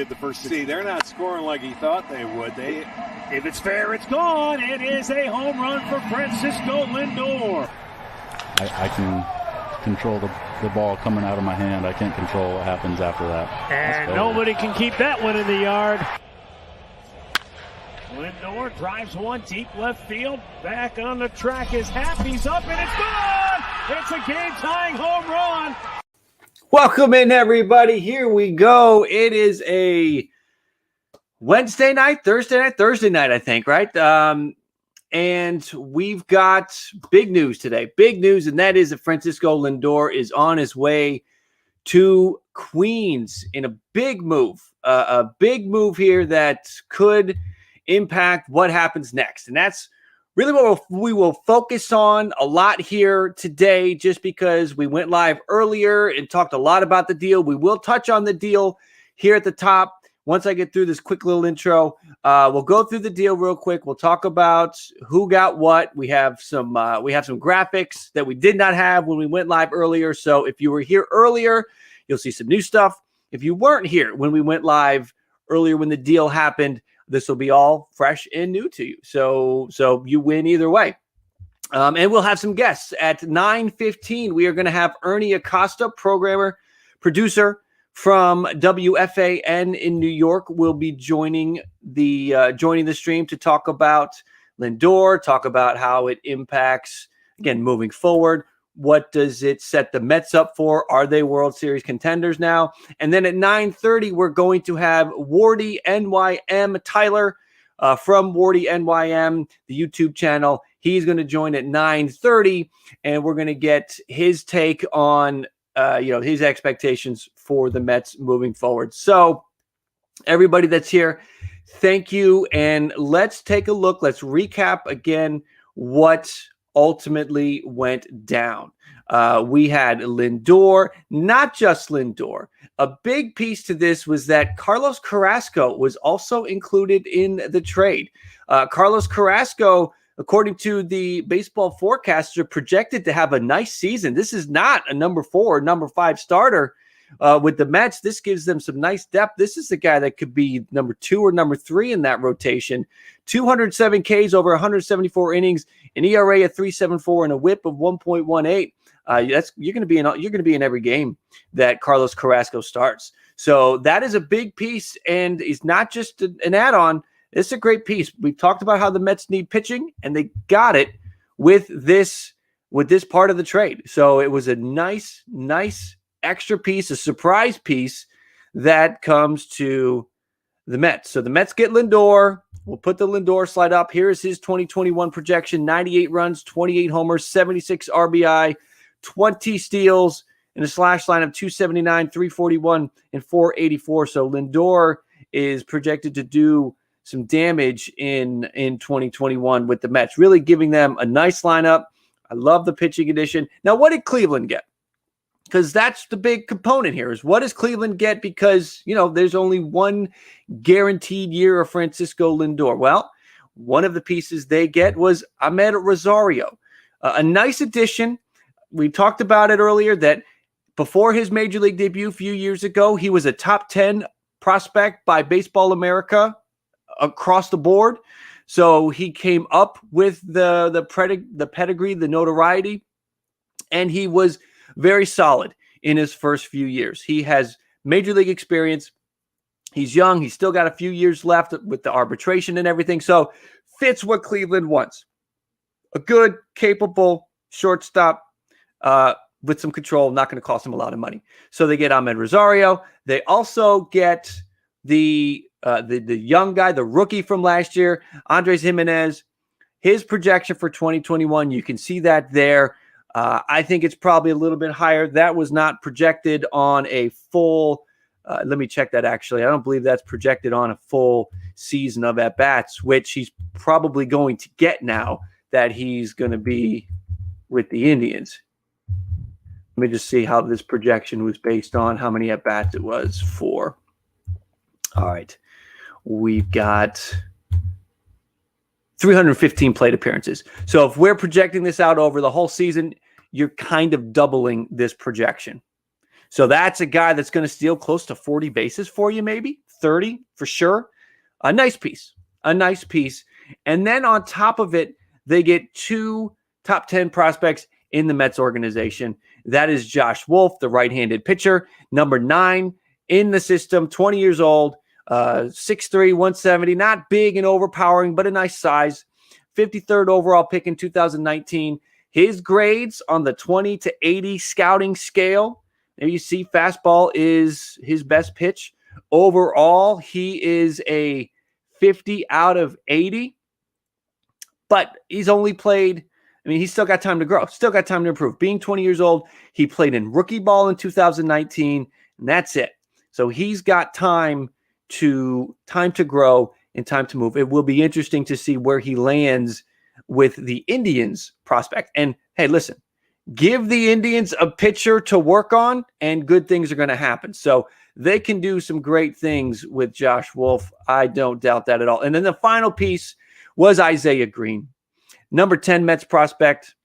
the first 6. See, they're not scoring like he thought they would. If it's fair, it's gone. It is a home run for Francisco Lindor. I can control the ball coming out of my hand. I can't control what happens after that. And nobody can keep that one in the yard. Lindor drives one deep left field. Back on the track. His hat. He's up and it's gone. It's a game-tying home run. Welcome in, everybody. Here we go. It is a Thursday night, I think, right? And we've got big news today. Big news, and that is that Francisco Lindor is on his way to Queens in a big move. A big move here that could impact what happens next. And that's really what we will focus on a lot here today, just because we went live earlier and talked a lot about the deal. We will touch on the deal here at the top. Once I get through this quick little intro, we'll go through the deal real quick. We'll talk about who got what. We have some graphics that we did not have when we went live earlier. So if you were here earlier, you'll see some new stuff. If you weren't here when we went live earlier when the deal happened, this will be all fresh and new to you. So you win either way. And we'll have some guests at 9:15. We are going to have Ernie Acosta, programmer, producer from WFAN in New York, will be joining the stream to talk about Lindor, talk about how it impacts, again, moving forward. What does it set the Mets up for? Are they World Series contenders now? And then at 9:30, we're going to have WARDYNYM Tyler from WARDYNYM, the YouTube channel. He's going to join at 9:30, and we're going to get his take on his expectations for the Mets moving forward. So everybody that's here, thank you. And let's take a look. Let's recap again what ultimately went down. We had Lindor, not just Lindor. A big piece to this was that Carlos Carrasco was also included in the trade. Carlos Carrasco, according to the baseball forecaster, projected to have a nice season. This is not a number 4, number 5 starter with the Mets. This gives them some nice depth. This is the guy that could be number 2 or number 3 in that rotation. 207 Ks over 174 innings, an ERA of 3.74, and a WHIP of 1.18. You're going to be in every game that Carlos Carrasco starts. So that is a big piece, and it's not just an add-on. It's a great piece. We've talked about how the Mets need pitching, and they got it with this part of the trade. So it was a nice extra piece, a surprise piece that comes to the Mets. So the Mets get Lindor. We'll put the Lindor slide up. Here's his 2021 projection: 98 runs, 28 homers, 76 RBI, 20 steals, and a slash line of 279, 341, and 484. So Lindor is projected to do some damage in 2021 with the Mets, really giving them a nice lineup. I love the pitching addition. Now, what did Cleveland get? Because that's the big component here, is what does Cleveland get? Because, there's only one guaranteed year of Francisco Lindor. Well, one of the pieces they get was Ahmed Rosario, a nice addition. We talked about it earlier that before his major league debut a few years ago, he was a top 10 prospect by Baseball America across the board. So he came up with the pedigree, the notoriety, and he was very solid in his first few years. He has major league experience. He's young. He's still got a few years left with the arbitration and everything. So fits what Cleveland wants. A good, capable shortstop with some control, not going to cost him a lot of money. So they get Ahmed Rosario. They also get the young guy, the rookie from last year, Andres Jimenez. His projection for 2021, you can see that there. I think it's probably a little bit higher. That was not projected on a full let me check that, actually. I don't believe that's projected on a full season of at-bats, which he's probably going to get now that he's going to be with the Indians. Let me just see how this projection was based on, how many at-bats it was for. All right. We've got 315 plate appearances. So if we're projecting this out over the whole season, you're kind of doubling this projection. So that's a guy that's going to steal close to 40 bases for you, maybe 30 for sure. A nice piece. And then on top of it, they get 2 top 10 prospects in the Mets organization. That is Josh Wolf, the right-handed pitcher, number 9 in the system, 20 years old, 6'3", 170, not big and overpowering, but a nice size. 53rd overall pick in 2019. His grades on the 20 to 80 scouting scale. There you see fastball is his best pitch. Overall, he is a 50 out of 80. But he's only played, he's still got time to grow, still got time to improve. Being 20 years old, he played in rookie ball in 2019, and that's it. So he's got time to grow and time to move. It will be interesting to see where he lands with the Indians prospect. And hey, listen, give the Indians a pitcher to work on and good things are going to happen. So they can do some great things with Josh Wolf. I don't doubt that at all. And then the final piece was Isaiah Green, number 10 Mets prospect,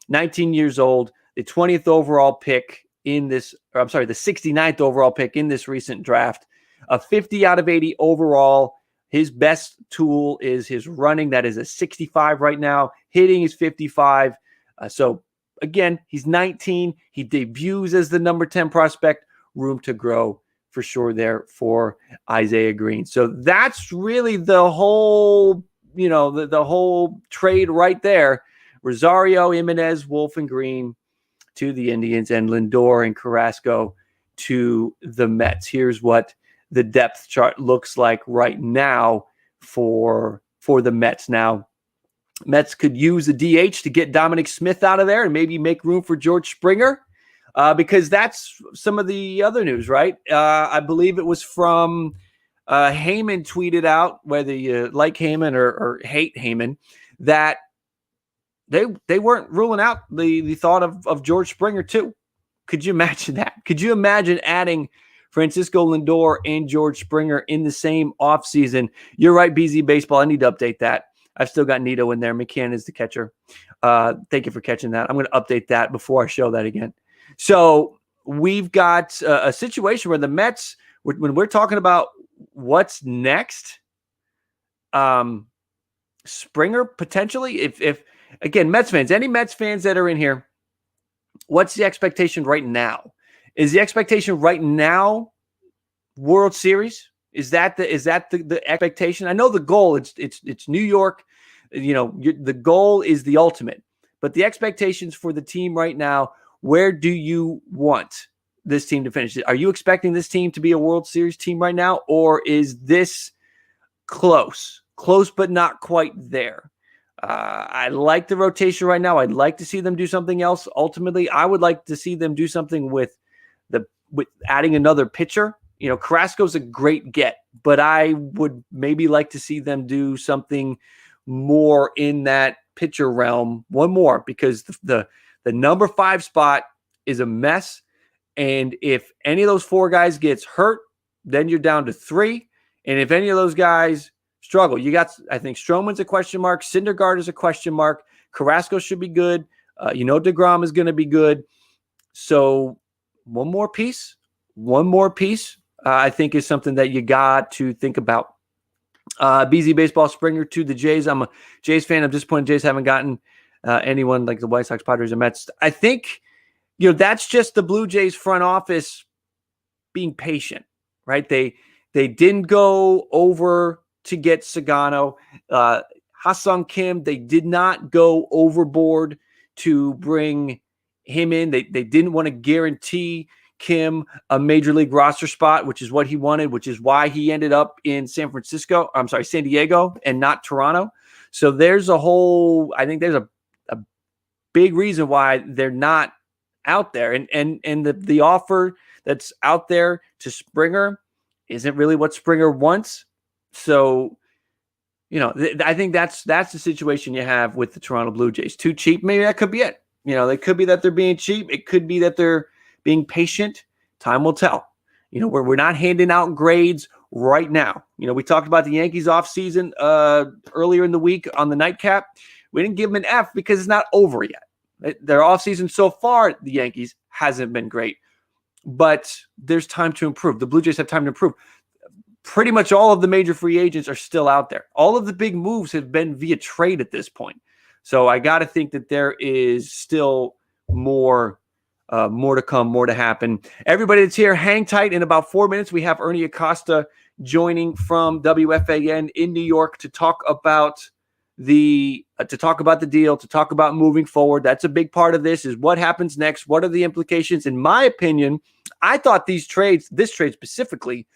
19 years old, the 20th overall pick in this, the 69th overall pick in this recent draft, a 50 out of 80 overall. His best tool is his running. That is a 65 right now. Hitting is 55. So again, he's 19. He debuts as the number 10 prospect. Room to grow for sure there for Isaiah Green. So that's really the whole, the whole trade right there. Rosario, Jimenez, Wolf, and Green to the Indians, and Lindor and Carrasco to the Mets. Here's what the depth chart looks like right now for the Mets. Now, Mets could use the DH to get Dominic Smith out of there and maybe make room for George Springer, because that's some of the other news, right? I believe it was from Heyman tweeted out, whether you like Heyman or hate Heyman, that they weren't ruling out the thought of George Springer too. Could you imagine that? Could you imagine adding Francisco Lindor and George Springer in the same offseason? You're right, BZ Baseball. I need to update that. I've still got Nito in there. McCann is the catcher. Thank you for catching that. I'm going to update that before I show that again. So we've got a situation where the Mets, when we're talking about what's next, Springer potentially, if again, Mets fans, any Mets fans that are in here, what's the expectation right now? Is the expectation right now World Series? Is that the expectation? I know the goal, it's New York. The goal is the ultimate. But the expectations for the team right now, where do you want this team to finish? Are you expecting this team to be a World Series team right now, or is this close but not quite there? I like the rotation right now. I'd like to see them do something else. Ultimately, I would like to see them do something with adding another pitcher. Carrasco's a great get, but I would maybe like to see them do something more in that pitcher realm. One more, because the number 5 spot is a mess. And if any of those 4 guys gets hurt, then you're down to 3. And if any of those guys struggle, you got, I think Stroman's a question mark. Syndergaard is a question mark. Carrasco should be good. DeGrom is going to be good. So one more piece, I think is something that you got to think about. BZ Baseball Springer to the Jays. I'm a Jays fan. I'm disappointed Jays haven't gotten anyone like the White Sox, Padres, or Mets. I think, that's just the Blue Jays front office being patient, right? They didn't go over to get Sagano. Ha-Sung Kim, they did not go overboard to bring him in. They didn't want to guarantee Kim a major league roster spot, which is what he wanted, which is why he ended up in San Diego and not Toronto. So there's I think there's a big reason why they're not out there. And the offer that's out there to Springer isn't really what Springer wants. So, I think that's the situation you have with the Toronto Blue Jays. Too cheap, maybe that could be it. It could be that they're being cheap. It could be that they're being patient. Time will tell. We're not handing out grades right now. We talked about the Yankees offseason earlier in the week on the nightcap. We didn't give them an F because it's not over yet. Their offseason so far, the Yankees, hasn't been great. But there's time to improve. The Blue Jays have time to improve. pretty much all of the major free agents are still out there. All of the big moves have been via trade at this point. So I got to think that there is still more to come, more to happen. Everybody that's here, hang tight. In about 4 minutes, we have Ernie Acosta joining from WFAN in New York to talk about the deal, to talk about moving forward. That's a big part of this, is what happens next. What are the implications? In my opinion, I thought this trade specifically,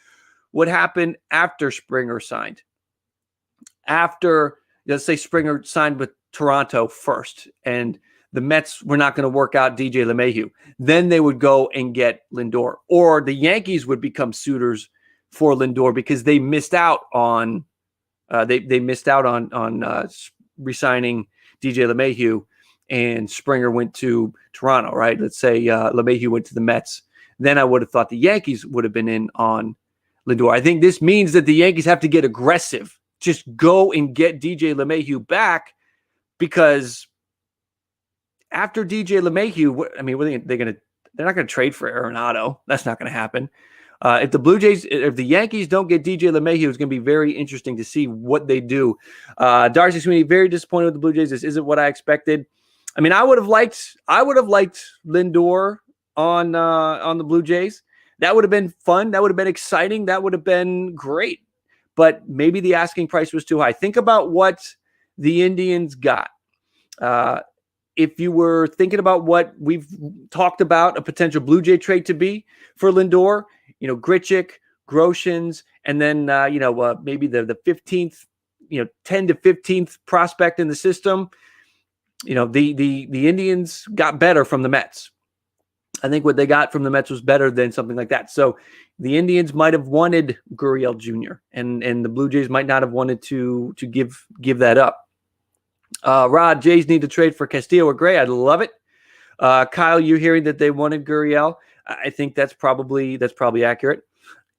would happen after Springer signed. After, let's say, Springer signed with Toronto first, and the Mets were not going to work out DJ LeMahieu. Then they would go and get Lindor, or the Yankees would become suitors for Lindor because they missed out on re-signing DJ LeMahieu, and Springer went to Toronto. Right? Let's say LeMahieu went to the Mets. Then I would have thought the Yankees would have been in on Lindor. I think this means that the Yankees have to get aggressive. Just go and get DJ LeMahieu back, because after DJ LeMahieu, I mean, they're not going to trade for Arenado. That's not going to happen. If the Yankees don't get DJ LeMahieu, it's going to be very interesting to see what they do. Darcy Sweeney, very disappointed with the Blue Jays. This isn't what I expected. I mean, I would have liked Lindor on the Blue Jays. That would have been fun. That would have been exciting. That would have been great. But maybe the asking price was too high. Think about what the Indians got. If you were thinking about what we've talked about a potential Blue Jay trade to be for Lindor, Grichuk, Groshans, and then maybe the 15th, 10 to 15th prospect in the system. The Indians got better from the Mets. I think what they got from the Mets was better than something like that. So the Indians might have wanted Gurriel Jr. and the Blue Jays might not have wanted to give that up. Rod, Jays need to trade for Castillo or Gray. I'd love it. Kyle, you're hearing that they wanted Gurriel. I think that's probably accurate.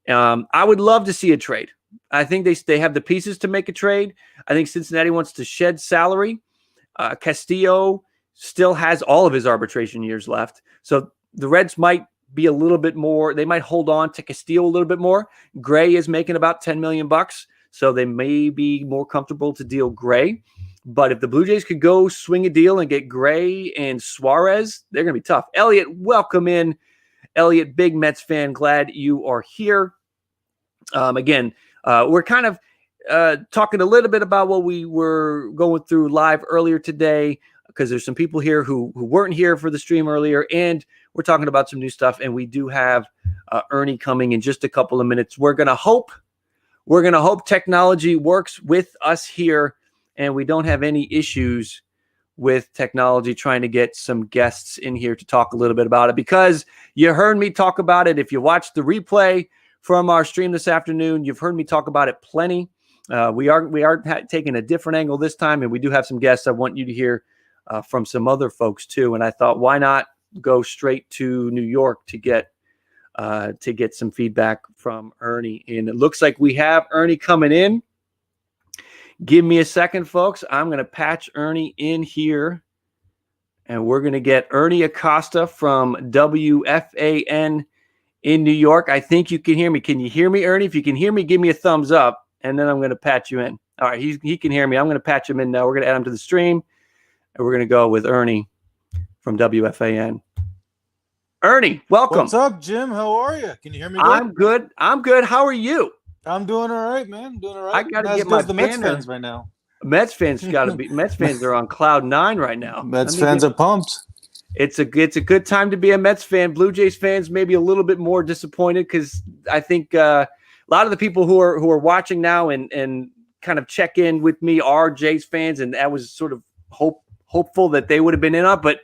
I would love to see a trade. I think they have the pieces to make a trade. I think Cincinnati wants to shed salary. Castillo still has all of his arbitration years left. So the Reds might be a little bit more. They might hold on to Castillo a little bit more. Gray is making about $10 million, so they may be more comfortable to deal Gray. But if the Blue Jays could go swing a deal and get Gray and Suarez, they're going to be tough. Elliot, welcome in. Elliot, big Mets fan. Glad you are here. Again, we're kind of talking a little bit about what we were going through live earlier today, because there's some people here who weren't here for the stream earlier, and we're talking about some new stuff. And we do have Ernie coming in just a couple of minutes. We're gonna hope technology works with us here, and we don't have any issues with technology trying to get some guests in here to talk a little bit about it, because you heard me talk about it. If you watched the replay from our stream this afternoon, you've heard me talk about it plenty. We are taking a different angle this time, and we do have some guests I want you to hear from some other folks too. And I thought, why not go straight to New York to get some feedback from Ernie? And it looks like we have Ernie coming in. Give me a second, folks. I'm going to patch Ernie in here, and we're going to get Ernie Acosta from WFAN in New York. I think you can hear me. Can you hear me, Ernie? If you can hear me, give me a thumbs up, and then I'm going to patch you in. All right, he can hear me. I'm going to patch him in now. We're going to add him to the stream, and we're going to go with Ernie from WFAN. Ernie, welcome. What's up, Jim? How are you? Can you hear me good? I'm good. How are you? I'm doing all right, man. I'm doing all right. I got to get my Mets fans right now. Mets fans got to be. Mets fans are on cloud 9 right now. Mets fans are pumped. It's a good time to be a Mets fan. Blue Jays fans maybe a little bit more disappointed, because I think a lot of the people who are watching now and kind of check in with me are Jays fans, and that was sort of hopeful that they would have been in on. But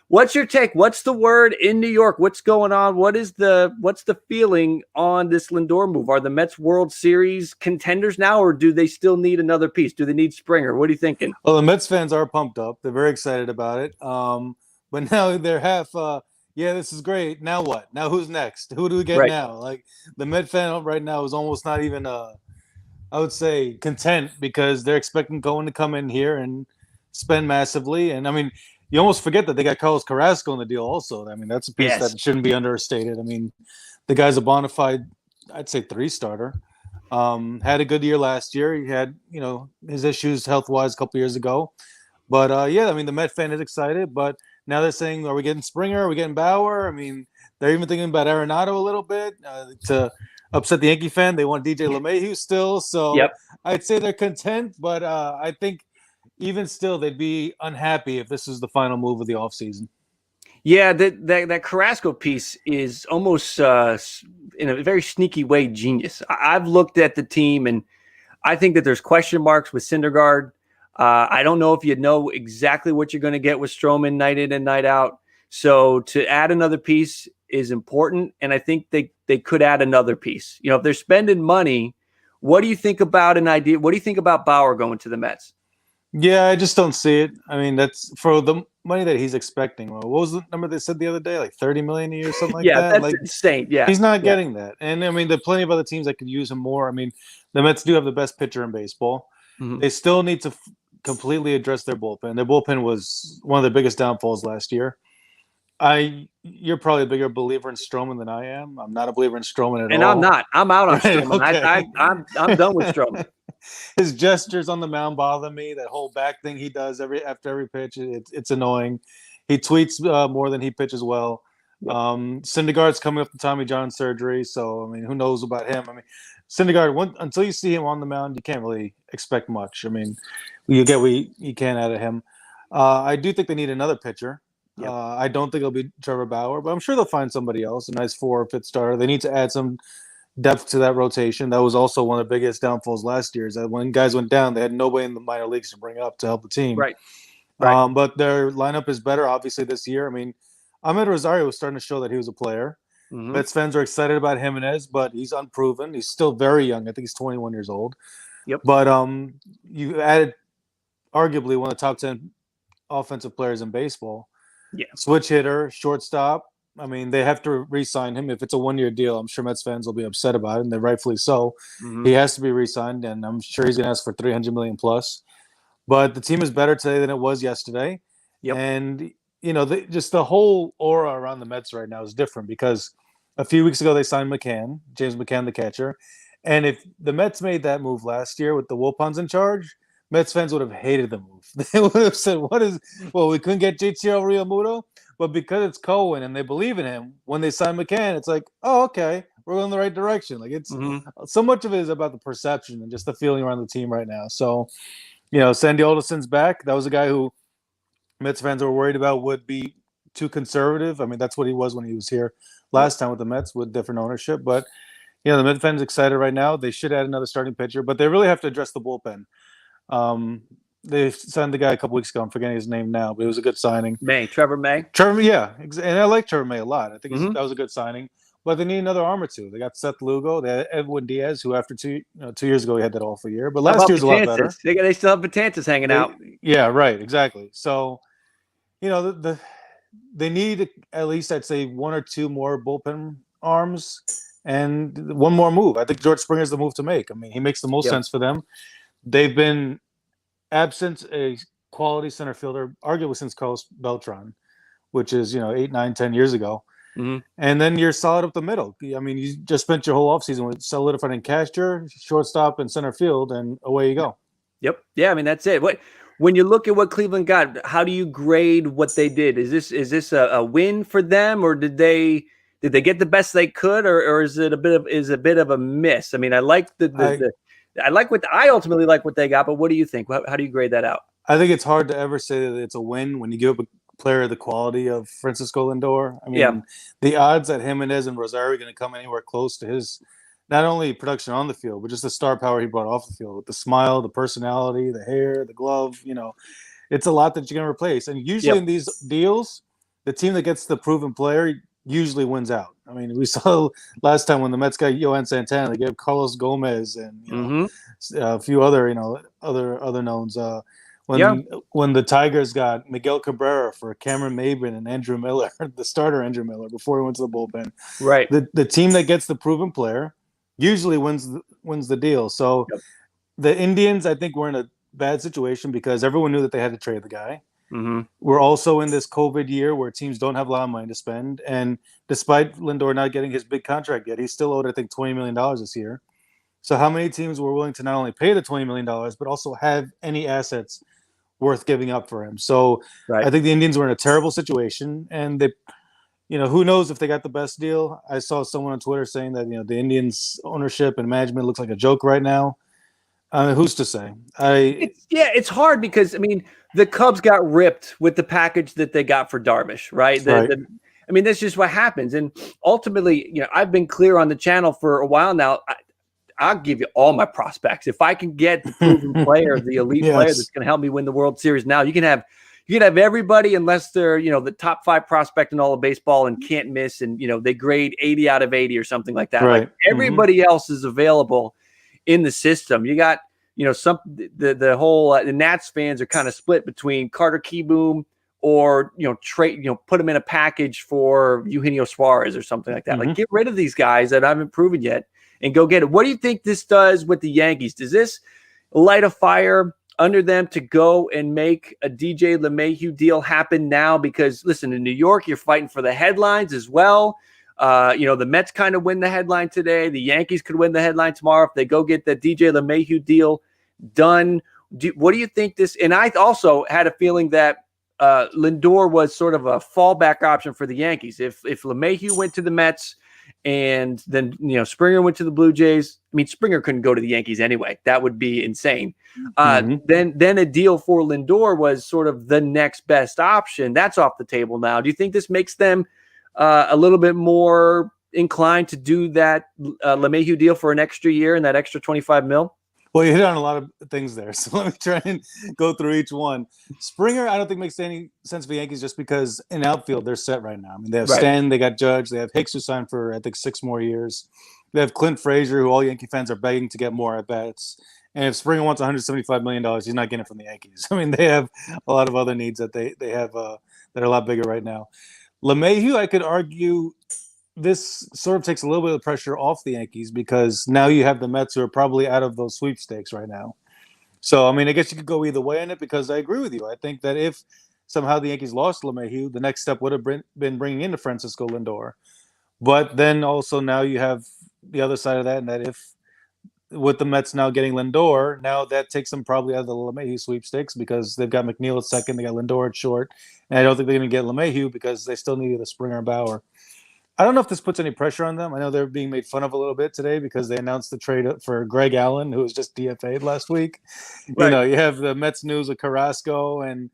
what's your take? What's the word in New York? What's going on? What's the feeling on this Lindor move? Are the Mets World Series contenders now, or do they still need another piece? Do they need Springer? What are you thinking? Well, the Mets fans are pumped up. They're very excited about it. But now they're half, this is great. Now what? Now who's next? Who do we get now? Like, the Met fan right now is almost not even, I would say, content, because they're expecting Cohen to come in here and spend massively. And I mean, you almost forget that they got Carlos Carrasco in the deal also. I mean, that's a piece that shouldn't be understated. I mean, the guy's a bona fide, I'd say, 3-starter. Had a good year last year. He had, his issues health-wise a couple years ago. But, yeah, I mean, the Met fan is excited. But now they're saying, are we getting Springer? Are we getting Bauer? I mean, they're even thinking about Arenado a little bit to upset the Yankee fan. They want DJ LeMahieu still. So I'd say they're content. But I think even still they'd be unhappy if this is the final move of the offseason. Yeah, that Carrasco piece is almost in a very sneaky way genius. I've looked at the team, and I think that there's question marks with Syndergaard. I don't know if you know exactly what you're going to get with Stroman night in and night out. So to add another piece is important, and I think they could add another piece. If they're spending money, what do you think about an idea? What do you think about Bauer going to the Mets? Yeah, I just don't see it. I mean, that's for the money that he's expecting. What was the number they said the other day? Like $30 million a year, something like that. That's like, insane. Yeah, he's not getting that. And I mean, there are plenty of other teams that could use him more. I mean, the Mets do have the best pitcher in baseball. Mm-hmm. They still need to completely address their bullpen. Their bullpen was one of the biggest downfalls last year. You're probably a bigger believer in Stroman than I am. I'm not a believer in Stroman at all. And I'm not. I'm out on Stroman. Okay. I'm done with Stroman. His gestures on the mound bother me. That whole back thing he does after every pitch, it's annoying. He tweets more than he pitches well. Syndergaard's coming up the Tommy John surgery, so I mean, who knows about him? I mean, Syndergaard, until you see him on the mound, you can't really expect much. I mean, you get what you can out of him. I do think they need another pitcher. Yep. I don't think it'll be Trevor Bauer, but I'm sure they'll find somebody else, a nice 4- or 5th starter. They need to add some depth to that rotation. That was also one of the biggest downfalls last year, is that when guys went down, they had nobody in the minor leagues to bring up to help the team. Right. But their lineup is better, obviously, this year. I mean, Ahmed Rosario was starting to show that he was a player. Mm-hmm. Mets fans are excited about Jimenez, but he's unproven. He's still very young. I think he's 21 years old. Yep. But you added arguably one of the top 10 offensive players in baseball. Yeah. Switch hitter, shortstop. I mean, they have to re-sign him. If it's a 1-year deal, I'm sure Mets fans will be upset about it, and they're rightfully so. Mm-hmm. He has to be re-signed, and I'm sure he's going to ask for $300 million plus. But the team is better today than it was yesterday. Yep. And, just the whole aura around the Mets right now is different, because a few weeks ago they signed James McCann, the catcher. And if the Mets made that move last year with the Wilpons in charge, Mets fans would have hated the move. They would have said, we couldn't get JT Realmuto? But because it's Cohen and they believe in him, when they sign McCann, it's like, oh, okay, we're going in the right direction. Like, it's so much of it is about the perception and just the feeling around the team right now. So, Sandy Alderson's back. That was a guy who Mets fans were worried about would be too conservative. I mean, that's what he was when he was here last time with the Mets with different ownership. But, the Mets fans excited right now. They should add another starting pitcher, but they really have to address the bullpen. They signed the guy a couple weeks ago. I'm forgetting his name now, but it was a good signing. Trevor May. Yeah. And I like Trevor May a lot. I think that was a good signing. But they need another arm or two. They got Seth Lugo. They had Edwin Diaz, who after 2 years ago, he had that awful year. But last year's a lot better. They still have Betances hanging out. Yeah, right. Exactly. So, they need at least, I'd say, 1 or 2 more bullpen arms and one more move. I think George Springer's the move to make. I mean, he makes the most sense for them. They've been absent a quality center fielder, arguably since Carlos Beltran, which is, 8, 9, 10 years ago. Mm-hmm. And then you're solid up the middle. I mean, you just spent your whole offseason with solidifying catcher, shortstop, and center field, and away you go. Yep. Yeah, I mean, that's it. When you look at what Cleveland got, how do you grade what they did? Is this a win for them, or did they get the best they could, or is it a bit of a miss? I mean, I like I ultimately like what they got, but what do you think? How do you grade that out? I think it's hard to ever say that it's a win when you give up a player the quality of Francisco Lindor. I mean, the odds that Jimenez and Rosario are going to come anywhere close to his not only production on the field, but just the star power he brought off the field with the smile, the personality, the hair, the glove, it's a lot that you're going to replace. And usually in these deals, the team that gets the proven player usually wins out. I mean, we saw last time when the Mets got Yohan Santana, they gave Carlos Gomez and a few other, other knowns. When the Tigers got Miguel Cabrera for Cameron Maybin and Andrew Miller, the starter Andrew Miller, before he went to the bullpen. Right. The team that gets the proven player usually wins the deal. So the Indians, I think, were in a bad situation because everyone knew that they had to trade the guy. Mm-hmm. We're also in this COVID year where teams don't have a lot of money to spend. And despite Lindor not getting his big contract yet, he's still owed, I think, $20 million this year. So how many teams were willing to not only pay the $20 million, but also have any assets worth giving up for him? So I think the Indians were in a terrible situation, and they, who knows if they got the best deal. I saw someone on Twitter saying that, the Indians ownership and management looks like a joke right now. Who's to say? It's hard because, I mean, the Cubs got ripped with the package that they got for Darvish, right? I mean, that's just what happens. And ultimately, I've been clear on the channel for a while now. I'll give you all my prospects. If I can get the proven player, the elite player that's going to help me win the World Series now, you can have everybody unless they're, the top 5 prospect in all of baseball and can't miss. And, they grade 80 out of 80 or something like that. Right. Like everybody else is available in the system. You got, the whole the Nats fans are kind of split between Carter Kieboom or, trade, put them in a package for Eugenio Suarez or something like that. Like, get rid of these guys that haven't proven yet and go get it. What do you think this does with the Yankees? Does this light a fire under them to go and make a DJ LeMahieu deal happen now? Because, listen, in New York, you're fighting for the headlines as well. The Mets kind of win the headline today. The Yankees could win the headline tomorrow if they go get the DJ LeMahieu deal done. What do you think this? And I also had a feeling that Lindor was sort of a fallback option for the Yankees. If LeMahieu went to the Mets and then, Springer went to the Blue Jays. I mean, Springer couldn't go to the Yankees anyway. That would be insane. Then a deal for Lindor was sort of the next best option. That's off the table now. Do you think this makes them a little bit more inclined to do that LeMahieu deal for an extra year and that extra $25 million? Well, you hit on a lot of things there, so let me try and go through each one. Springer, I don't think makes any sense for the Yankees just because in outfield they're set right now. I mean, they have Stan, they got Judge, they have Hicks who signed for I think 6 more years. They have Clint Frazier, who all Yankee fans are begging to get more at bats. And if Springer wants $175 million, he's not getting it from the Yankees. I mean, they have a lot of other needs that they have that are a lot bigger right now. LeMahieu, I could argue this sort of takes a little bit of pressure off the Yankees because now you have the Mets who are probably out of those sweepstakes right now. So, I mean, I guess you could go either way in it because I agree with you. I think that if somehow the Yankees lost LeMahieu, the next step would have been bringing in Francisco Lindor. But then also now you have the other side of that, and that if with the Mets now getting Lindor, now that takes them probably out of the LeMahieu sweepstakes because they've got McNeil at second, they got Lindor at short, and I don't think they're going to get LeMahieu because they still need either Springer or Bauer. I don't know if this puts any pressure on them. I know they're being made fun of a little bit today because they announced the trade for Greg Allen, who was just DFA'd last week. Right. You have the Mets news of Carrasco and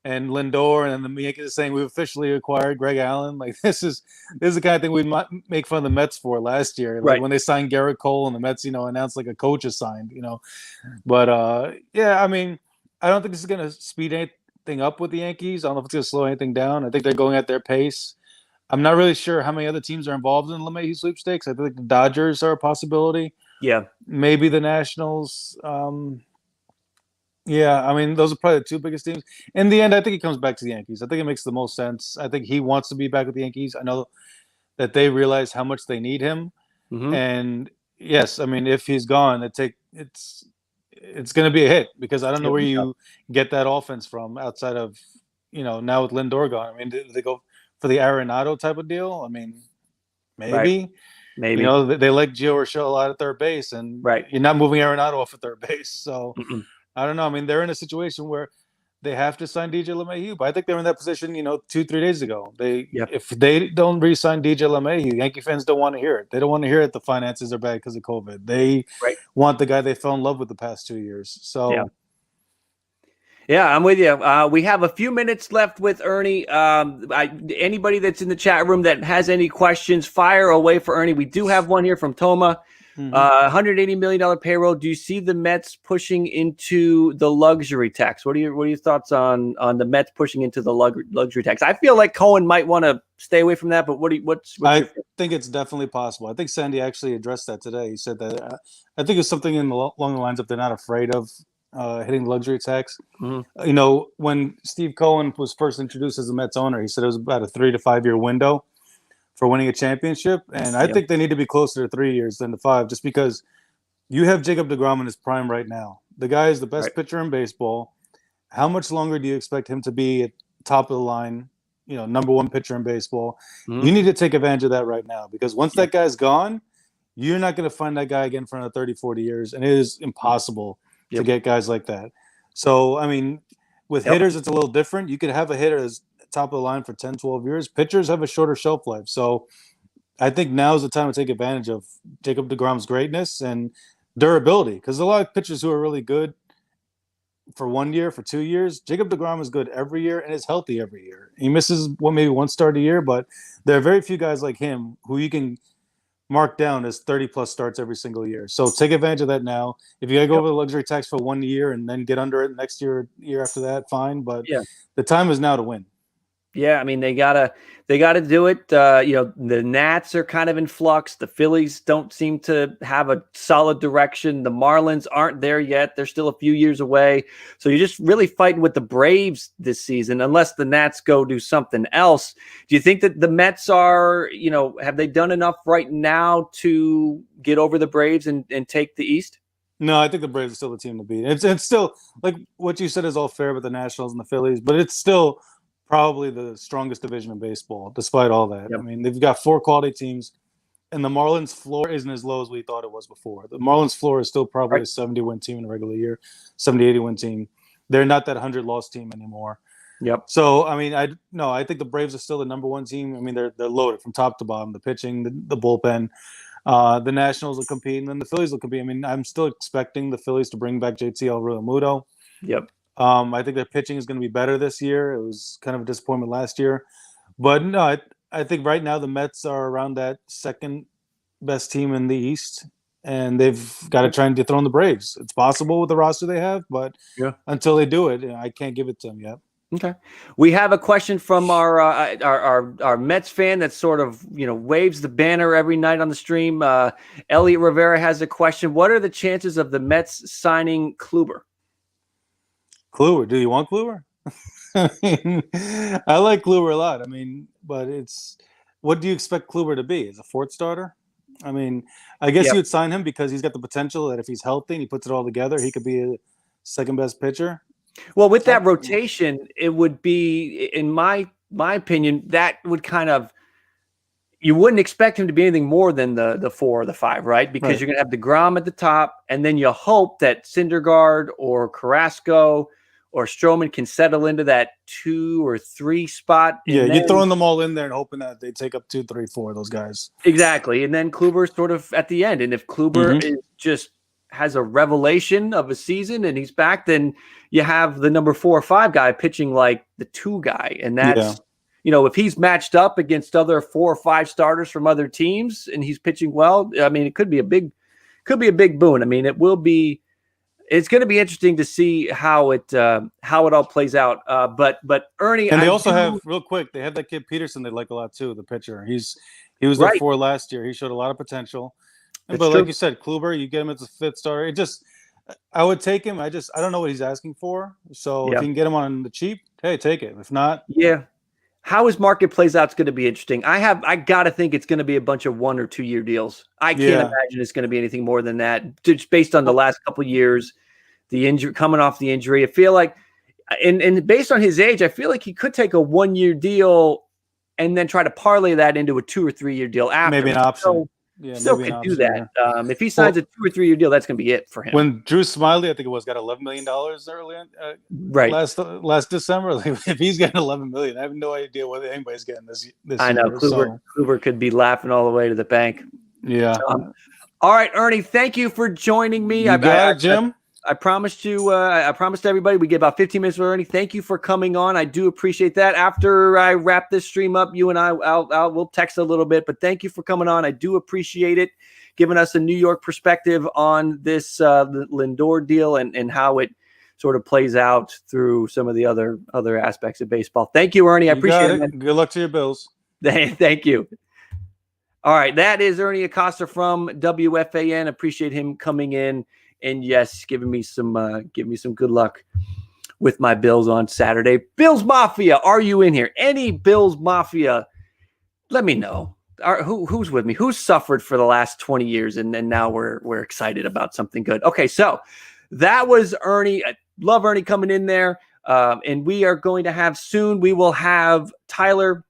Lindor, and then the Yankees are saying we've officially acquired Greg Allen. Like this is the kind of thing we'd make fun of the Mets for last year. Like when they signed Garrett Cole and the Mets, announced like a coach is signed. But I mean, I don't think this is going to speed anything up with the Yankees. I don't know if it's going to slow anything down. I think they're going at their pace. I'm not really sure how many other teams are involved in the LeMahieu sweepstakes. I think the Dodgers are a possibility. Yeah. Maybe the Nationals. I mean, those are probably the 2 biggest teams. In the end, I think it comes back to the Yankees. I think it makes the most sense. I think he wants to be back with the Yankees. I know that they realize how much they need him. Mm-hmm. And yes, I mean, if he's gone, it's going to be a hit because I don't know where you get that offense from outside of, now with Lindor gone. I mean, do they go for the Arenado type of deal? I mean, maybe. Right. Maybe. They like Gio Urshela a lot at third base, and you're not moving Arenado off at third base. So, I don't know. I mean, they're in a situation where they have to sign DJ LeMahieu, but I think they're in that position, 2-3 days ago. If they don't re-sign DJ LeMahieu, Yankee fans don't want to hear it. They don't want to hear it. The finances are bad because of COVID. They want the guy they fell in love with the past 2 years. So, yeah, I'm with you. We have a few minutes left with Ernie. Anybody that's in the chat room that has any questions, fire away for Ernie. We do have one here from Toma. $180 million payroll. Do you see the Mets pushing into the luxury tax? What are your thoughts on the Mets pushing into the luxury tax? I feel like Cohen might want to stay away from that, but what's I think it's definitely possible. I think Sandy actually addressed that today. He said that I think it's something along the lines of they're not afraid of hitting the luxury tax. When Steve Cohen was first introduced as a Mets owner, he said it was about a 3 to 5 year window for winning a championship. And I think they need to be closer to 3 years than to 5, just because you have Jacob deGrom in his prime right now. The guy is the best pitcher in baseball. How much longer do you expect him to be at top of the line, number 1 pitcher in baseball? You need to take advantage of that right now, because once that guy's gone, You're not going to find that guy again for another 30, 40 years, and it is impossible to get guys like that. So, I mean, with hitters, it's a little different. You could have a hitter as top of the line for 10, 12 years. Pitchers have a shorter shelf life. So I think now is the time to take advantage of Jacob deGrom's greatness and durability, because a lot of pitchers who are really good for 1 year, for 2 years, Jacob deGrom is good every year and is healthy every year. He misses maybe one start a year, but there are very few guys like him who you can mark down as 30-plus starts every single year. So take advantage of that now. If you got to go over the luxury tax for 1 year and then get under it next year, year after that, fine. But the time is now to win. Yeah, I mean, they gotta do it. The Nats are kind of in flux. The Phillies don't seem to have a solid direction. The Marlins aren't there yet. They're still a few years away. So you're just really fighting with the Braves this season, unless the Nats go do something else. Do you think that the Mets are, have they done enough right now to get over the Braves and take the East? No, I think the Braves are still the team to beat. It's still, like what you said is all fair with the Nationals and the Phillies, but it's still probably the strongest division in baseball, despite all that. I mean, they've got 4 quality teams, and the Marlins' floor isn't as low as we thought it was before. The Marlins' floor is still probably a 70-win team in a regular year, 70, 80-win team. They're not that 100-loss team anymore. Yep. So, I mean, I think the Braves are still the number 1 team. I mean, they're loaded from top to bottom, the pitching, the bullpen. The Nationals will compete, and then the Phillies will compete. I mean, I'm still expecting the Phillies to bring back JT Realmuto. Yep. I think their pitching is going to be better this year. It was kind of a disappointment last year. But no, I think right now the Mets are around that second best team in the East, and they've got to try and dethrone the Braves. It's possible with the roster they have, but until they do it, I can't give it to them yet. Okay. We have a question from our Mets fan that sort of, waves the banner every night on the stream. Elliot Rivera has a question. What are the chances of the Mets signing Kluber? Kluber? Do you want Kluber? I like Kluber a lot. I mean, but what do you expect Kluber to be? As a 4th starter? I mean, I guess you would sign him because he's got the potential that if he's healthy and he puts it all together, he could be a second best pitcher. Well, with that rotation, it would be, in my opinion, that would kind of, you wouldn't expect him to be anything more than the 4 or the 5, right? Because you're going to have DeGrom at the top, and then you hope that Syndergaard or Carrasco or Stroman can settle into that 2 or 3 spot. Yeah, you're throwing them all in there and hoping that they take up 2, 3, 4 of those guys. Exactly. And then Kluber's sort of at the end. And if Kluber is just has a revelation of a season and he's back, then you have the number 4 or 5 guy pitching like the 2 guy. And that's, if he's matched up against other 4 or 5 starters from other teams and he's pitching well, I mean, it could be a big boon. I mean, it's going to be interesting to see how it all plays out. But Ernie, and they also have, real quick, they have that kid Peterson they like a lot too, the pitcher. He was there 4 last year. He showed a lot of potential. But like you said, Kluber, you get him as a 5th starter. I would take him. I don't know what he's asking for. So if you can get him on the cheap, hey, take it. If not, how his market plays out is going to be interesting. I got to think it's going to be a bunch of 1 or 2 year deals. I can't imagine it's going to be anything more than that. Just based on the last couple of years, the injury, coming off the injury, I feel like, and based on his age, I feel like he could take a 1 year deal and then try to parlay that into a 2 or 3 year deal after. Maybe an option. So, still could do that. If he signs a 2 or 3 year deal, that's going to be it for him. When Drew Smiley, I think it was, got $11 million early last December. Like, if he's getting $11 million, I have no idea what anybody's getting this I know year. Kluber could be laughing all the way to the bank. Yeah. All right, Ernie, thank you for joining me. You got it, Jim. I promised you. I promised everybody we get about 15 minutes with Ernie. Thank you for coming on. I do appreciate that. After I wrap this stream up, you and we'll text a little bit. But thank you for coming on. I do appreciate it, giving us a New York perspective on this Lindor deal and how it sort of plays out through some of the other aspects of baseball. Thank you, Ernie. I appreciate it. Man. Good luck to your Bills. Thank you. All right, that is Ernie Acosta from WFAN. Appreciate him coming in. And yes, giving me some good luck with my Bills on Saturday. Bills Mafia, are you in here? Any Bills Mafia? Let me know. Who's with me? Who's suffered for the last 20 years, and now we're excited about something good. Okay, so that was Ernie. I love Ernie coming in there, and we are going to have soon. We will have Tyler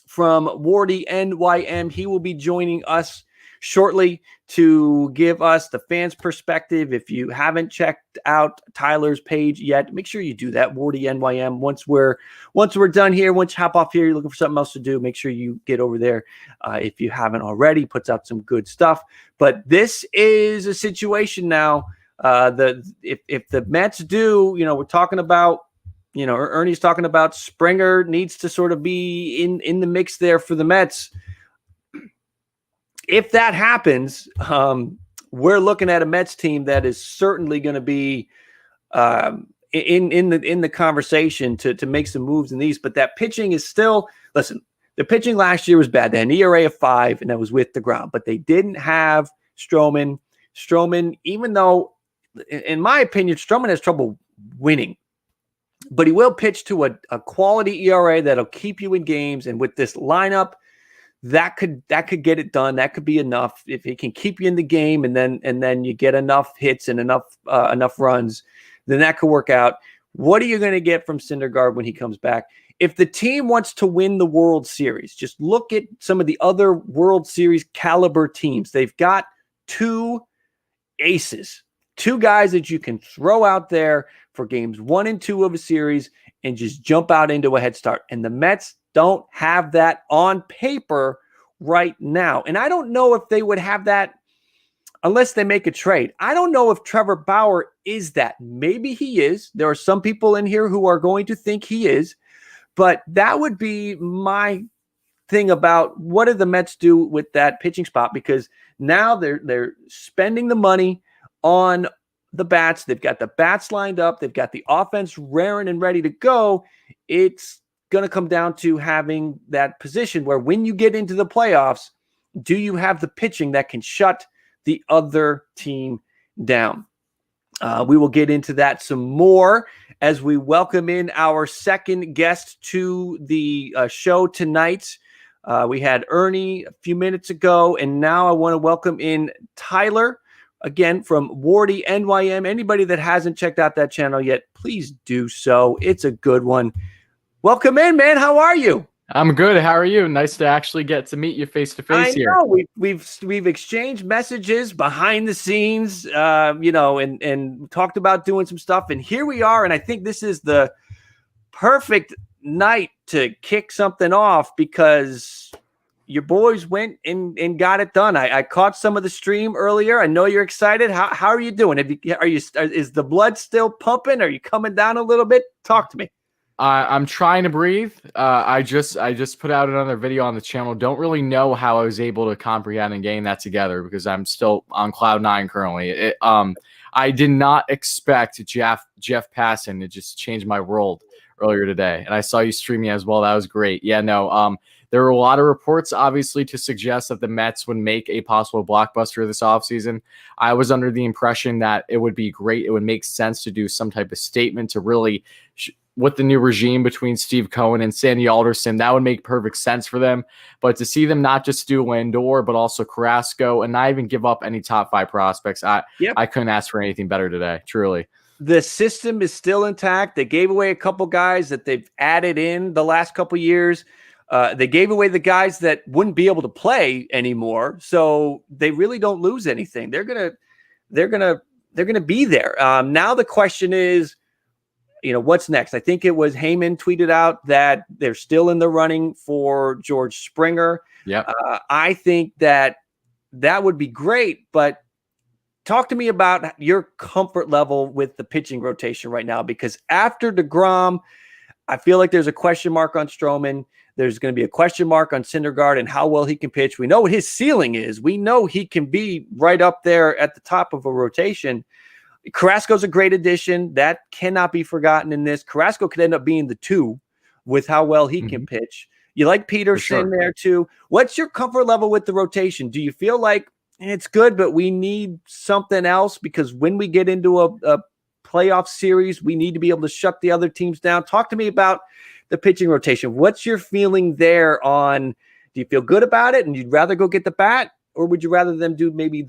from WARDYNYM. He will be joining us shortly to give us the fans' perspective. If you haven't checked out Tyler's page yet, make sure you do that. WARDYNYM. Once we're done here, once you hop off here, you're looking for something else to do, make sure you get over there. If you haven't already, puts out some good stuff. But this is a situation now. If the Mets do, we're talking about, Ernie's talking about Springer needs to sort of be in the mix there for the Mets. If that happens, we're looking at a Mets team that is certainly going to be in the conversation to make some moves in these. But that pitching is still, listen, the pitching last year was bad. They had an ERA of 5, and that was with DeGrom. But they didn't have Stroman. Stroman, even though, in my opinion, Stroman has trouble winning. But he will pitch to a quality ERA that'll keep you in games. And with this lineup, that could get it done. That could be enough if he can keep you in the game, and then you get enough hits and enough runs, then that could work out. What are you going to get from Syndergaard when he comes back? If the team wants to win the World Series, just look at some of the other World Series caliber teams. They've got 2 aces, 2 guys that you can throw out there for games 1 and 2 of a series and just jump out into a head start. And the Mets don't have that on paper right now. And I don't know if they would have that unless they make a trade. I don't know if Trevor Bauer is that. Maybe he is. There are some people in here who are going to think he is. But that would be my thing about what do the Mets do with that pitching spot, because now they're spending the money on the bats. They've got the bats lined up. They've got the offense raring and ready to go. It's going to come down to having that position where when you get into the playoffs, do you have the pitching that can shut the other team down? We will get into that some more as we welcome in our second guest to the show tonight. We had Ernie a few minutes ago, and now I want to welcome in Tyler, again, from WARDYNYM. Anybody that hasn't checked out that channel yet, please do so. It's a good one. Welcome in, man. How are you? I'm good. How are you? Nice to actually get to meet you face to face here. I know we've exchanged messages behind the scenes, and talked about doing some stuff. And here we are. And I think this is the perfect night to kick something off because your boys went and got it done. I caught some of the stream earlier. I know you're excited. How are you doing? Is the blood still pumping? Are you coming down a little bit? Talk to me. I'm trying to breathe. I just put out another video on the channel. Don't really know how I was able to comprehend and gain that together because I'm still on cloud 9 currently. I did not expect Jeff Passan to just change my world earlier today, and I saw you streaming as well. That was great. Yeah, no. There were a lot of reports, obviously, to suggest that the Mets would make a possible blockbuster this offseason. I was under the impression that it would be great. It would make sense to do some type of statement to really with the new regime between Steve Cohen and Sandy Alderson, that would make perfect sense for them. But to see them not just do Lindor, but also Carrasco, and not even give up any top 5 prospects, I couldn't ask for anything better today, truly. The system is still intact. They gave away a couple guys that they've added in the last couple years. They gave away the guys that wouldn't be able to play anymore. So they really don't lose anything. They're gonna be there. Now the question is, what's next? I think it was Heyman tweeted out that they're still in the running for George Springer. Yeah. I think that would be great, but talk to me about your comfort level with the pitching rotation right now, because after DeGrom, I feel like there's a question mark on Stroman. There's going to be a question mark on Syndergaard and how well he can pitch. We know what his ceiling is. We know he can be right up there at the top of a rotation. Carrasco's a great addition. That cannot be forgotten in this. Carrasco could end up being the 2 with how well he can pitch. You like Peterson there too. What's your comfort level with the rotation? Do you feel like it's good, but we need something else? Because when we get into a playoff series, we need to be able to shut the other teams down. Talk to me about the pitching rotation. What's your feeling there on, do you feel good about it and you'd rather go get the bat, or would you rather them do maybe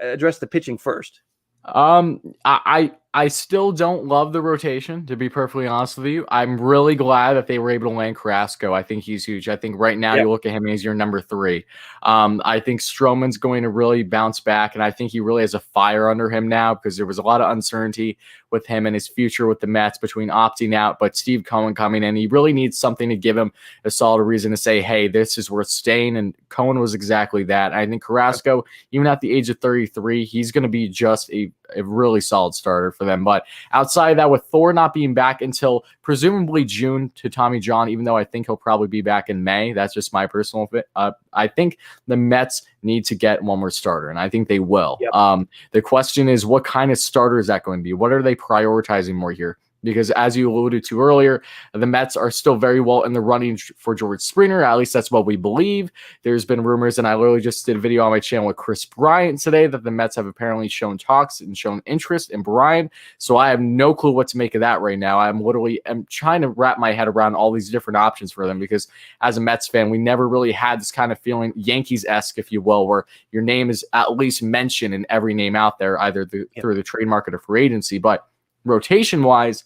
address the pitching first? I I still don't love the rotation, to be perfectly honest with you. I'm really glad that they were able to land Carrasco. I think he's huge. I think right now you look at him and he's your number 3. I think Stroman's going to really bounce back, and I think he really has a fire under him now because there was a lot of uncertainty with him and his future with the Mets between opting out, but Steve Cohen coming in. He really needs something to give him a solid reason to say, hey, this is worth staying, and Cohen was exactly that. I think Carrasco, even at the age of 33, he's going to be just a really solid starter for them. But outside of that, with Thor not being back until presumably June to Tommy John, even though I think he'll probably be back in May, that's just my personal fit. I think the Mets need to get one more starter, and I think they will. The question is, what kind of starter is that going to be? What are they prioritizing more here? Because as you alluded to earlier, the Mets are still very well in the running for George Springer. At least that's what we believe. There's been rumors, and I literally just did a video on my channel with Chris Bryant today, that the Mets have apparently shown talks and shown interest in Bryant. So I have no clue what to make of that right now. I'm trying to wrap my head around all these different options for them, because as a Mets fan, we never really had this kind of feeling, Yankees-esque, if you will, where your name is at least mentioned in every name out there, either through the trade market or free agency. But rotation-wise,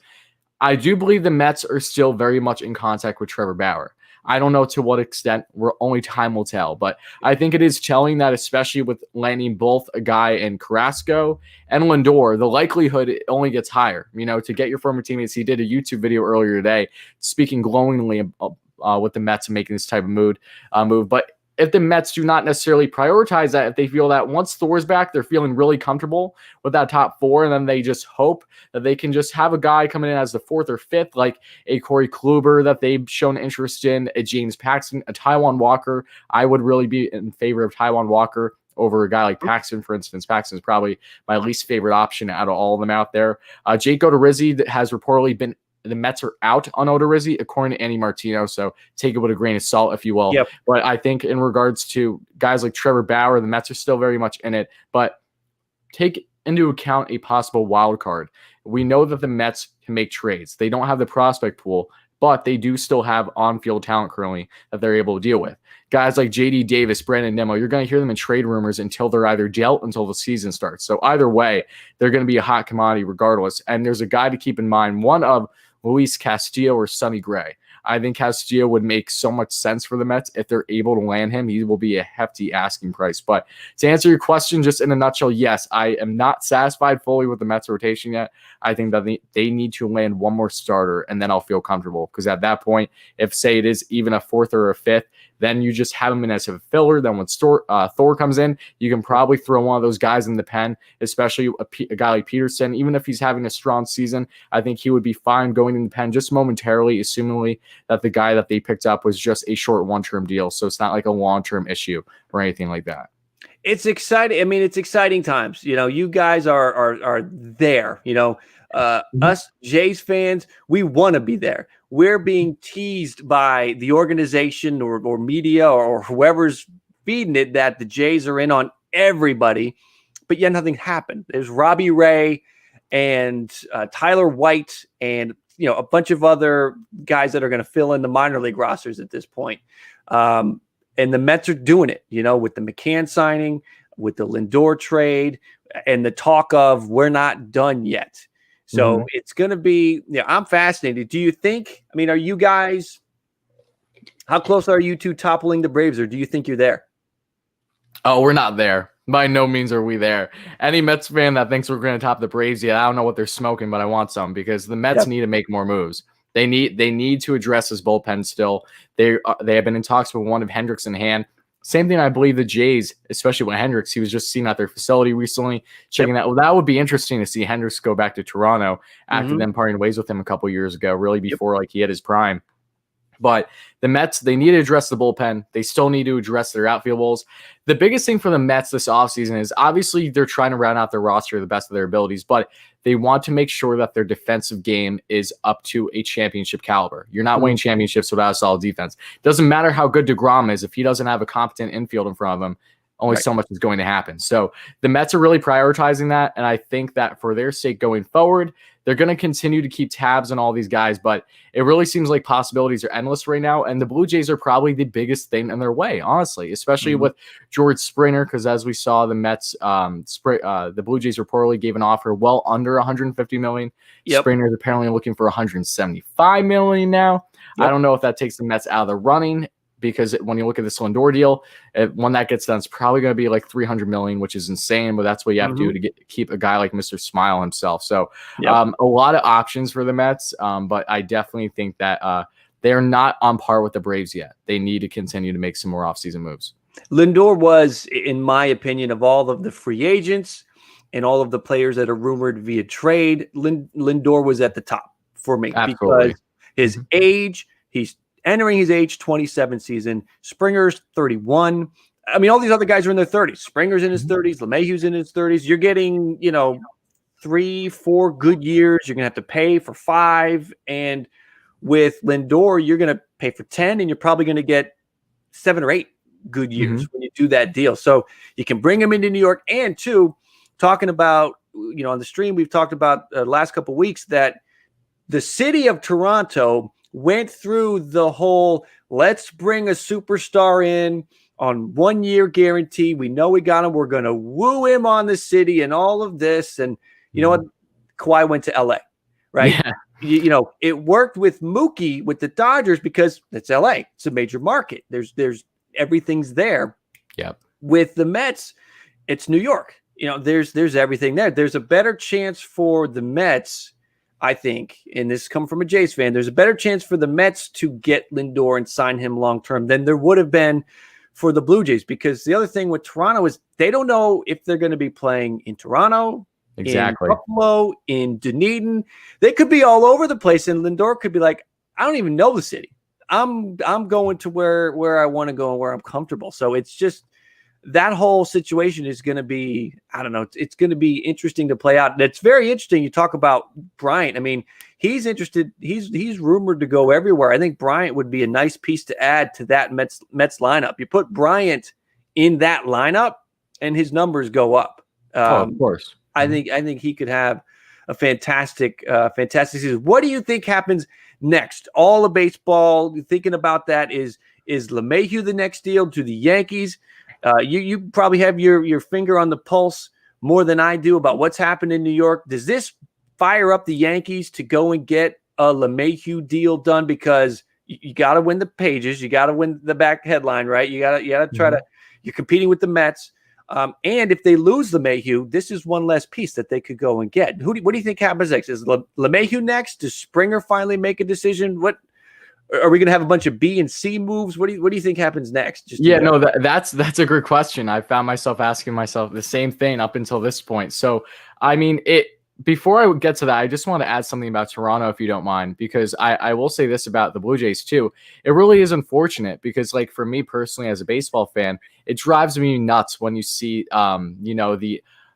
I do believe the Mets are still very much in contact with Trevor Bauer. I don't know to what extent, only time will tell, but I think it is telling that, especially with landing both a guy in Carrasco and Lindor, the likelihood it only gets higher. To get your former teammates. He did a YouTube video earlier today speaking glowingly with the Mets and making this type of move. But if the Mets do not necessarily prioritize that, if they feel that once Thor's back, they're feeling really comfortable with that top 4, and then they just hope that they can just have a guy coming in as the 4th or 5th, like a Corey Kluber that they've shown interest in, a James Paxton, a Taijuan Walker. I would really be in favor of Taijuan Walker over a guy like Paxton, for instance. Paxton is probably my least favorite option out of all of them out there. Jake Odorizzi has reportedly been the Mets are out on Odorizzi, according to Andy Martino, so take it with a grain of salt, if you will. But I think in regards to guys like Trevor Bauer, the Mets are still very much in it. But take into account a possible wild card. We know that the Mets can make trades. They don't have the prospect pool, but they do still have on-field talent currently that they're able to deal with. Guys like J.D. Davis, Brandon Nimmo, you're going to hear them in trade rumors until they're either dealt until the season starts. So either way, they're going to be a hot commodity regardless. And there's a guy to keep in mind, one of Luis Castillo or Sonny Gray. I think Castillo would make so much sense for the Mets if they're able to land him. He will be a hefty asking price. But to answer your question, just in a nutshell, yes, I am not satisfied fully with the Mets rotation yet. I think that they need to land one more starter, and then I'll feel comfortable. Because at that point, if, say, it is even a 4th or a 5th, then you just have him in as a filler. Then when Thor comes in, you can probably throw one of those guys in the pen, especially a guy like Peterson. Even if he's having a strong season, I think he would be fine going in the pen just momentarily, assumingly that the guy that they picked up was just a short one-term deal. So it's not like a long-term issue or anything like that. It's exciting. I mean, it's exciting times. You guys are there. Us Jays fans, we want to be there. We're being teased by the organization or media or whoever's feeding it that the Jays are in on everybody, but yet nothing happened. There's Robbie Ray and Tyler White and a bunch of other guys that are going to fill in the minor league rosters at this point. And the Mets are doing it, with the McCann signing, with the Lindor trade, and the talk of we're not done yet. So it's going to be, I'm fascinated. Do you think, are you guys, how close are you to toppling the Braves, or do you think you're there? Oh, we're not there. By no means are we there. Any Mets fan that thinks we're going to top the Braves, I don't know what they're smoking, but I want some, because the Mets need to make more moves. They need to address this bullpen still. They have been in talks with one of Hendricks in hand. Same thing, I believe the Jays, especially with Hendricks, he was just seen at their facility recently, checking that. Well, that would be interesting to see Hendricks go back to Toronto after them parting ways with him a couple years ago, really before he hit his prime. But the Mets, they need to address the bullpen. They still need to address their outfield roles. The biggest thing for the Mets this offseason is obviously they're trying to round out their roster to the best of their abilities, but they want to make sure that their defensive game is up to a championship caliber. You're not winning championships without a solid defense. Doesn't matter how good DeGrom is. If he doesn't have a competent infield in front of him, Only so much is going to happen. So the Mets are really prioritizing that. And I think that for their sake going forward, they're going to continue to keep tabs on all these guys. But it really seems like possibilities are endless right now. And the Blue Jays are probably the biggest thing in their way, honestly, especially with George Springer. Because as we saw, the Mets, the Blue Jays reportedly gave an offer well under $150 million. Springer is apparently looking for $175 million now. I don't know if that takes the Mets out of the running, because when you look at this Lindor deal, when that gets done, it's probably going to be like $300 million, which is insane. But that's what you have to do to keep a guy like Mr. Smile himself. So a lot of options for the Mets, but I definitely think that they're not on par with the Braves yet. They need to continue to make some more offseason moves. Lindor was, in my opinion, of all of the free agents and all of the players that are rumored via trade, Lindor was at the top for me. Absolutely. Because his age, he's entering his age 27 season. Springer's 31. I mean, all these other guys are in their 30s. Springer's in his 30s. LeMahieu's in his 30s. You're getting, 3-4 good years. You're going to have to pay for 5. And with Lindor, you're going to pay for 10, and you're probably going to get 7 or 8 good years when you do that deal. So you can bring him into New York. And 2, talking about, on the stream, we've talked about the last couple of weeks that the city of Toronto went through the whole, let's bring a superstar in on 1-year guarantee. We know we got him. We're going to woo him on the city and all of this. And you know what? Kawhi went to LA, right? Yeah. It worked with Mookie with the Dodgers because it's LA. It's a major market. There's everything's there. Yep. With the Mets, it's New York. There's everything there. There's a better chance for the Mets, I think, and this comes from a Jays fan, there's a better chance for the Mets to get Lindor and sign him long-term than there would have been for the Blue Jays. Because the other thing with Toronto is they don't know if they're going to be playing in Toronto, in Buffalo, in Dunedin. They could be all over the place, and Lindor could be like, I don't even know the city. I'm going to where I want to go and where I'm comfortable. So it's just, that whole situation is going to be, I don't know, it's going to be interesting to play out. And it's very interesting. You talk about Bryant. I mean, he's interested. He's rumored to go everywhere. I think Bryant would be a nice piece to add to that Mets lineup. You put Bryant in that lineup and his numbers go up. Of course. I think he could have a fantastic season. What do you think happens next? All of baseball, thinking about that, is LeMahieu the next deal to the Yankees? You probably have your finger on the pulse more than I do about what's happened in New York. Does this fire up the Yankees to go and get a LeMahieu deal done? Because you got to win the pages, you got to win the back headline, right? You got to try to. You're competing with the Mets, and if they lose LeMahieu, this is one less piece that they could go and get. What do you think happens next? Is LeMahieu next? Does Springer finally make a decision? What? Are we going to have a bunch of B and C moves? What do you think happens next? That's a great question. I found myself asking myself the same thing up until this point. So, I mean, before I get to that, I just want to add something about Toronto, if you don't mind, because I will say this about the Blue Jays too. It really is unfortunate because, like, for me personally as a baseball fan, it drives me nuts when you see,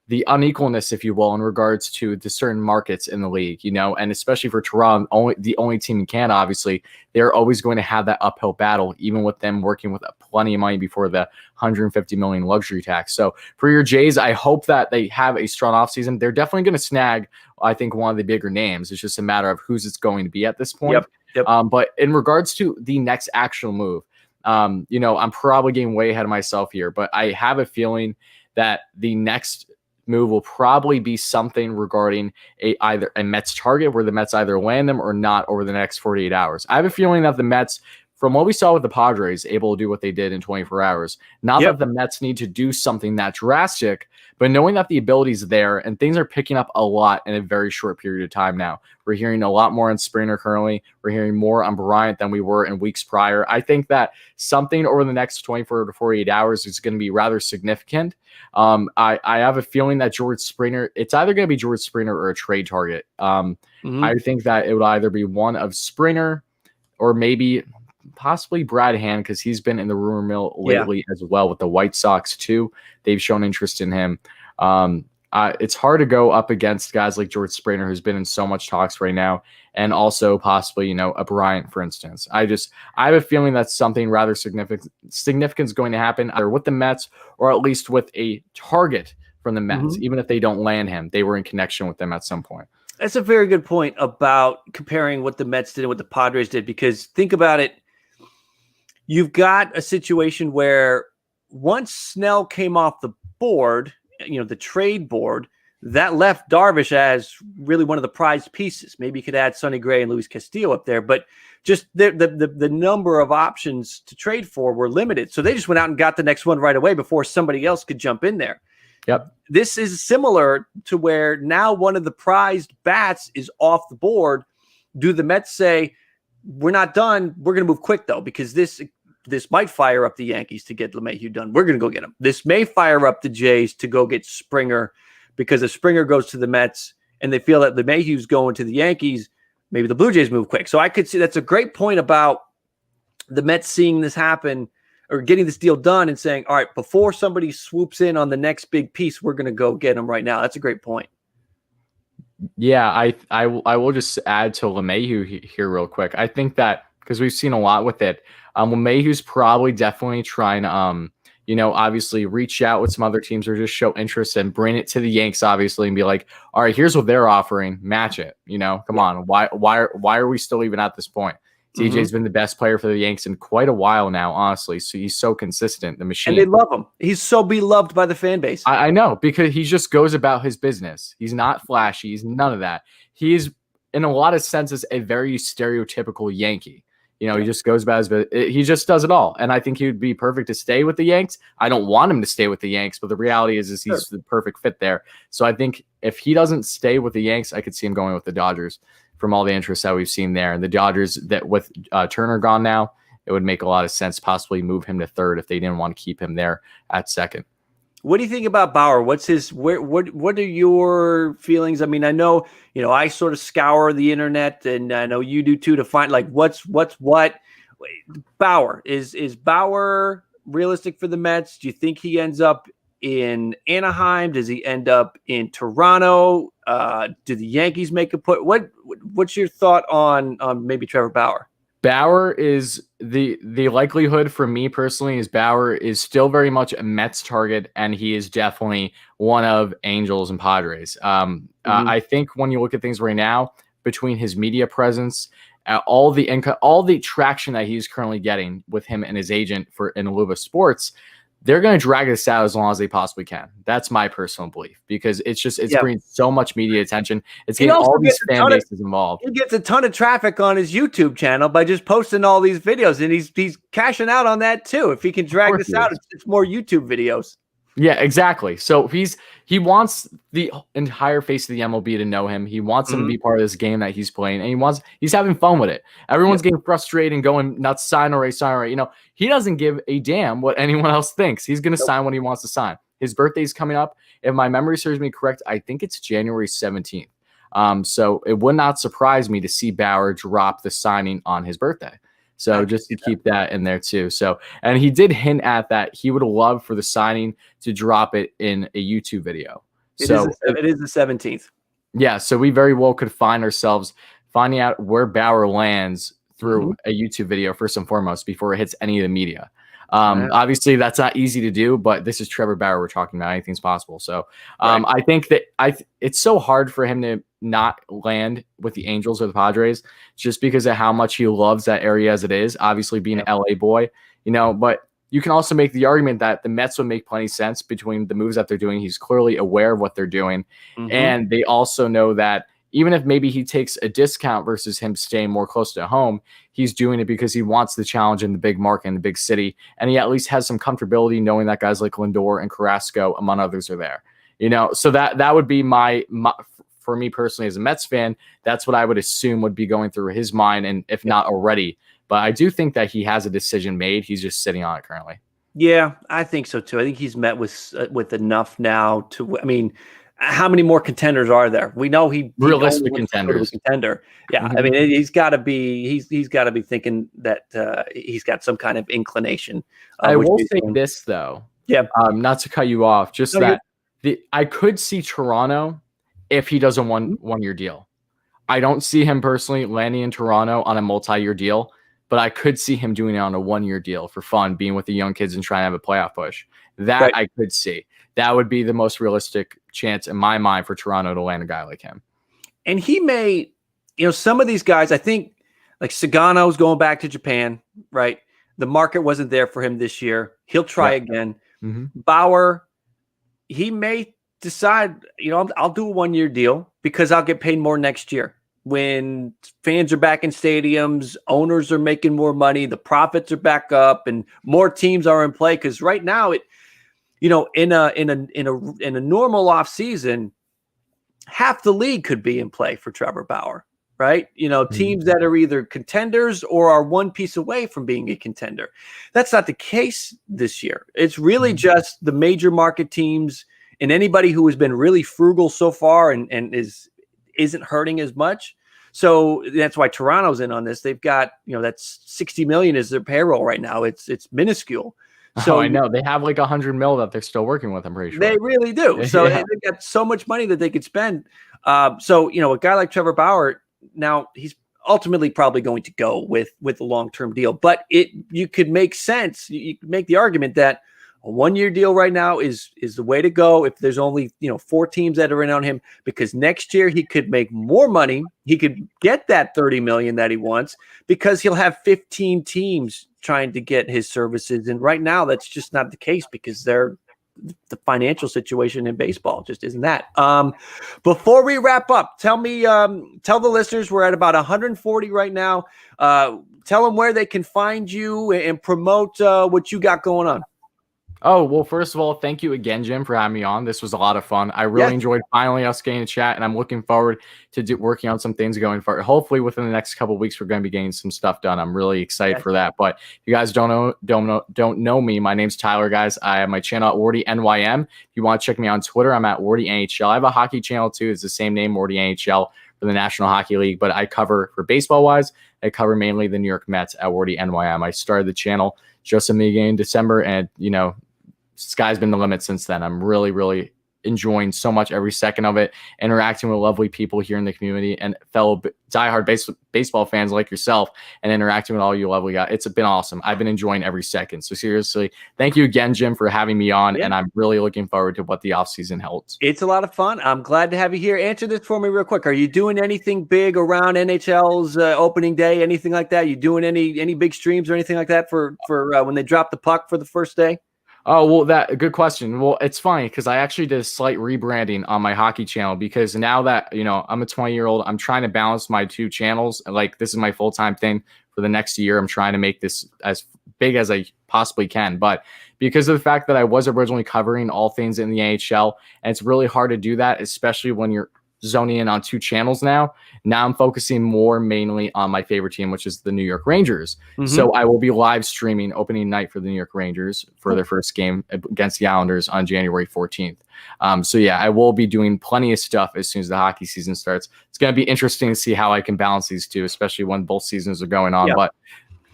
the unequalness, if you will, in regards to the certain markets in the league, and especially for Toronto, the only team in Canada, obviously, they're always going to have that uphill battle, even with them working with plenty of money before the $150 million luxury tax. So for your Jays, I hope that they have a strong offseason. They're definitely going to snag, I think, one of the bigger names. It's just a matter of who's it's going to be at this point. Yep. But in regards to the next actual move, I'm probably getting way ahead of myself here, but I have a feeling that the next move will probably be something regarding either a Mets target where the Mets either land them or not over the next 48 hours. I have a feeling that the Mets, from what we saw with the Padres, able to do what they did in 24 hours. Not that the Mets need to do something that drastic, but knowing that the ability is there and things are picking up a lot in a very short period of time now. We're hearing a lot more on Springer currently. We're hearing more on Bryant than we were in weeks prior. I think that something over the next 24 to 48 hours is going to be rather significant. I have a feeling that George Springer, it's either going to be George Springer or a trade target. I think that it would either be one of Springer or maybe possibly Brad Hand, because he's been in the rumor mill lately as well with the White Sox too. They've shown interest in him. it's hard to go up against guys like George Springer, who's been in so much talks right now, and also possibly, a Bryant, for instance. I have a feeling that something rather significant is going to happen either with the Mets or at least with a target from the Mets. Even if they don't land him, they were in connection with them at some point. That's a very good point about comparing what the Mets did and what the Padres did, because think about it. You've got a situation where once Snell came off the board, the trade board, that left Darvish as really one of the prized pieces. Maybe you could add Sonny Gray and Luis Castillo up there, but just the number of options to trade for were limited. So they just went out and got the next one right away before somebody else could jump in there. Yep. This is similar to where now one of the prized bats is off the board. Do the Mets say, we're not done, we're going to move quick though, because this might fire up the Yankees to get LeMahieu done. We're going to go get him. This may fire up the Jays to go get Springer, because if Springer goes to the Mets and they feel that LeMahieu's going to the Yankees, maybe the Blue Jays move quick. So I could see that's a great point about the Mets seeing this happen or getting this deal done and saying, all right, before somebody swoops in on the next big piece, we're going to go get him right now. That's a great point. Yeah, I will just add to LeMahieu here real quick. I think that because we've seen a lot with it, LeMahieu's probably definitely trying to, obviously reach out with some other teams or just show interest and bring it to the Yanks, obviously, and be like, all right, here's what they're offering, match it. Come on, why are we still even at this point? TJ's been the best player for the Yanks in quite a while now, honestly. So he's so consistent, the machine. And they love him. He's so beloved by the fan base. I know, because he just goes about his business. He's not flashy. He's none of that. He's, in a lot of senses, a very stereotypical Yankee. He just goes about his business. He just does it all. And I think he would be perfect to stay with the Yanks. I don't want him to stay with the Yanks, but the reality is he's the perfect fit there. So I think if he doesn't stay with the Yanks, I could see him going with the Dodgers from all the interest that we've seen there. And the Dodgers, that with Turner gone now, it would make a lot of sense to possibly move him to third if they didn't want to keep him there at second. What do you think about Bauer? What are your feelings? I mean, I know, I sort of scour the internet, and I know you do too, to find like what's what. Bauer is Bauer realistic for the Mets? Do you think he ends up in Anaheim? Does he end up in Toronto? Do the Yankees make a put? What's your thought on maybe Trevor Bauer? Bauer is the likelihood for me personally is Bauer is still very much a Mets target, and he is definitely one of Angels and Padres. I think when you look at things right now, between his media presence, all the traction that he's currently getting with him and his agent in Aluva Sports, they're going to drag this out as long as they possibly can. That's my personal belief, because it's bringing so much media attention. It's getting all these fan bases involved. He gets a ton of traffic on his YouTube channel by just posting all these videos, and he's cashing out on that too. If he can drag this out, it's more YouTube videos. Yeah, exactly. So he wants the entire face of the MLB to know him. He wants him to be part of this game that he's playing, and he's having fun with it. Everyone's getting frustrated and going nuts. Sign already. He doesn't give a damn what anyone else thinks. He's going to sign what he wants to sign. His birthday's coming up. If my memory serves me correct, I think it's January 17th. So it would not surprise me to see Bauer drop the signing on his birthday. So just to keep that in there too. So, and he did hint at that he would love for the signing to drop it in a YouTube video. It is the 17th. Yeah. So we very well could find ourselves finding out where Bauer lands through a YouTube video first and foremost before it hits any of the media. Obviously that's not easy to do, but this is Trevor Bauer we're talking about. Anything's possible. So I think that it's so hard for him to not land with the Angels or the Padres just because of how much he loves that area as it is, obviously being an LA boy, but you can also make the argument that the Mets would make plenty of sense between the moves that they're doing. He's clearly aware of what they're doing. And they also know that even if maybe he takes a discount versus him staying more close to home, he's doing it because he wants the challenge in the big market in the big city. And he at least has some comfortability knowing that guys like Lindor and Carrasco, among others, are there. So that would be my for me personally as a Mets fan, that's what I would assume would be going through his mind, and if not already. But I do think that he has a decision made. He's just sitting on it currently. Yeah, I think so too. I think he's met with enough now to. I mean, how many more contenders are there? We know he realistic contenders. Contender. Yeah, I mean, he's got to be. He's got to be thinking that he's got some kind of inclination. I will say this though. Yeah. Not to cut you off, just that I could see Toronto if he does a one-year deal. I don't see him personally landing in Toronto on a multi-year deal, but I could see him doing it on a one-year deal for fun, being with the young kids and trying to have a playoff push. That Right. I could see. That would be the most realistic chance in my mind for Toronto to land a guy like him. And he may, some of these guys, I think, like Sagano's going back to Japan, right? The market wasn't there for him this year. He'll try again. Mm-hmm. Bauer, he may decide, I'll do a one-year deal because I'll get paid more next year. When fans are back in stadiums, owners are making more money, the profits are back up, and more teams are in play. Because right now, in a normal off season, half the league could be in play for Trevor Bauer, right? Teams that are either contenders or are one piece away from being a contender. That's not the case this year. It's really just the major market teams and anybody who has been really frugal so far and isn't hurting as much. So that's why Toronto's in on this. They've got, that's $60 million is their payroll right now. It's minuscule. So I know they have like $100 million that they're still working with. I'm pretty sure they really do. So they've got so much money that they could spend. So a guy like Trevor Bauer, now he's ultimately probably going to go with a long-term deal, but you could make sense. You could make the argument that a one-year deal right now is the way to go if there's only 4 teams that are in on him, because next year he could make more money. He could get that $30 million that he wants because he'll have 15 teams trying to get his services. And right now that's just not the case because the financial situation in baseball just isn't that. Before we wrap up, tell the listeners we're at about 140 right now. Tell them where they can find you and promote what you got going on. Oh, well, first of all, thank you again, Jim, for having me on. This was a lot of fun. I really enjoyed finally us getting to chat, and I'm looking forward to working on some things going forward. Hopefully, within the next couple of weeks, we're going to be getting some stuff done. I'm really excited for that. But if you guys don't know me, my name's Tyler, guys. I have my channel at WARDYNYM. If you want to check me on Twitter, I'm at WARDYNHL. I have a hockey channel, too. It's the same name, WARDYNHL, for the National Hockey League. But I cover, for baseball-wise, I cover mainly the New York Mets at WARDYNYM. I started the channel just a beginning in December, and, sky's been the limit since then. I'm really, really enjoying so much every second of it, interacting with lovely people here in the community and fellow diehard baseball fans like yourself, and interacting with all you lovely guys. It's been awesome. I've been enjoying every second. So seriously, thank you again, Jim, for having me on, and I'm really looking forward to what the offseason holds. It's a lot of fun. I'm glad to have you here. Answer this for me real quick. Are you doing anything big around NHL's opening day, anything like that? You doing any big streams or anything like that for when they drop the puck for the first day? Oh, well, a good question. Well, it's funny because I actually did a slight rebranding on my hockey channel because now that, I'm a 20-year-old, I'm trying to balance my 2 channels. Like, this is my full-time thing for the next year. I'm trying to make this as big as I possibly can. But because of the fact that I was originally covering all things in the NHL, and it's really hard to do that, especially when you're zoning in on 2 channels now. Now I'm focusing more mainly on my favorite team, which is the New York Rangers. So I will be live streaming opening night for the New York Rangers for their first game against the Islanders on January 14th. So yeah, I will be doing plenty of stuff as soon as the hockey season starts. It's going to be interesting to see how I can balance these 2, especially when both seasons are going on, but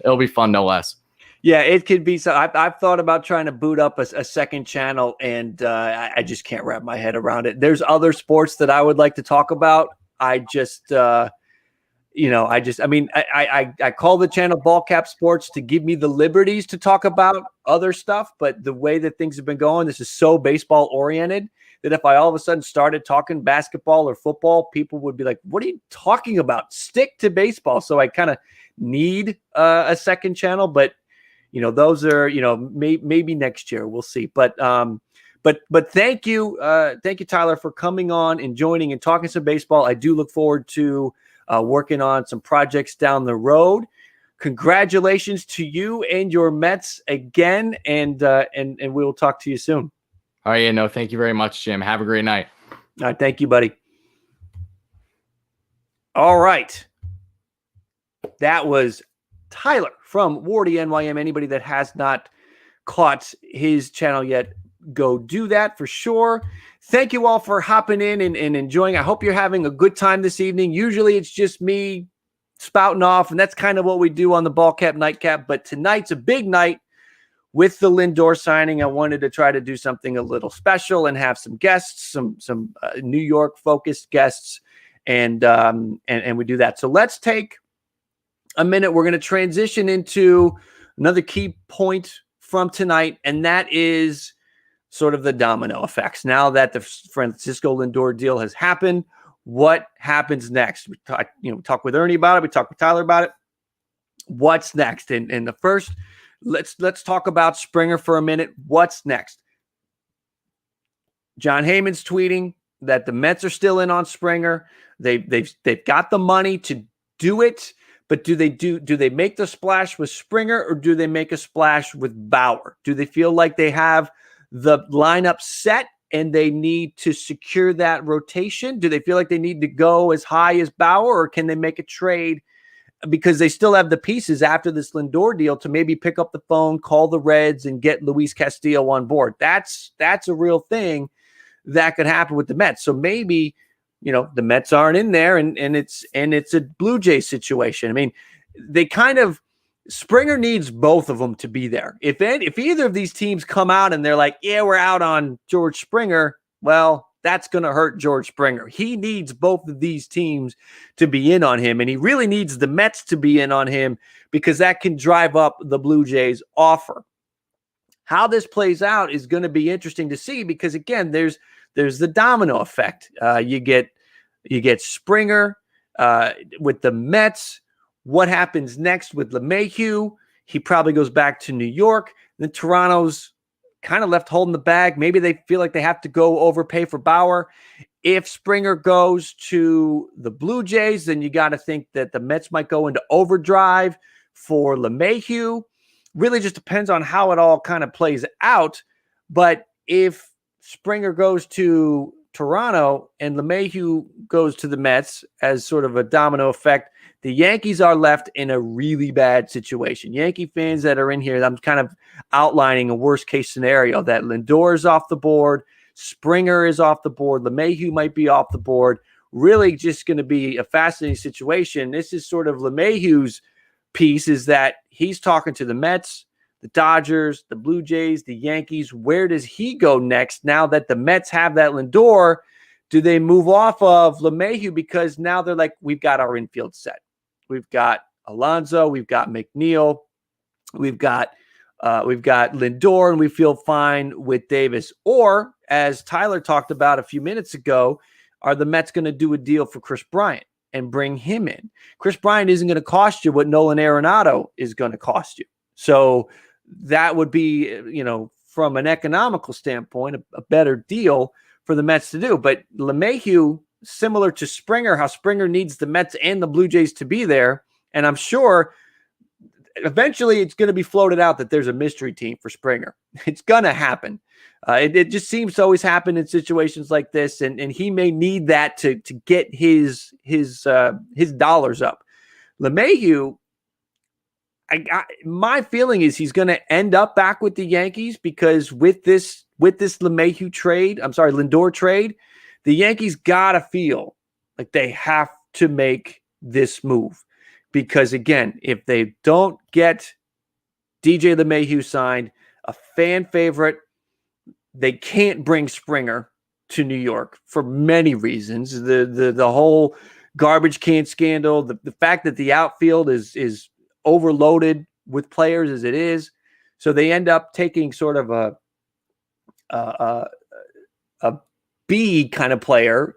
it'll be fun no less. Yeah, it could be. So I've thought about trying to boot up a second channel, and I just can't wrap my head around it. There's other sports that I would like to talk about. I call the channel Ball Cap Sports to give me the liberties to talk about other stuff. But the way that things have been going, this is so baseball oriented that if I all of a sudden started talking basketball or football, people would be like, "What are you talking about? Stick to baseball." So I kind of need a second channel, but those are, maybe next year. We'll see. But thank you, Tyler, for coming on and joining and talking some baseball. I do look forward to working on some projects down the road. Congratulations to you and your Mets again, and we will talk to you soon. All right, no, thank you very much, Jim. Have a great night. All right, thank you, buddy. All right, that was Tyler from WARDYNYM. Anybody that has not caught his channel yet, go do that for sure. Thank you all for hopping in and enjoying. I hope you're having a good time this evening. Usually it's just me spouting off, and that's kind of what we do on the Ball Cap Nightcap. But tonight's a big night. with the Lindor signing, I wanted to try to do something a little special and have some guests, some New York focused guests, and we do that. So let's take a minute. We're going to transition into another key point from tonight, and that is sort of the domino effects. Now that the Francisco Lindor deal has happened, what happens next? We talk with Ernie about it. We talk with Tyler about it. What's next? And the first, let's talk about Springer for a minute. What's next? John Heyman's tweeting that the Mets are still in on Springer. They've got the money to do it, but do they make the splash with Springer, or do they make a splash with Bauer? Do they feel like they have the lineup set and they need to secure that rotation? Do they feel like they need to go as high as Bauer, or can they make a trade because they still have the pieces after this Lindor deal to maybe pick up the phone, call the Reds, and get Luis Castillo on board? That's a real thing that could happen with the Mets. So maybe, the Mets aren't in there, and it's a Blue Jays situation. I mean, Springer needs both of them to be there. If either of these teams come out and they're like, yeah, we're out on George Springer, well, that's going to hurt George Springer. He needs both of these teams to be in on him, and he really needs the Mets to be in on him because that can drive up the Blue Jays offer. How this plays out is going to be interesting to see because, again, there's the domino effect. You get Springer with the Mets. What happens next with LeMahieu? He probably goes back to New York. Then Toronto's kind of left holding the bag. Maybe they feel like they have to go overpay for Bauer. If Springer goes to the Blue Jays, then you got to think that the Mets might go into overdrive for LeMahieu. Really just depends on how it all kind of plays out. But if Springer goes to Toronto and LeMahieu goes to the Mets as sort of a domino effect, the Yankees are left in a really bad situation. Yankee fans that are in here, I'm kind of outlining a worst-case scenario that Lindor is off the board, Springer is off the board, LeMahieu might be off the board. Really just going to be a fascinating situation. This is sort of LeMahieu's piece, is that he's talking to the Mets, the Dodgers, the Blue Jays, the Yankees. Where does he go next now that the Mets have that Lindor? Do they move off of LeMahieu because now they're like, we've got our infield set. We've got Alonso, we've got McNeil, we've got Lindor, and we feel fine with Davis. Or, as Tyler talked about a few minutes ago, are the Mets going to do a deal for Chris Bryant and bring him in? Chris Bryant isn't going to cost you what Nolan Arenado is going to cost you. So that would be, from an economical standpoint, a better deal for the Mets to do. But LeMahieu, similar to Springer, how Springer needs the Mets and the Blue Jays to be there. And I'm sure eventually it's going to be floated out that there's a mystery team for Springer. It's going to happen. It just seems to always happen in situations like this. And he may need that to get his dollars up. LeMahieu, my feeling is he's going to end up back with the Yankees because with this Lindor trade, the Yankees got to feel like they have to make this move because, again, if they don't get DJ LeMahieu signed, a fan favorite, they can't bring Springer to New York for many reasons. The whole garbage can scandal, the fact that the outfield is overloaded with players as it is. So they end up taking sort of a B kind of player.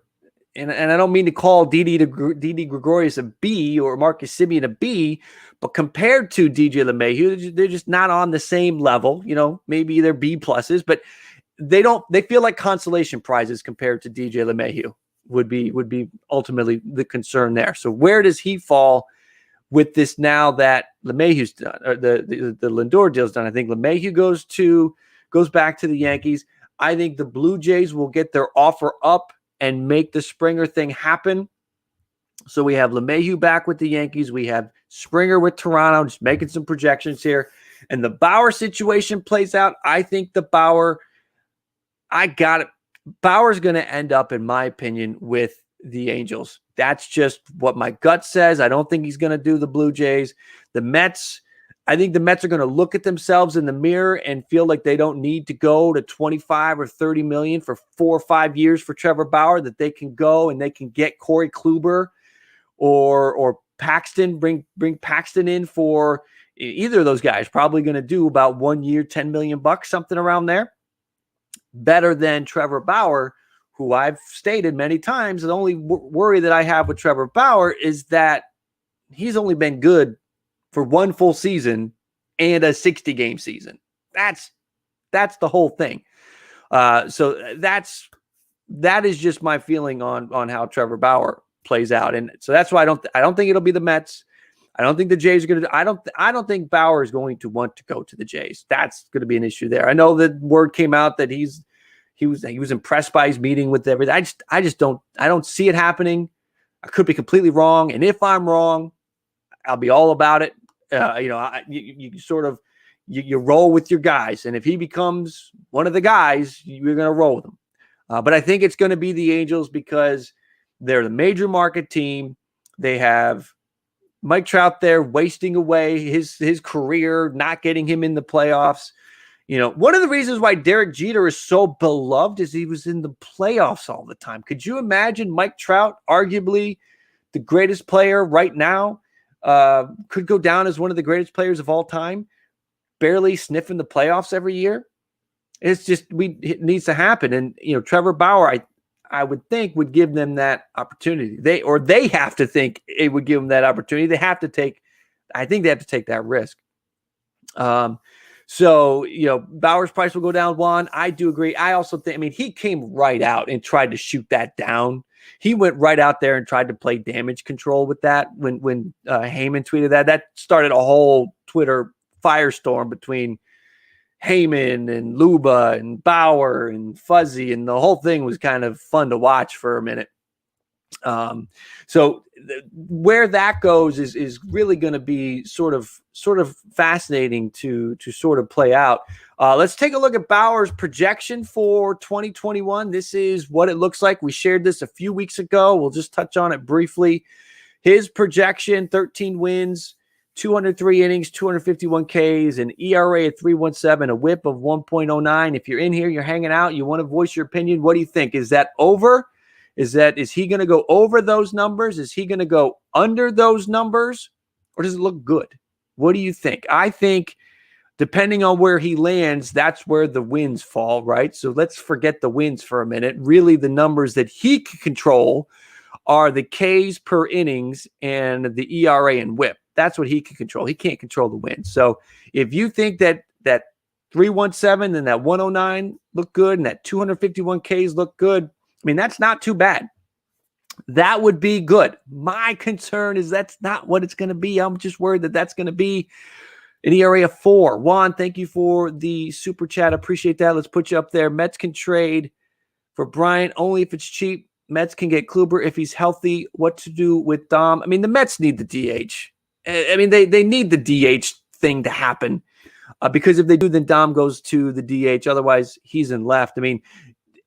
And I don't mean to call Didi Gregorius a B or Marcus Semien a B, but compared to DJ LeMahieu, they're just not on the same level. Maybe they're B pluses, but they feel like consolation prizes compared to DJ LeMahieu would be ultimately the concern there. So where does he fall with this now that LeMahieu's done, or the Lindor deal's done? I think LeMahieu goes back to the Yankees. I think the Blue Jays will get their offer up and make the Springer thing happen. So we have LeMahieu back with the Yankees. We have Springer with Toronto, just making some projections here. And the Bauer situation plays out. I think Bauer's going to end up, in my opinion, with the Angels. That's just what my gut says. I don't think he's going to do the Blue Jays. The Mets, I think the Mets are going to look at themselves in the mirror and feel like they don't need to go to 25 or 30 million for 4 or 5 years for Trevor Bauer, that they can go and they can get Corey Kluber or Paxton, bring Paxton in for either of those guys. Probably going to do about 1 year, $10 million, something around there. Better than Trevor Bauer, who I've stated many times. The only worry that I have with Trevor Bauer is that he's only been good for 1 full season and a 60-game season. That's the whole thing. So that is just my feeling on how Trevor Bauer plays out. And so that's why I don't think it'll be the Mets. I don't think the Jays are going to. I don't think Bauer is going to want to go to the Jays. That's going to be an issue there. I know that word came out that he was impressed by his meeting with everything. I don't see it happening. I could be completely wrong, and if I'm wrong, I'll be all about it. You sort of roll with your guys, and if he becomes one of the guys, you're going to roll with him. But I think it's going to be the Angels because they're the major market team. They have Mike Trout there wasting away his career, not getting him in the playoffs. One of the reasons why Derek Jeter is so beloved is he was in the playoffs all the time. Could you imagine Mike Trout, arguably the greatest player right now, could go down as one of the greatest players of all time, barely sniffing the playoffs every year? It's just, it needs to happen. And, Trevor Bauer, I would think would give them that opportunity. They have to think it would give them that opportunity. I think they have to take that risk. So, Bauer's price will go down, Juan. I do agree. I also think, he came right out and tried to shoot that down. He went right out there and tried to play damage control with that. When Heyman tweeted that started a whole Twitter firestorm between Heyman and Luba and Bauer and Fuzzy, and the whole thing was kind of fun to watch for a minute. So where that goes is really going to be sort of fascinating to sort of play out. Let's take a look at Bauer's projection for 2021. This is what it looks like. We shared this a few weeks ago. We'll just touch on it briefly. His projection: 13 wins, 203 innings, 251 Ks, an ERA of 3.17, a WHIP of 1.09. If you're in here, you're hanging out, you want to voice your opinion, what do you think? Is that over? Is he going to go over those numbers? Is he going to go under those numbers? Or does it look good? What do you think? I think depending on where he lands, that's where the wins fall, right? So let's forget the wins for a minute. Really, the numbers that he can control are the Ks per innings and the ERA and WHIP. That's what he can control. He can't control the wins. So if you think that 3.17 and that 109 look good and that 251 Ks look good, that's not too bad. That would be good. My concern is that's not what it's going to be. I'm just worried that that's going to be an ERA of 4. Juan, thank you for the super chat. Appreciate that. Let's put you up there. Mets can trade for Bryant only if it's cheap. Mets can get Kluber if he's healthy. What to do with Dom? The Mets need the DH. They need the DH thing to happen because if they do, then Dom goes to the DH. Otherwise, he's in left.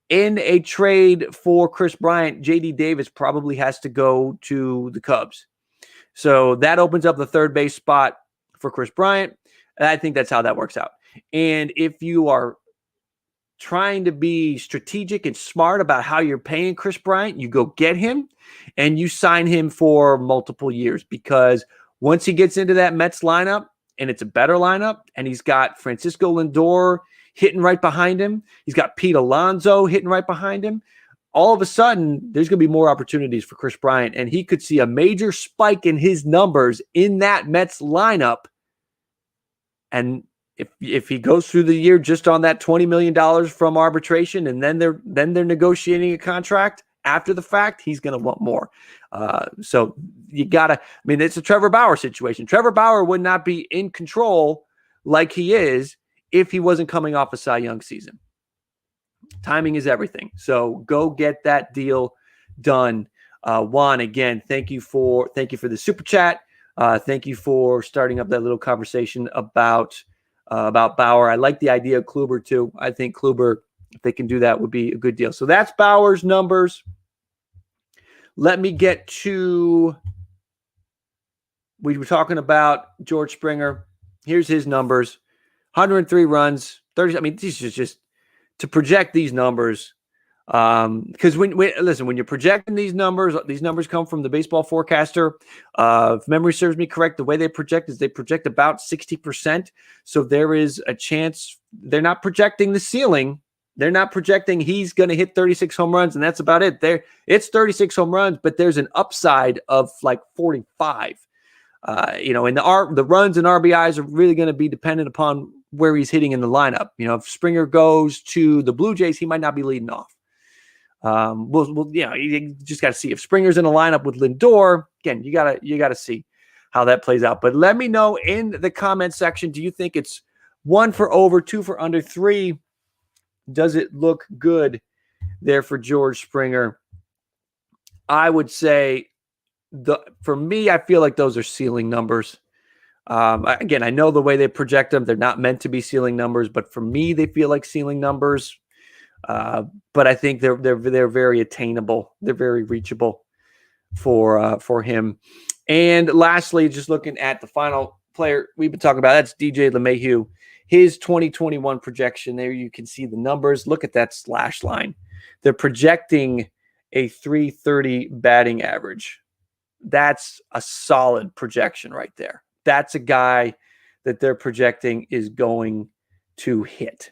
In a trade for Chris Bryant, JD Davis probably has to go to the Cubs. So that opens up the third base spot for Chris Bryant. And I think that's how that works out. And if you are trying to be strategic and smart about how you're paying Chris Bryant, you go get him and you sign him for multiple years, because once he gets into that Mets lineup and it's a better lineup and he's got Francisco Lindor hitting right behind him, he's got Pete Alonso hitting right behind him, all of a sudden there's going to be more opportunities for Chris Bryant, and he could see a major spike in his numbers in that Mets lineup. And if he goes through the year just on that $20 million from arbitration, and then they're negotiating a contract after the fact, he's going to want more. So you gotta, it's a Trevor Bauer situation. Trevor Bauer would not be in control like he is if he wasn't coming off a Cy Young season. Timing is everything. So go get that deal done. Juan, again, thank you for the super chat. Thank you for starting up that little conversation about Bauer. I like the idea of Kluber too. I think Kluber, if they can do that, would be a good deal. So that's Bauer's numbers. Let me get to, we were talking about George Springer. Here's his numbers: 103 runs, 30. I mean, these are just to project these numbers. Because when you're projecting these numbers come from the baseball forecaster. If memory serves me correct, the way they project is they project about 60%. So there is a chance they're not projecting the ceiling. They're not projecting he's going to hit 36 home runs, and that's about it. It's 36 home runs, but there's an upside of like 45. And the runs and RBIs are really going to be dependent upon where he's hitting in the lineup. If Springer goes to the Blue Jays, he might not be leading off. You just got to see if Springer's in a lineup with Lindor. Again, you gotta see how that plays out. But let me know in the comment section. Do you think it's 1 for over, 2 for under, 3? Does it look good there for George Springer? I would say for me, I feel like those are ceiling numbers. Again, I know the way they project them, they're not meant to be ceiling numbers, but for me, they feel like ceiling numbers. But I think they're very attainable. They're very reachable for him. And lastly, just looking at the final player we've been talking about, that's DJ LeMahieu. His 2021 projection, there you can see the numbers. Look at that slash line. They're projecting a 330 batting average. That's a solid projection right there. That's a guy that they're projecting is going to hit.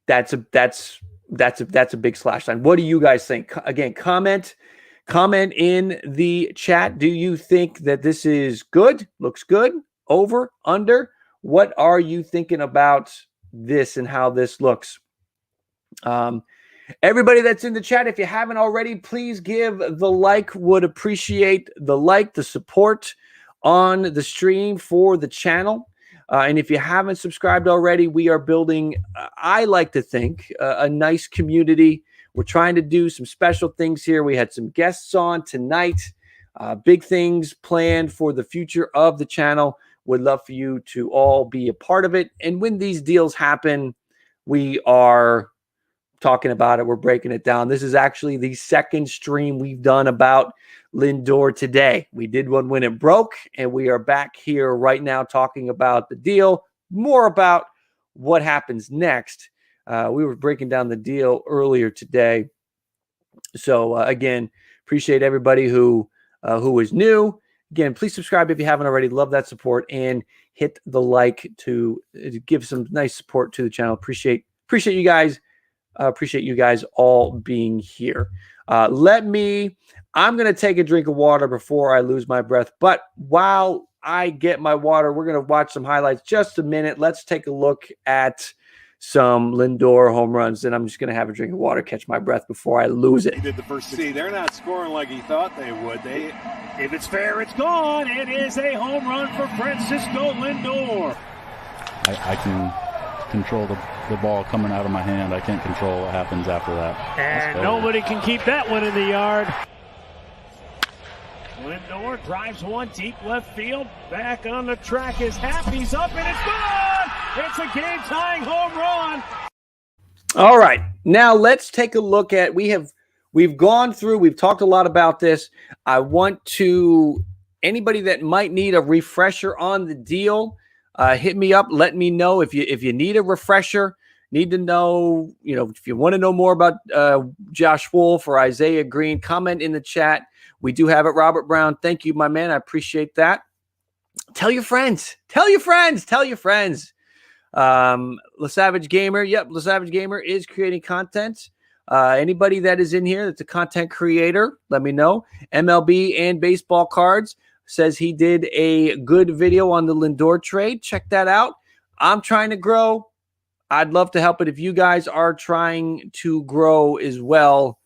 That's a big slash line. What do you guys think? Again, comment in the chat. Do you think that this is good? Looks good? Over? Under? What are you thinking about this and how this looks? Everybody that's in the chat, if you haven't already, please give the like. Would appreciate the like, the support on the stream for the channel. And if you haven't subscribed already, we are building, I like to think, a nice community. We're trying to do some special things here. We had some guests on tonight, big things planned for the future of the channel. Would love for you to all be a part of it. And when these deals happen, we are talking about it. We're breaking it down. This is actually the second stream we've done about Lindor today. We did one when it broke, and we are back here right now talking about the deal, more about what happens next. We were breaking down the deal earlier today. So again, appreciate everybody who is new. Again, please subscribe if you haven't already. Love that support, and hit the like to give some nice support to the channel. Appreciate you guys. Appreciate you guys all being here. I'm going to take a drink of water before I lose my breath. But while I get my water, we're going to watch some highlights. Just a minute. Let's take a look at some Lindor home runs. And I'm just going to have a drink of water, catch my breath before I lose it. He did the first. See, they're not scoring like he thought they would. If it's fair, it's gone. It is a home run for Francisco Lindor. I can control the ball coming out of my hand. I can't control what happens after that. And nobody can keep that one in the yard. Lindor drives one deep left field. Back on the track is Happy's up, and it's gone! It's a game-tying home run. All right. Now let's take a look at, we've gone through, we've talked a lot about this. I want to, anybody that might need a refresher on the deal, hit me up. Let me know if you need a refresher, need to know, if you want to know more about Josh Wolf or Isaiah Green, comment in the chat. We do have it. Robert Brown, thank you, my man. I appreciate that. Tell your friends. LeSavage Gamer. Yep, LeSavage Gamer is creating content. Anybody that is in here that's a content creator, let me know. MLB and baseball cards says he did a good video on the Lindor trade. Check that out. I'm trying to grow. I'd love to help it if you guys are trying to grow as well.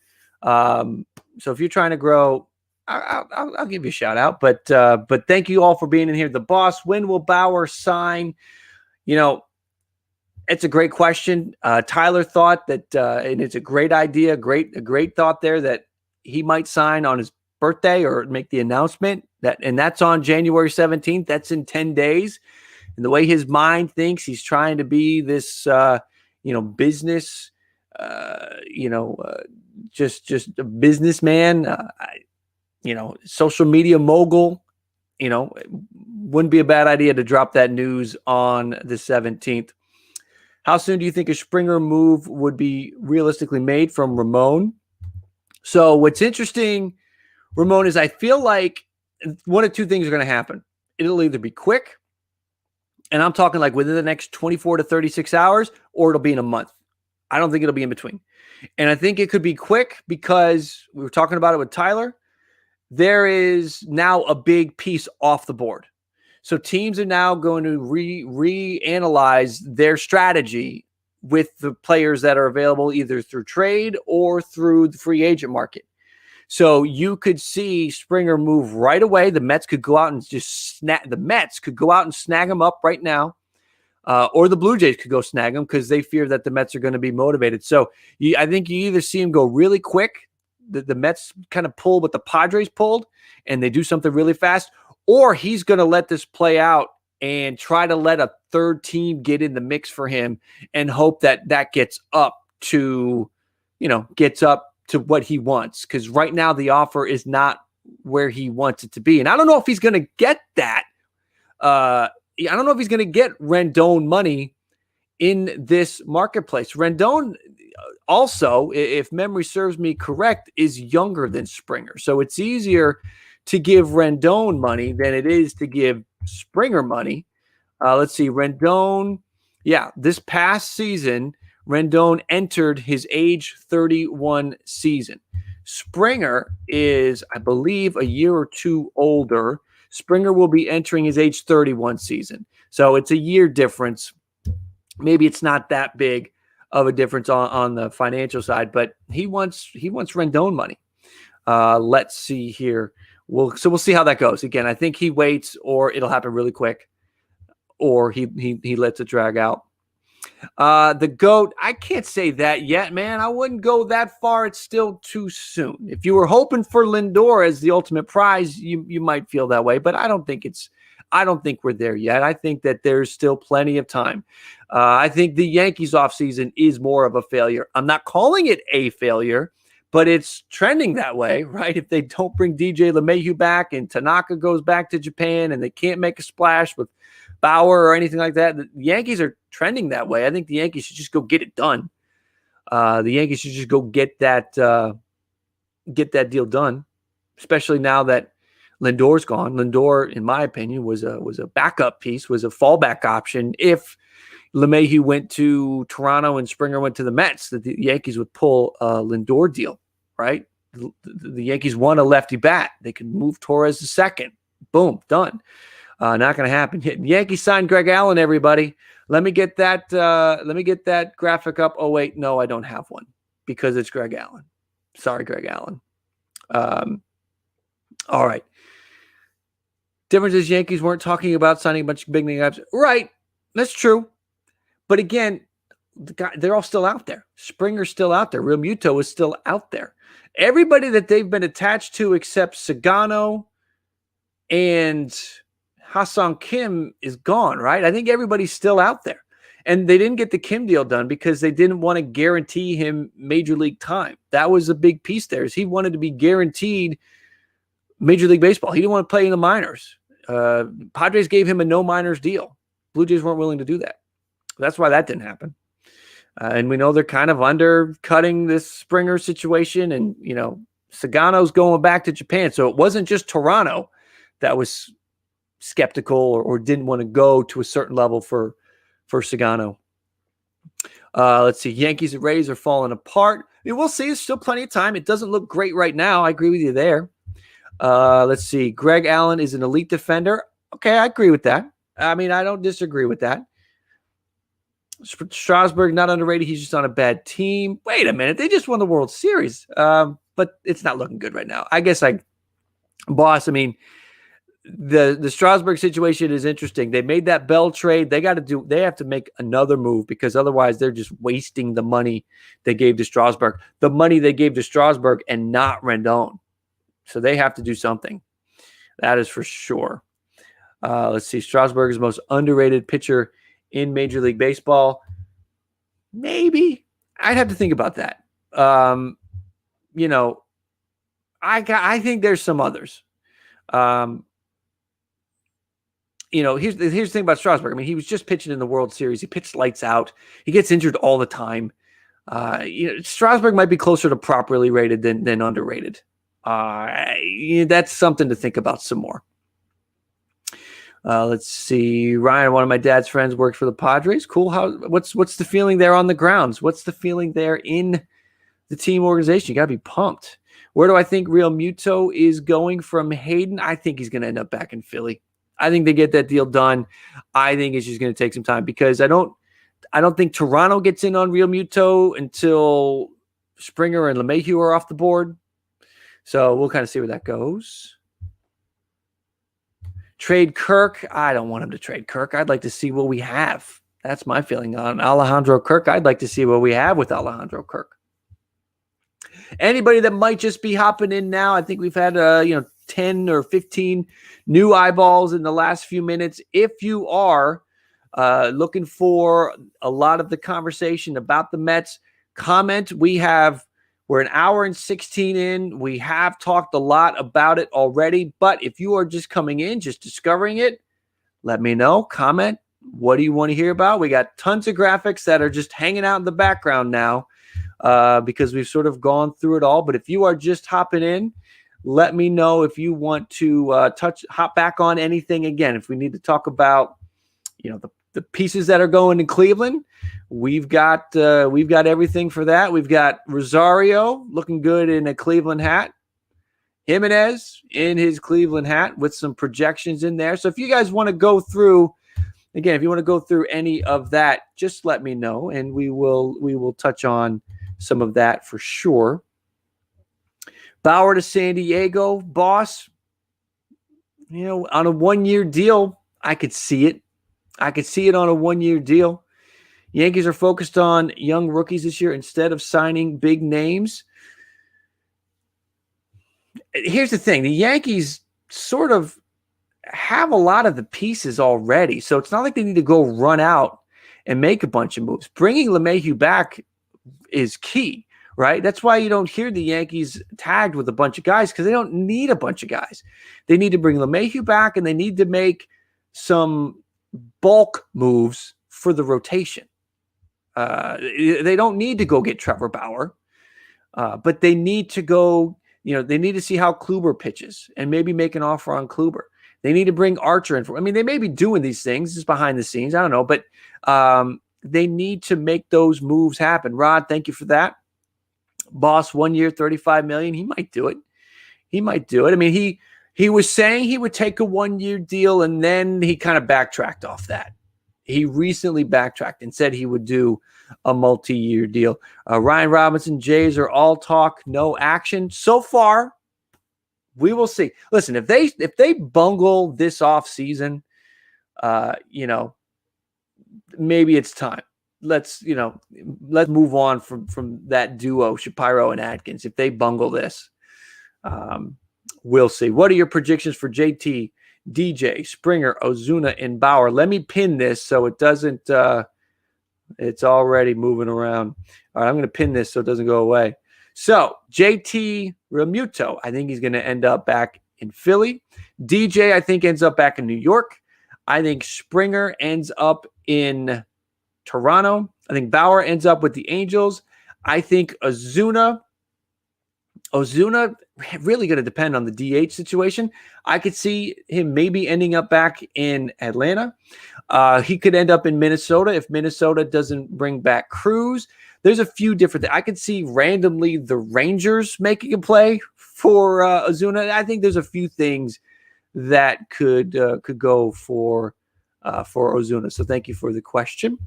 So if you're trying to grow, I'll give you a shout out. But thank you all for being in here. The boss, when will Bauer sign? It's a great question. Tyler thought that, and it's a great idea, a great thought there, that he might sign on his birthday or make the announcement, and that's on January 17th. That's in 10 days. And the way his mind thinks, he's trying to be this, business, just a businessman, social media mogul. wouldn't be a bad idea to drop that news on the 17th. How soon do you think a Springer move would be realistically made from Ramon? So what's interesting, Ramon, is I feel like one of two things are going to happen. It'll either be quick, and I'm talking like within the next 24 to 36 hours, or it'll be in a month. I don't think it'll be in between. And I think it could be quick because we were talking about it with Tyler. There is now a big piece off the board. So teams are now going to reanalyze their strategy with the players that are available either through trade or through the free agent market. So you could see Springer move right away. The Mets could go out and snag him up right now. Or the Blue Jays could go snag him because they fear that the Mets are going to be motivated. So I think you either see him go really quick, the Mets kind of pull what the Padres pulled, and they do something really fast, or he's going to let this play out and try to let a third team get in the mix for him and hope that gets up to what he wants. Because right now the offer is not where he wants it to be. And I don't know if he's going to get that. I don't know if he's going to get Rendon money in this marketplace. Rendon also, if memory serves me correct, is younger than Springer. So it's easier to give Rendon money than it is to give Springer money. Let's see, Rendon. Yeah, this past season, Rendon entered his age 31 season. Springer is, I believe, a year or two older. Springer will be entering his age 31 season. So it's a year difference. Maybe it's not that big of a difference on the financial side, but he wants Rendon money. Let's see here. We'll see how that goes. Again, I think he waits, or it'll happen really quick, or he lets it drag out. The GOAT, I can't say that yet, man. I wouldn't go that far. It's still too soon. If you were hoping for Lindor as the ultimate prize, you might feel that way, but I don't think we're there yet. I think that there's still plenty of time. I think the Yankees offseason is more of a failure. I'm not calling it a failure, but it's trending that way, right? If they don't bring DJ LeMahieu back and Tanaka goes back to Japan and they can't make a splash with Bauer or anything like that, the Yankees are trending that way. I think the Yankees should just go get it done. The Yankees should just go get that deal done, especially now that Lindor's gone. Lindor, in my opinion, was a backup piece, was a fallback option. If LeMahieu went to Toronto and Springer went to the Mets, that the Yankees would pull a Lindor deal, right? The Yankees want a lefty bat. They could move Torres to second. Boom, done. Not going to happen. Yankees signed Greg Allen, everybody. Let me get that graphic up. Oh, wait, no, I don't have one because it's Greg Allen. Sorry, Greg Allen. All right. Difference is Yankees weren't talking about signing a bunch of big name guys. Right. That's true. But again, they're all still out there. Springer's still out there. Real Muto is still out there. Everybody that they've been attached to except Sagano and Ha-Seong Kim is gone, right? I think everybody's still out there. And they didn't get the Kim deal done because they didn't want to guarantee him major league time. That was a big piece there. Is he wanted to be guaranteed Major League Baseball. He didn't want to play in the minors. Padres gave him a no minors deal. Blue Jays weren't willing to do that. That's why that didn't happen. And we know they're kind of undercutting this Springer situation. And, Sagano's going back to Japan. So it wasn't just Toronto that was skeptical or didn't want to go to a certain level for Sagano. Let's see. Yankees and Rays are falling apart. I mean, we'll see. There's still plenty of time. It doesn't look great right now. I agree with you there. Let's see. Greg Allen is an elite defender. Okay, I agree with that. I mean, I don't disagree with that. Strasburg, not underrated. He's just on a bad team. Wait a minute. They just won the World Series. But it's not looking good right now. I guess the Strasburg situation is interesting. They made that Bell trade. They have to make another move because otherwise they're just wasting the money they gave to Strasburg. The money they gave to Strasburg and not Rendon. So they have to do something. That is for sure. Let's see. Strasburg is the most underrated pitcher in Major League Baseball. Maybe. I'd have to think about that. I think there's some others. here's the thing about Strasburg. I mean, he was just pitching in the World Series. He pitched lights out. He gets injured all the time. Strasburg might be closer to properly rated than underrated. That's something to think about some more. Let's see. Ryan, one of my dad's friends, works for the Padres. Cool. What's the feeling there on the grounds? What's the feeling there in the team organization? You got to be pumped. Where do I think Real Muto is going from Hayden? I think he's going to end up back in Philly. I think they get that deal done. I think it's just going to take some time because I don't think Toronto gets in on Real Muto until Springer and LeMahieu are off the board. So we'll kind of see where that goes. Trade Kirk. I don't want him to trade Kirk. I'd like to see what we have. That's my feeling on Alejandro Kirk. I'd like to see what we have with Alejandro Kirk. Anybody that might just be hopping in now, I think we've had 10 or 15 new eyeballs in the last few minutes. If you are looking for a lot of the conversation about the Mets, comment. We're an hour and 16 in. We have talked a lot about it already, but if you are just coming in, just discovering it, let me know. Comment. What do you want to hear about? We got tons of graphics that are just hanging out in the background now because we've sort of gone through it all. But if you are just hopping in, let me know if you want to hop back on anything again. If we need to talk about, the pieces that are going to Cleveland, we've got everything for that. We've got Rosario looking good in a Cleveland hat, Jimenez in his Cleveland hat with some projections in there. So if you guys want to go through, again, if you want to go through any of that, just let me know, and we will touch on some of that for sure. Bauer to San Diego, boss. On a 1-year deal, I could see it. I could see it on a 1-year deal. Yankees are focused on young rookies this year instead of signing big names. Here's the thing. The Yankees sort of have a lot of the pieces already, so it's not like they need to go run out and make a bunch of moves. Bringing LeMahieu back is key, right? That's why you don't hear the Yankees tagged with a bunch of guys, because they don't need a bunch of guys. They need to bring LeMahieu back, and they need to make some bulk moves for the rotation. They don't need to go get Trevor Bauer, but they need to go, they need to see how Kluber pitches and maybe make an offer on Kluber. They need to bring Archer in. They may be doing these things just behind the scenes. I don't know, but they need to make those moves happen. Rod, thank you for that. Boss, 1 year, $35 million. He might do it. He was saying he would take a 1-year deal, and then he kind of backtracked off that. He recently backtracked and said he would do a multi-year deal. Ryan Robinson, Jays are all talk, no action. So far, we will see. Listen, if they bungle this offseason, maybe it's time. Let's move on from that duo, Shapiro and Atkins. If they bungle this, we'll see. What are your predictions for JT, DJ, Springer, Ozuna, and Bauer? Let me pin this so it doesn't it's already moving around. All right, I'm going to pin this so it doesn't go away. So JT Realmuto, I think he's going to end up back in Philly. DJ, I think, ends up back in New York. I think Springer ends up in Toronto. I think Bauer ends up with the Angels. I think Ozuna really going to depend on the DH situation. I could see him maybe ending up back in Atlanta. He could end up in Minnesota if Minnesota doesn't bring back Cruz. There's a few different things. I could see randomly the Rangers making a play for Ozuna. I think there's a few things that could go for Ozuna. So thank you for the question.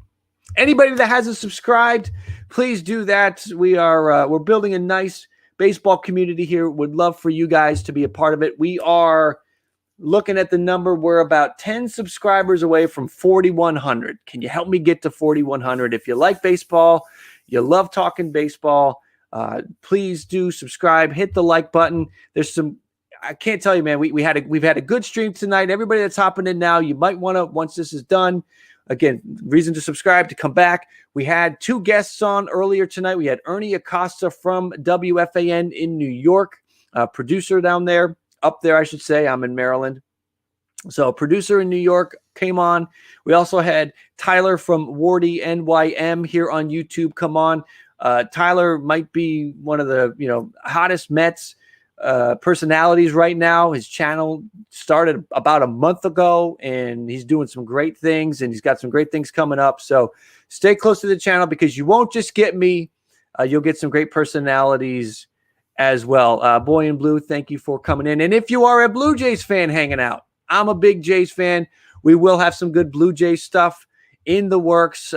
Anybody that hasn't subscribed, please do that. We're building a nice baseball community here. Would love for you guys to be a part of it. We are looking at the number. We're about 10 subscribers away from 4,100. Can you help me get to 4,100? If you like baseball, you love talking baseball, please do subscribe. Hit the like button. I can't tell you, man. We've had a good stream tonight. Everybody that's hopping in now, you might want to, once this is done, again, reason to subscribe, to come back. We had 2 guests on earlier tonight. We had Ernie Acosta from WFAN in New York, producer up there, I should say. I'm in Maryland. So producer in New York came on. We also had Tyler from WARDYNYM here on YouTube come on. Tyler might be one of the hottest Mets personalities right now. His channel started about a month ago, and he's doing some great things, and he's got some great things coming up. So stay close to the channel because you won't just get me. You'll get some great personalities as well. Boy in Blue, thank you for coming in. And if you are a Blue Jays fan hanging out, I'm a big Jays fan. We will have some good Blue Jays stuff in the works.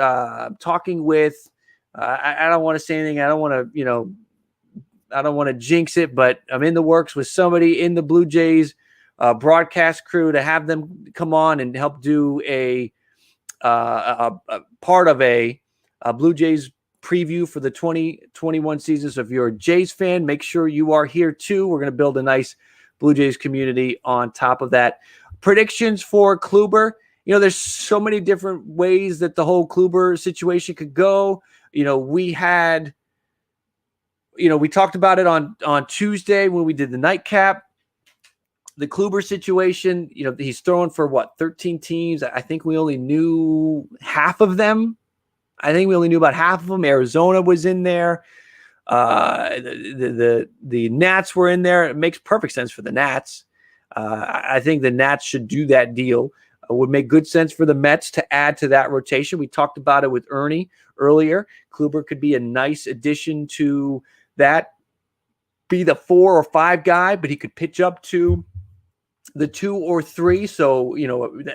Talking with, I don't want to say anything. I don't want to jinx it, but I'm in the works with somebody in the Blue Jays broadcast crew to have them come on and help do a part of a Blue Jays preview for the 2021 season. So if you're a Jays fan, make sure you are here too. We're going to build a nice Blue Jays community on top of that. Predictions for Kluber. There's so many different ways that the whole Kluber situation could go. We talked about it on Tuesday when we did the nightcap. The Kluber situation, he's throwing for 13 teams. I think we only knew half of them. I think we only knew about half of them. Arizona was in there. The Nats were in there. It makes perfect sense for the Nats. I think the Nats should do that deal. It would make good sense for the Mets to add to that rotation. We talked about it with Ernie earlier. Kluber could be a nice addition to that. Be the 4 or 5 guy, but he could pitch up to the 2 or 3. So,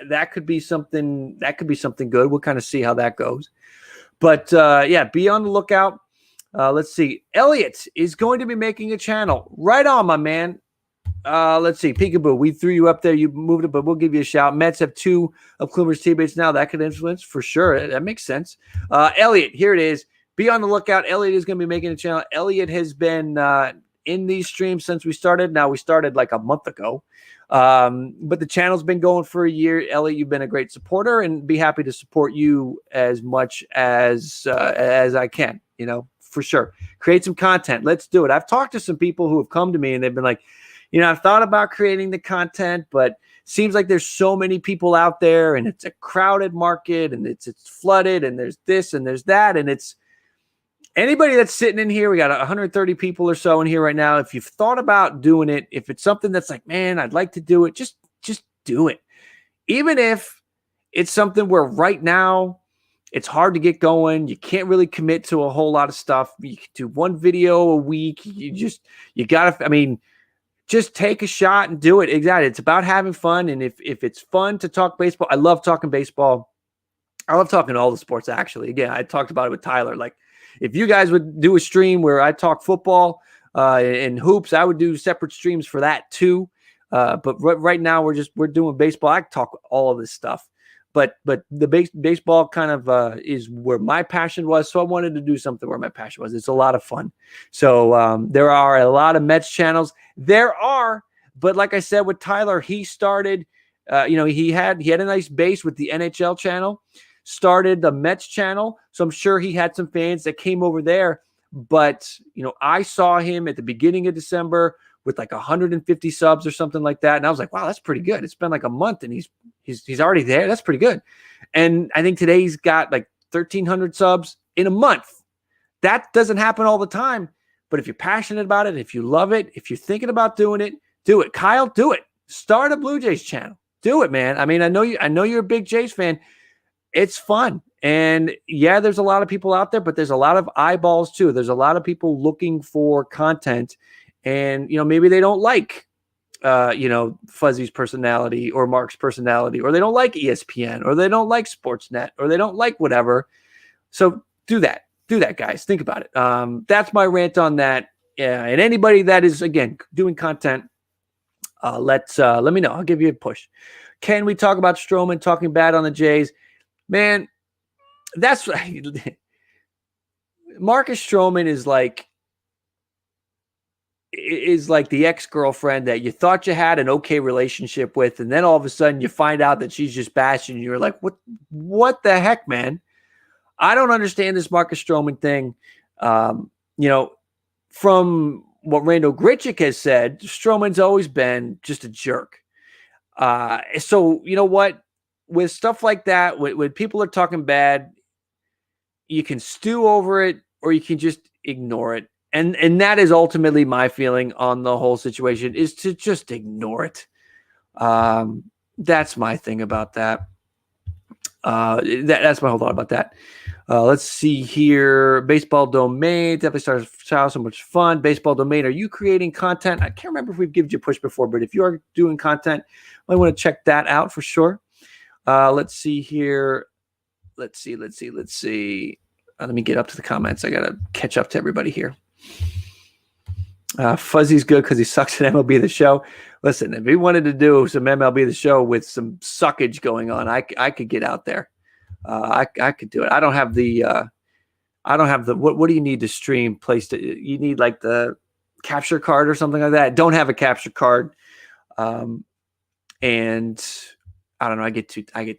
that could be something. That could be something good. We'll kind of see how that goes. But be on the lookout. Let's see. Elliot is going to be making a channel. Right on, my man. Let's see. Peekaboo, we threw you up there. You moved it, but we'll give you a shout. Mets have 2 of Kluber's teammates now. That could influence for sure. That makes sense. Elliot, here it is. Be on the lookout. Elliot is going to be making a channel. Elliot has been in these streams since we started. Now, we started like a month ago. But the channel's been going for a year. Elliot, you've been a great supporter, and be happy to support you as much as I can, for sure. Create some content. Let's do it. I've talked to some people who have come to me and they've been like, I've thought about creating the content, but seems like there's so many people out there and it's a crowded market and it's flooded and there's this and there's that. And it's anybody that's sitting in here. We got 130 people or so in here right now. If you've thought about doing it, if it's something that's like, man, I'd like to do it, just do it. Even if it's something where right now it's hard to get going. You can't really commit to a whole lot of stuff. You can do 1 video a week. Just take a shot and do it. Exactly. It's about having fun. And if it's fun to talk baseball, I love talking baseball. I love talking all the sports, actually. Again, I talked about it with Tyler. Like, if you guys would do a stream where I talk football and hoops, I would do separate streams for that too. But right now we're doing baseball. I talk all of this stuff. But the baseball kind of is where my passion was. So I wanted to do something where my passion was. It's a lot of fun. So there are a lot of Mets channels. But like I said with Tyler, he started, he had a nice base with the NHL channel, started the Mets channel. So I'm sure he had some fans that came over there. But, I saw him at the beginning of December with like 150 subs or something like that. And I was like, wow, that's pretty good. It's been like a month and he's already there. That's pretty good. And I think today he's got like 1,300 subs in a month. That doesn't happen all the time. But if you're passionate about it, if you love it, if you're thinking about doing it, do it. Kyle, do it. Start a Blue Jays channel. Do it, man. I mean, I know you're a big Jays fan. It's fun. And yeah, there's a lot of people out there, but there's a lot of eyeballs too. There's a lot of people looking for content. And, maybe they don't like, Fuzzy's personality or Mark's personality, or they don't like ESPN, or they don't like Sportsnet, or they don't like whatever. So do that. Do that, guys. Think about it. That's my rant on that. Yeah. And anybody that is, again, doing content, let me know. I'll give you a push. Can we talk about Stroman talking bad on the Jays? Man, that's Marcus Stroman is like the ex-girlfriend that you thought you had an okay relationship with, and then all of a sudden you find out that she's just bashing you. You're like, what the heck, man? I don't understand this Marcus Stroman thing. From what Randall Grichuk has said, Stroman's always been just a jerk. So you know what? With stuff like that, when people are talking bad, you can stew over it or you can just ignore it. And that is ultimately my feeling on the whole situation, is to just ignore it. That's my thing about that. That's my whole thought about that. Let's see here. Baseball Domain definitely started so much fun. Baseball Domain, are you creating content? I can't remember if we've given you a push before, but if you are doing content, I want to check that out for sure. Let's see here. Let's see. Let me get up to the comments. I got to catch up to everybody here. Fuzzy's good because he sucks at MLB The Show. Listen, if he wanted to do some MLB The Show with some suckage going on, I could get out there. I could do it. I don't have the what do you need to stream placed? You need like the capture card or something like that. I don't have a capture card. And I don't know. I get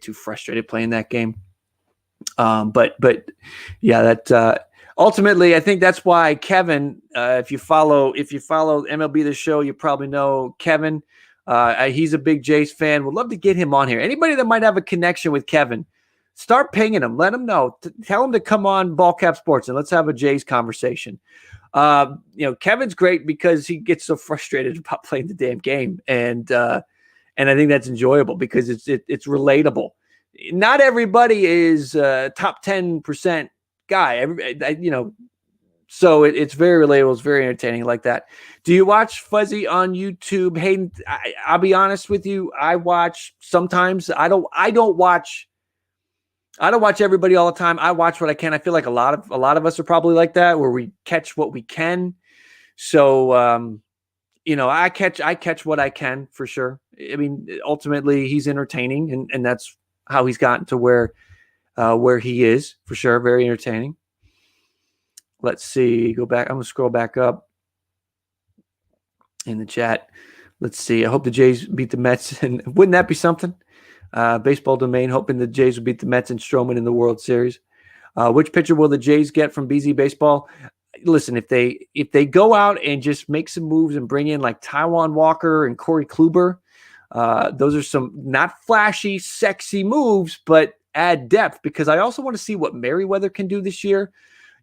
too frustrated playing that game. But yeah, that ultimately, I think that's why Kevin, if you follow MLB The Show, you probably know Kevin. He's a big Jays fan. Would love to get him on here. Anybody that might have a connection with Kevin, start pinging him. Let him know. Tell him to come on Ball Cap Sports and let's have a Jays conversation. Kevin's great because he gets so frustrated about playing the damn game, and I think that's enjoyable because it's relatable. Not everybody is top 10% guy. So it's very relatable. It's very entertaining like that. Do you watch Fuzzy on YouTube? Hayden, I'll be honest with you. I watch sometimes. I don't watch everybody all the time. I watch what I can. I feel like a lot of us are probably like that, where we catch what we can. So I catch what I can for sure. I mean, ultimately he's entertaining, and that's how he's gotten to where he is for sure. Very entertaining. Let's see. Go back. I'm gonna scroll back up in the chat. Let's see. I hope the Jays beat the Mets, and wouldn't that be something? Baseball Domain hoping the Jays will beat the Mets and Stroman in the World Series. Which pitcher will the Jays get from BZ Baseball? Listen, if they go out and just make some moves and bring in like Taijuan Walker and Corey Kluber, those are some not flashy, sexy moves, but add depth, because I also want to see what Merriweather can do this year.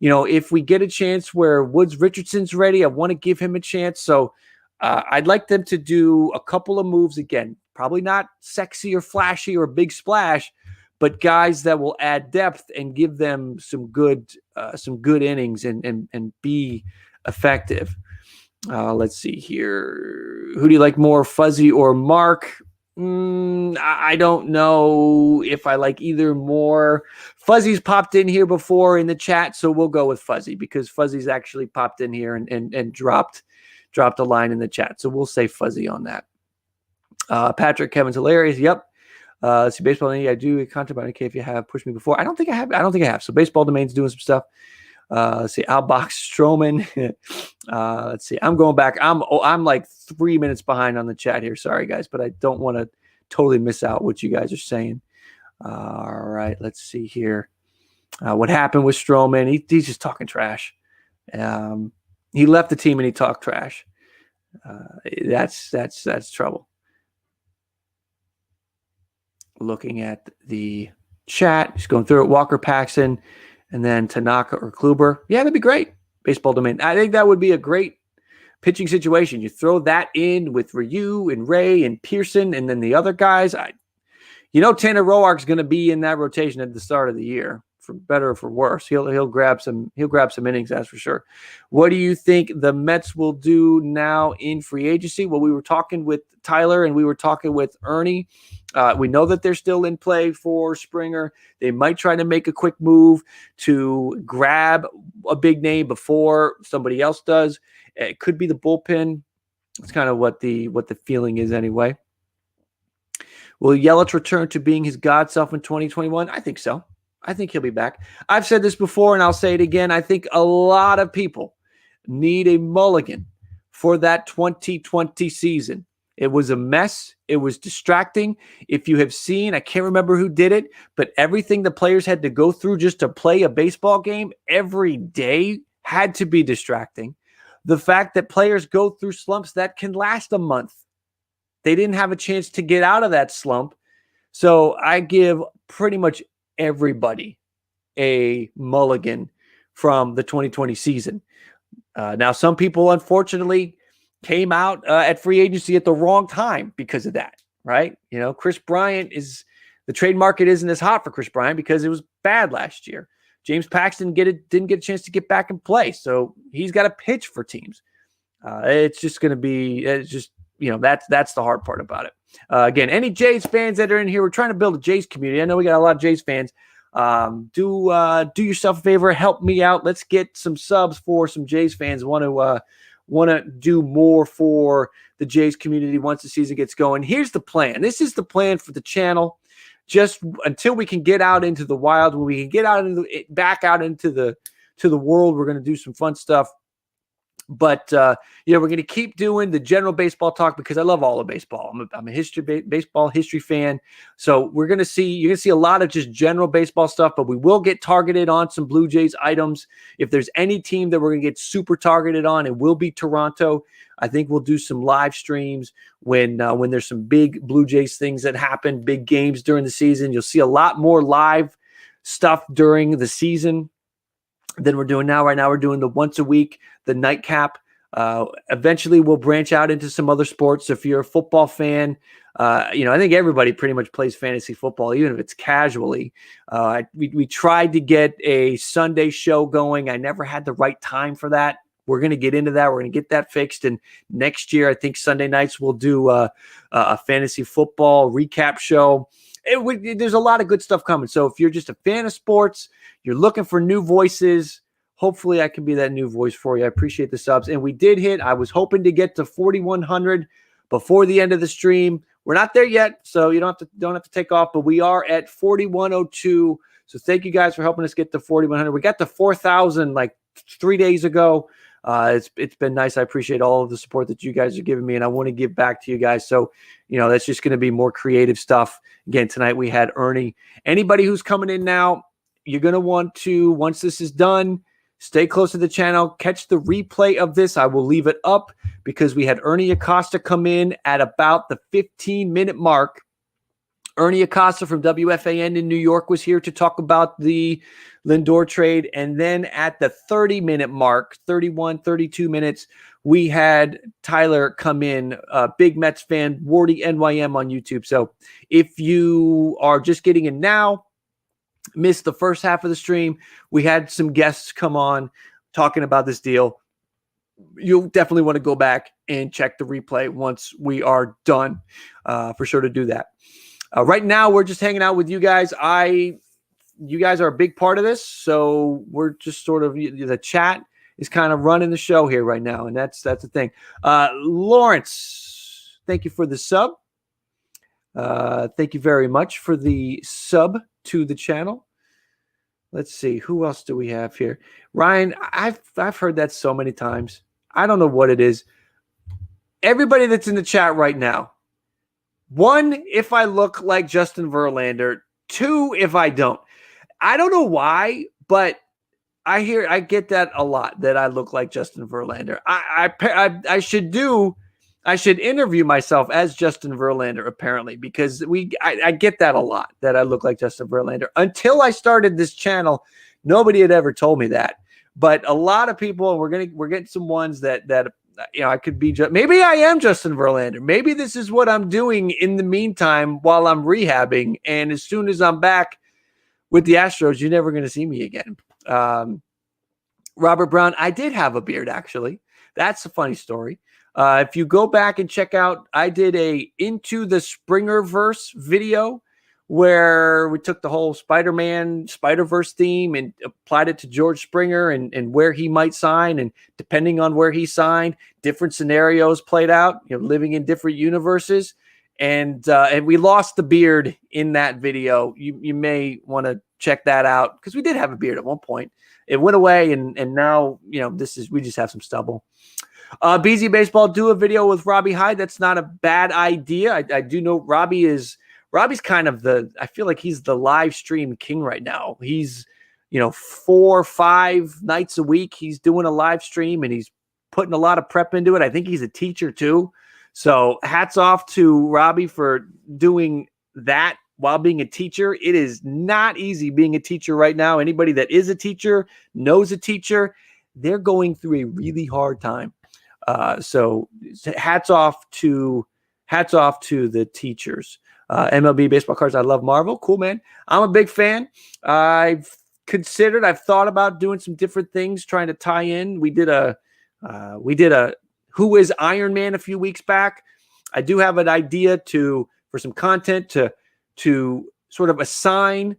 If we get a chance where Woods Richardson's ready, I want to give him a chance. So I'd like them to do a couple of moves again. Probably not sexy or flashy or big splash, but guys that will add depth and give them some good innings and be effective. Let's see here. Who do you like more, Fuzzy or Mark? I don't know if I like either more. Fuzzy's popped in here before in the chat, so we'll go with Fuzzy because Fuzzy's actually popped in here and dropped a line in the chat. So we'll say Fuzzy on that. Patrick, Kevin's hilarious. Yep. Let's see, Baseball Domain. I do content about it. If you have pushed me before, I don't think I have. So Baseball Domain's doing some stuff. Let's see, Outbox Stroman. Let's see. I'm going back. I'm like 3 minutes behind on the chat here. Sorry, guys, but I don't want to totally miss out what you guys are saying. All right, let's see here. What happened with Stroman? He's just talking trash. He left the team and he talked trash. That's trouble. Looking at the chat, just going through it. Walker, Paxton, and then Tanaka or Kluber. Yeah, that'd be great. Baseball Domain. I think that would be a great pitching situation. You throw that in with Ryu and Ray and Pearson, and then the other guys. Tanner Roark's going to be in that rotation at the start of the year, for better or for worse. He'll grab some innings, that's for sure. What do you think the Mets will do now in free agency? Well, we were talking with Tyler and we were talking with Ernie. We know that they're still in play for Springer. They might try to make a quick move to grab a big name before somebody else does. It could be the bullpen. It's kind of what the feeling is anyway. Will Yelich return to being his God self in 2021? I think so. I think he'll be back. I've said this before and I'll say it again. I think a lot of people need a mulligan for that 2020 season. It was a mess. It was distracting. If you have seen, I can't remember who did it, but everything the players had to go through just to play a baseball game every day had to be distracting. The fact that players go through slumps that can last a month They didn't have a chance to get out of that slump. So I give pretty much everybody a mulligan from the 2020 season. Now, some people, unfortunately, came out at free agency at the wrong time because of that, right? Chris Bryant the trade market isn't as hot for Chris Bryant because it was bad last year. James Paxton didn't get a chance to get back and play, so he's got to pitch for teams. It's just going to be, that's the hard part about it. Again, any Jays fans that are in here, we're trying to build a Jays community. I know we got a lot of Jays fans. Do yourself a favor, help me out. Let's get some subs for some Jays fans. Want to do more for the Jays community once the season gets going. Here's the plan. This is the plan for the channel. Just until we can get out into the wild, when we can get back out into the world, we're going to do some fun stuff. But we're going to keep doing the general baseball talk because I love all of baseball. I'm a baseball history fan. So you're going to see a lot of just general baseball stuff, but we will get targeted on some Blue Jays items. If there's any team that we're going to get super targeted on, it will be Toronto. I think we'll do some live streams when there's some big Blue Jays things that happen, big games during the season. You'll see a lot more live stuff during the season than we're doing now. Right now, we're doing the once a week, the nightcap. Eventually, we'll branch out into some other sports. So if you're a football fan, I think everybody pretty much plays fantasy football, even if it's casually. We tried to get a Sunday show going. I never had the right time for that. We're going to get into that. We're going to get that fixed. And next year, I think Sunday nights we'll do a fantasy football recap show. There's a lot of good stuff coming. So if you're just a fan of sports, you're looking for new voices, hopefully I can be that new voice for you. I appreciate the subs. And we did I was hoping to get to 4,100 before the end of the stream. We're not there yet, so you don't have to take off, but we are at 4,102. So thank you guys for helping us get to 4,100. We got to 4,000 like 3 days ago. It's been nice. I appreciate all of the support that you guys are giving me, and I want to give back to you guys. So, that's just going to be more creative stuff. Again, tonight we had Ernie. Anybody who's coming in now, you're going to want to, once this is done, stay close to the channel. Catch the replay of this. I will leave it up because we had Ernie Acosta come in at about the 15-minute mark. Ernie Acosta from WFAN in New York was here to talk about the Lindor trade. And then at the 30-minute mark, 31, 32 minutes, we had Tyler come in, a big Mets fan, WARDYNYM on YouTube. So if you are just getting in now, missed the first half of the stream, we had some guests come on talking about this deal. You'll definitely want to go back and check the replay once we are done, for sure to do that. Right now, we're just hanging out with you guys. You guys are a big part of this, so we're just sort of, the chat is kind of running the show here right now, and that's the thing. Lawrence, thank you for the sub. Thank you very much for the sub to the channel. Let's see, who else do we have here? Ryan, I've heard that so many times. I don't know what it is. Everybody that's in the chat right now, 1, if I look like Justin Verlander. 2, if I don't. I don't know why, but I get that a lot, that I look like Justin Verlander. I should interview myself as Justin Verlander, apparently, because I get that a lot, that I look like Justin Verlander. Until I started this channel, nobody had ever told me that. But a lot of people, we're getting some ones that I could be. Maybe I am Justin Verlander. Maybe this is what I'm doing in the meantime while I'm rehabbing. And as soon as I'm back with the Astros, you're never going to see me again. Robert Brown, I did have a beard, actually. That's a funny story. If you go back and check out, I did a Into the Springerverse video where we took the whole Spider-Man, Spider-Verse theme and applied it to George Springer and where he might sign. And depending on where he signed, different scenarios played out, living in different universes. And we lost the beard in that video. You may want to check that out because we did have a beard at one point. It went away, and now, we just have some stubble. BZ Baseball, do a video with Robbie Hyde. That's not a bad idea. I do know Robbie's kind of I feel like he's the live stream king right now. He's, 4 or 5 nights a week. He's doing a live stream and he's putting a lot of prep into it. I think he's a teacher too. So hats off to Robbie for doing that while being a teacher. It is not easy being a teacher right now. Anybody that is a teacher, knows a teacher, they're going through a really hard time. So hats off to the teachers. MLB baseball cards. I love Marvel. Cool, man. I'm a big fan. I've thought about doing some different things, trying to tie in. We did a Who is Iron Man a few weeks back. I do have an idea for some content to sort of assign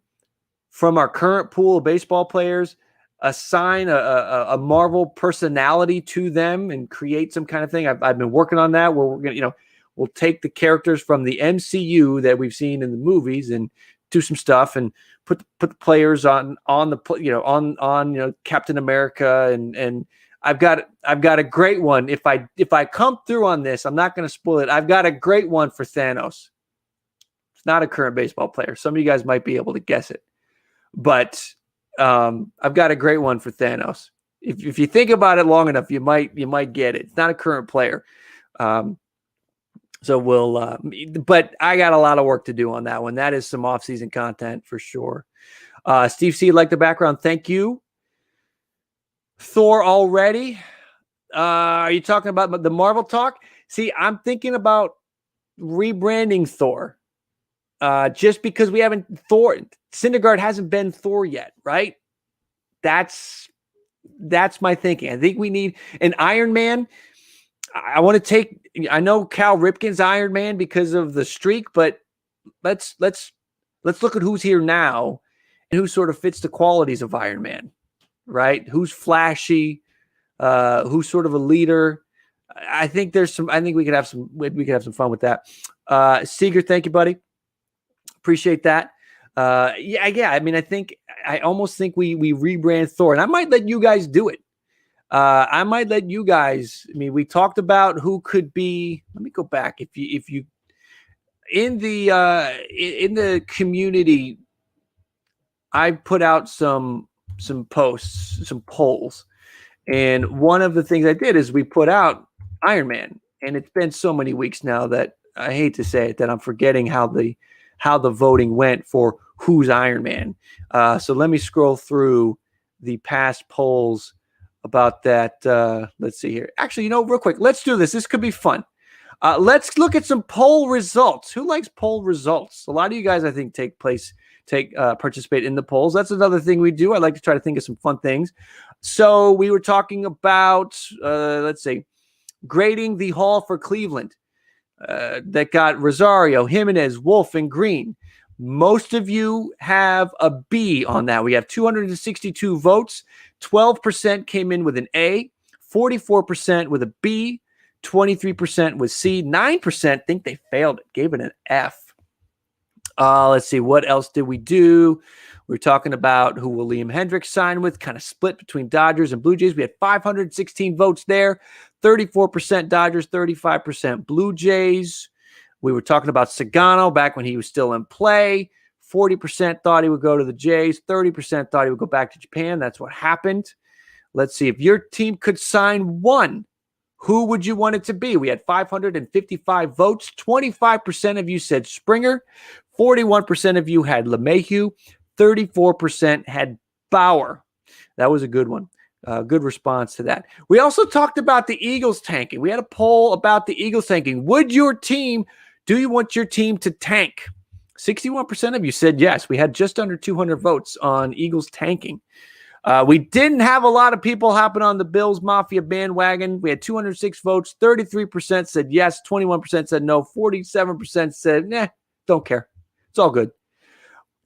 from our current pool of baseball players, assign a Marvel personality to them and create some kind of thing. I've been working on that where we're going to, we'll take the characters from the MCU that we've seen in the movies and do some stuff and put the players on Captain America and I've got a great one. If I come through on this, I'm not going to spoil it. I've got a great one for Thanos. It's not a current baseball player. Some of you guys might be able to guess it, but I've got a great one for Thanos. If you think about it long enough, you might get it. It's not a current player. So but I got a lot of work to do on that one. That is some off-season content for sure. Steve C, like the background. Thank you. Thor already. Are you talking about the Marvel talk? See, I'm thinking about rebranding Thor. Just because we haven't Syndergaard hasn't been Thor yet, right? That's my thinking. I think we need an Iron Man. I know Cal Ripken's Iron Man because of the streak, but let's look at who's here now and who sort of fits the qualities of Iron Man, right? Who's flashy, who's sort of a leader. I think we could have some fun with that. Seeger, thank you, buddy. Appreciate that. Yeah. I almost think we rebrand Thor, and I might let you guys do it. We talked about who could be. Let me go back. If you in the community, I put out some posts, some polls, and one of the things I did is we put out Iron Man, and it's been so many weeks now that I hate to say it that I'm forgetting how the voting went for who's Iron Man. So let me scroll through the past polls about that. Let's see here. Actually, real quick, let's do this. This could be fun. Let's look at some poll results. Who likes poll results? A lot of you guys, I think, participate in the polls. That's another thing we do. I like to try to think of some fun things. So we were talking about, let's see, grading the Hall for Cleveland. That got Rosario, Jimenez, Wolf, and Green. Most of you have a B on that. We have 262 votes. 12% came in with an A, 44% with a B, 23% with C, 9% think they failed it, gave it an F. Let's see, what else did we do? We were talking about who will Liam Hendricks sign with, kind of split between Dodgers and Blue Jays. We had 516 votes there, 34% Dodgers, 35% Blue Jays. We were talking about Sagano back when he was still in play. 40% thought he would go to the Jays. 30% thought he would go back to Japan. That's what happened. Let's see. If your team could sign one, who would you want it to be? We had 555 votes. 25% of you said Springer. 41% of you had LeMahieu. 34% had Bauer. That was a good one. Good response to that. We also talked about the Eagles tanking. We had a poll about the Eagles tanking. Do you want your team to tank? 61% of you said yes. We had just under 200 votes on Eagles tanking. We didn't have a lot of people hopping on the Bills Mafia bandwagon. We had 206 votes. 33% said yes. 21% said no. 47% said, nah, don't care. It's all good.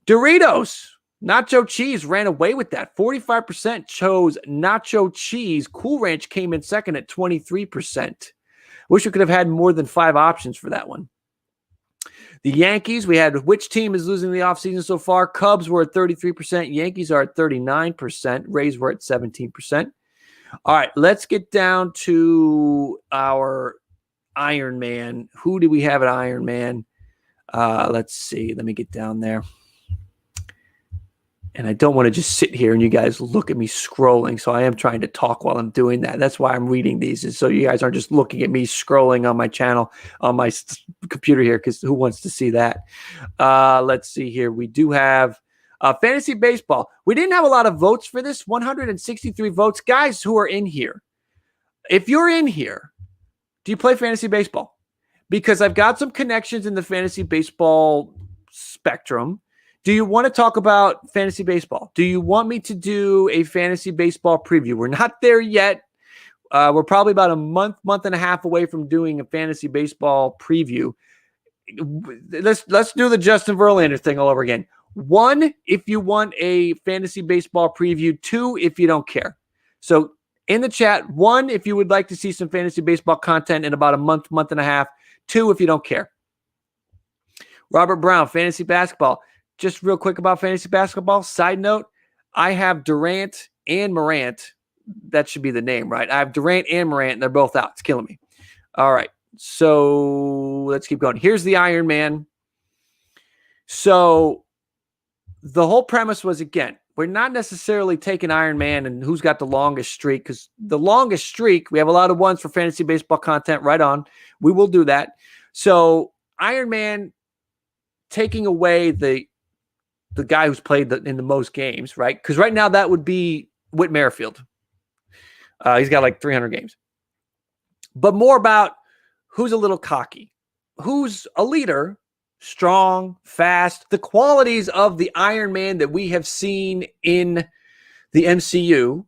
Doritos, nacho cheese ran away with that. 45% chose nacho cheese. Cool Ranch came in second at 23%. Wish we could have had more than 5 options for that one. The Yankees, we had which team is losing the offseason so far? Cubs were at 33%. Yankees are at 39%. Rays were at 17%. All right, let's get down to our Iron Man. Who do we have at Iron Man? Let's see. Let me get down there. And I don't want to just sit here and you guys look at me scrolling. So I am trying to talk while I'm doing that. That's why I'm reading these, is so you guys aren't just looking at me scrolling on my channel, on my computer here, because who wants to see that? Let's see here. We do have fantasy baseball. We didn't have a lot of votes for this, 163 votes. Guys who are in here, if you're in here, do you play fantasy baseball? Because I've got some connections in the fantasy baseball spectrum. Do you want to talk about fantasy baseball? Do you want me to do a fantasy baseball preview? We're not there yet. We're probably about a month and a half away from doing a fantasy baseball preview. Let's do the Justin Verlander thing all over again. 1, if you want a fantasy baseball preview. 2, if you don't care. So in the chat, 1, if you would like to see some fantasy baseball content in about a month and a half. 2, if you don't care. Robert Brown, fantasy basketball. Just real quick about fantasy basketball. Side note, I have Durant and Morant. That should be the name, right? I have Durant and Morant, and they're both out. It's killing me. All right. So let's keep going. Here's the Iron Man. So the whole premise was, again, we're not necessarily taking Iron Man and who's got the longest streak, because the longest streak, we have a lot of ones for fantasy baseball content. Right on. We will do that. So Iron Man taking away the guy who's played in the most games, right? Because right now that would be Whit Merrifield. He's got like 300 games. But more about who's a little cocky, who's a leader, strong, fast, the qualities of the Iron Man that we have seen in the MCU.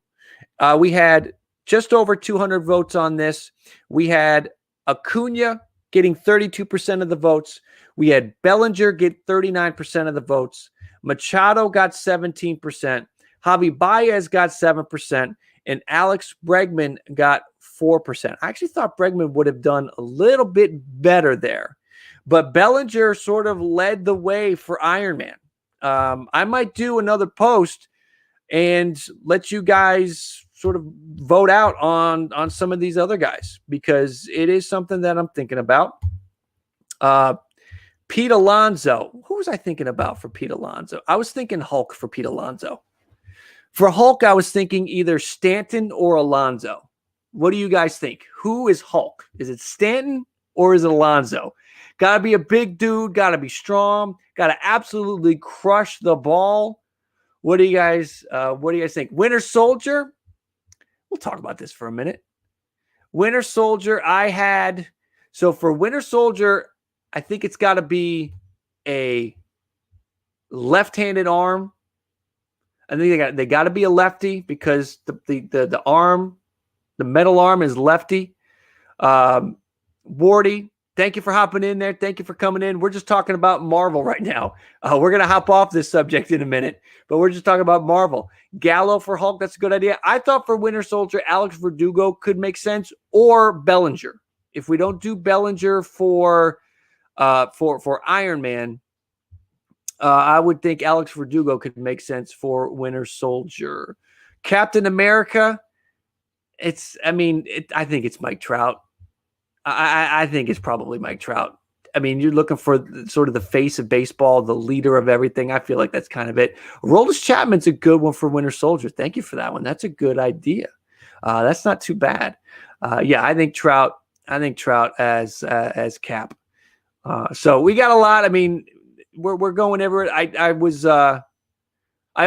We had just over 200 votes on this. We had Acuna getting 32% of the votes. We had Bellinger get 39% of the votes. Machado got 17%. Javi Baez got 7%. And Alex Bregman got 4%. I actually thought Bregman would have done a little bit better there. But Bellinger sort of led the way for Iron Man. I might do another post and let you guys sort of vote out on some of these other guys, because it is something that I'm thinking about. Pete Alonso. Who was I thinking about for Pete Alonso? I was thinking Hulk for Pete Alonso. For Hulk, I was thinking either Stanton or Alonso. What do you guys think? Who is Hulk? Is it Stanton or is it Alonso? Got to be a big dude. Got to be strong. Got to absolutely crush the ball. What do you guys think? Winter Soldier. We'll talk about this for a minute. Winter Soldier. So for Winter Soldier, I think it's got to be a left-handed arm. I think they got to be a lefty, because the arm, the metal arm, is lefty. Wardy, thank you for hopping in there. Thank you for coming in. We're just talking about Marvel right now. We're gonna hop off this subject in a minute, but we're just talking about Marvel. Gallo for Hulk, that's a good idea. I thought for Winter Soldier, Alex Verdugo could make sense, or Bellinger. If we don't do Bellinger for Iron Man, I would think Alex Verdugo could make sense for Winter Soldier. Captain America, I think it's Mike Trout. I think it's probably Mike Trout. I mean, you're looking for sort of the face of baseball, the leader of everything. I feel like that's kind of it. Aroldis Chapman's a good one for Winter Soldier. Thank you for that one. That's a good idea. That's not too bad. Yeah, I think Trout. As Cap. So we got a lot. I mean, we're going everywhere. I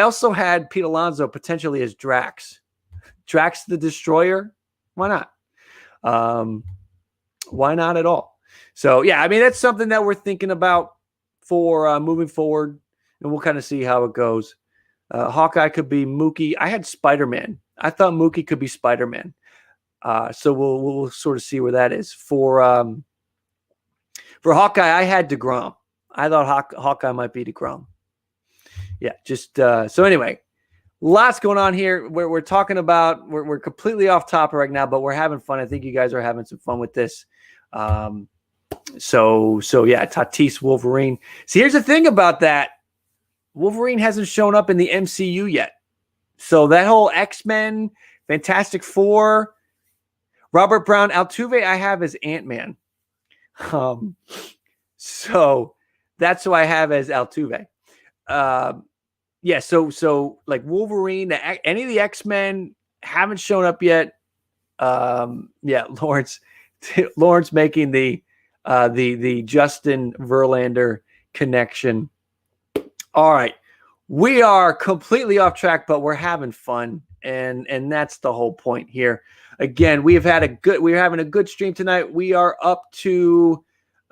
also had Pete Alonso potentially as Drax the Destroyer. Why not? Why not at all? So yeah, I mean, that's something that we're thinking about for moving forward, and we'll kind of see how it goes. Hawkeye could be Mookie. I had Spider-Man. I thought Mookie could be Spider-Man. So we'll sort of see where that is. For Hawkeye, I had DeGrom. I thought Hawkeye might be DeGrom. Yeah, just so anyway, lots going on here. We're talking about, we're completely off topic right now, but we're having fun. I think you guys are having some fun with this. So yeah, Tatis Wolverine. See, here's the thing about that. Wolverine hasn't shown up in the MCU yet. So that whole X-Men, Fantastic Four, Robert Brown, Altuve, I have as Ant-Man. So that's who I have as Altuve. yeah, so like Wolverine, any of the X-Men haven't shown up yet. Yeah, Lawrence making the Justin Verlander connection. All right. We are completely off track, but we're having fun, and that's the whole point here. Again, we're having a good stream tonight. We are up to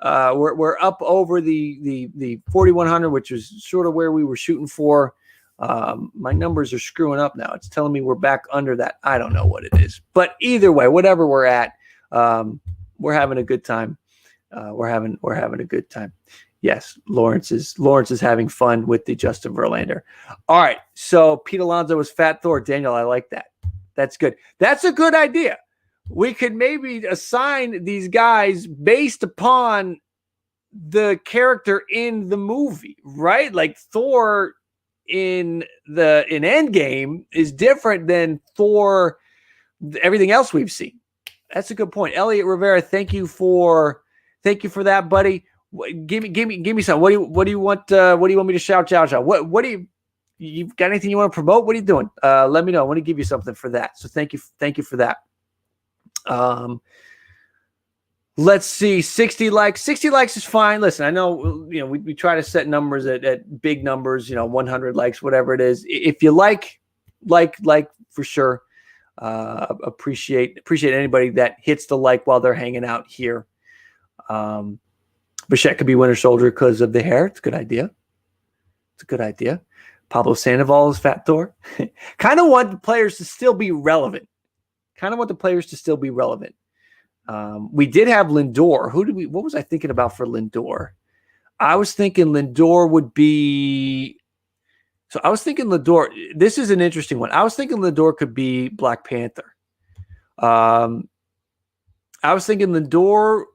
we're up over the 4,100, which is sort of where we were shooting for. My numbers are screwing up now. It's telling me we're back under that. I don't know what it is, but either way, whatever we're at, we're having a good time. We're having a good time. Yes, Lawrence is having fun with the Justin Verlander. All right, so Pete Alonso was Fat Thor. Daniel, I like that. That's good. That's a good idea. We could maybe assign these guys based upon the character in the movie, right? Like Thor in Endgame is different than Thor everything else we've seen. That's a good point. Elliot Rivera, thank you for that, buddy. Give me some. What do you want? What do you want me to shout out? What do you've got anything you want to promote? What are you doing? Let me know. I want to give you something for that. So thank you for that. Let's see. 60 likes. 60 likes is fine. Listen, I know we try to set numbers at big numbers. 100 likes, whatever it is. If you like for sure. Appreciate anybody that hits the like while they're hanging out here. Bichette could be Winter Soldier because of the hair. It's a good idea. Pablo Sandoval is Fat Thor. Kind of want the players to still be relevant. We did have Lindor. What was I thinking about for Lindor? I was thinking Lindor would be. So I was thinking Lindor. This is an interesting one. I was thinking Lindor could be Black Panther. I was thinking Lindor.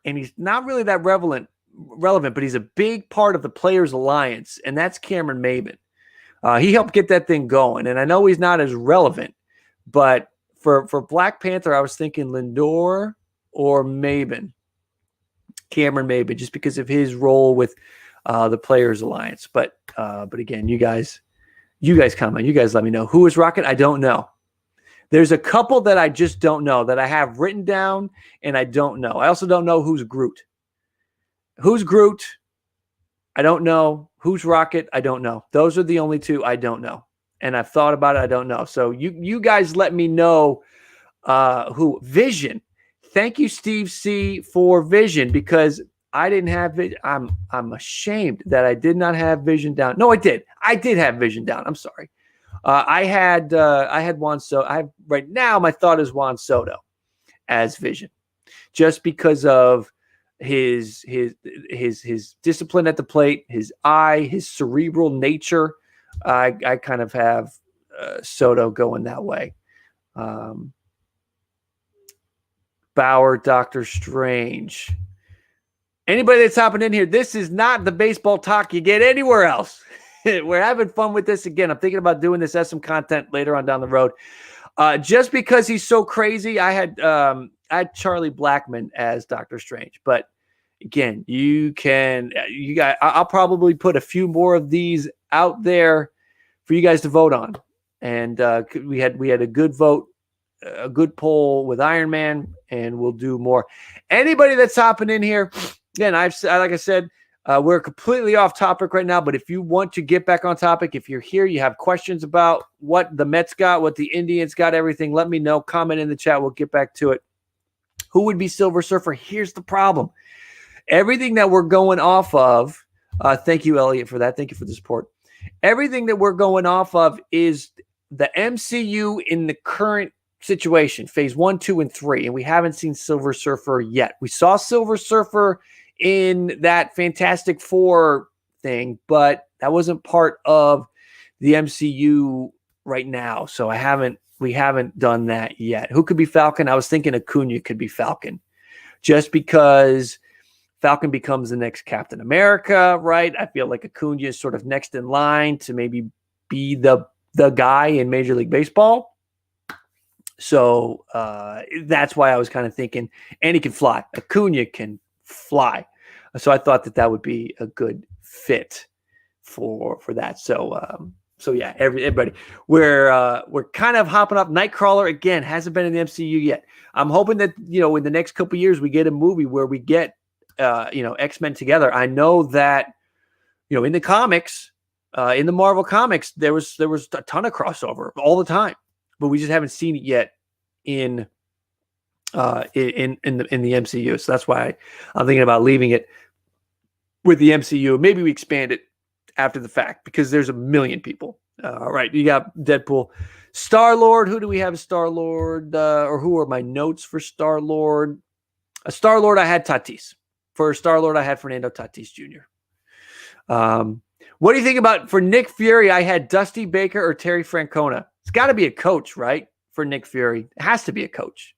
And he's not really that relevant, but he's a big part of the Players Alliance, and that's Cameron Maybin. He helped get that thing going, and I know he's not as relevant, but for Black Panther, I was thinking Lindor or Maybin, Cameron Maybin, just because of his role with the Players Alliance. But again, you guys comment, you guys let me know who is Rocket. I don't know. There's a couple that I just don't know that I have written down, and I don't know. I also don't know who's Groot. Who's Groot? I don't know. Who's Rocket? I don't know. Those are the only two I don't know. And I've thought about it. I don't know. So you guys let me know who. Vision. Thank you, Steve C, for Vision, because I didn't have it. I'm ashamed that I did not have Vision down. No, I did. I did have Vision down. I'm sorry. I had Juan Soto. Right now, my thought is Juan Soto as Vision, just because of his discipline at the plate, his eye, his cerebral nature. I kind of have Soto going that way. Bauer, Doctor Strange. Anybody that's hopping in here, this is not the baseball talk you get anywhere else. We're having fun with this again. I'm thinking about doing this as some content later on down the road. Just because he's so crazy, I had Charlie Blackman as Doctor Strange. But again, I'll probably put a few more of these out there for you guys to vote on. And we had a good vote, a good poll with Iron Man, and we'll do more. Anybody that's hopping in here, again, like I said. We're completely off topic right now, but if you want to get back on topic, if you're here, you have questions about what the Mets got, what the Indians got, everything, let me know. Comment in the chat. We'll get back to it. Who would be Silver Surfer? Here's the problem. Everything that we're going off of, thank you, Elliot, for that. Thank you for the support. Everything that we're going off of is the MCU in the current situation, phase 1, 2, and 3, and we haven't seen Silver Surfer yet. We saw Silver Surfer in that Fantastic Four thing, but that wasn't part of the MCU right now. So we haven't done that yet. Who could be Falcon? I was thinking Acuna could be Falcon, just because Falcon becomes the next Captain America, right? I feel like Acuna is sort of next in line to maybe be the guy in Major League Baseball. So that's why I was kind of thinking, and he can fly. Acuna can fly. So I thought that would be a good fit for that. So yeah, everybody, we're kind of hopping up. Nightcrawler again hasn't been in the MCU yet. I'm hoping that in the next couple of years we get a movie where we get X-Men together. I know that in the comics, in the Marvel comics, there was a ton of crossover all the time, but we just haven't seen it yet in the MCU. So that's why I'm thinking about leaving it with the MCU. Maybe we expand it after the fact because there's a million people. All right, you got Deadpool, Star-Lord. Who do we have? Star-Lord, or who are my notes for Star-Lord? Star-Lord, I had Tatis. For Star-Lord, I had Fernando Tatis Jr. What do you think about for Nick Fury? I had Dusty Baker or Terry Francona. It's got to be a coach, right? For Nick Fury, it has to be a coach.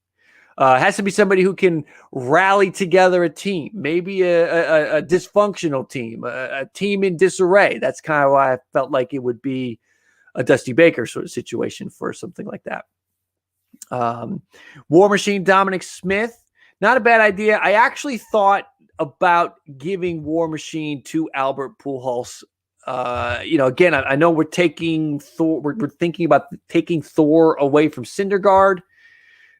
It has to be somebody who can rally together a team, maybe a dysfunctional team, a team in disarray. That's kind of why I felt like it would be a Dusty Baker sort of situation for something like that. War Machine, Dominic Smith, not a bad idea. I actually thought about giving War Machine to Albert Pujols. Again, I know we're taking Thor. We're thinking about taking Thor away from Syndergaard.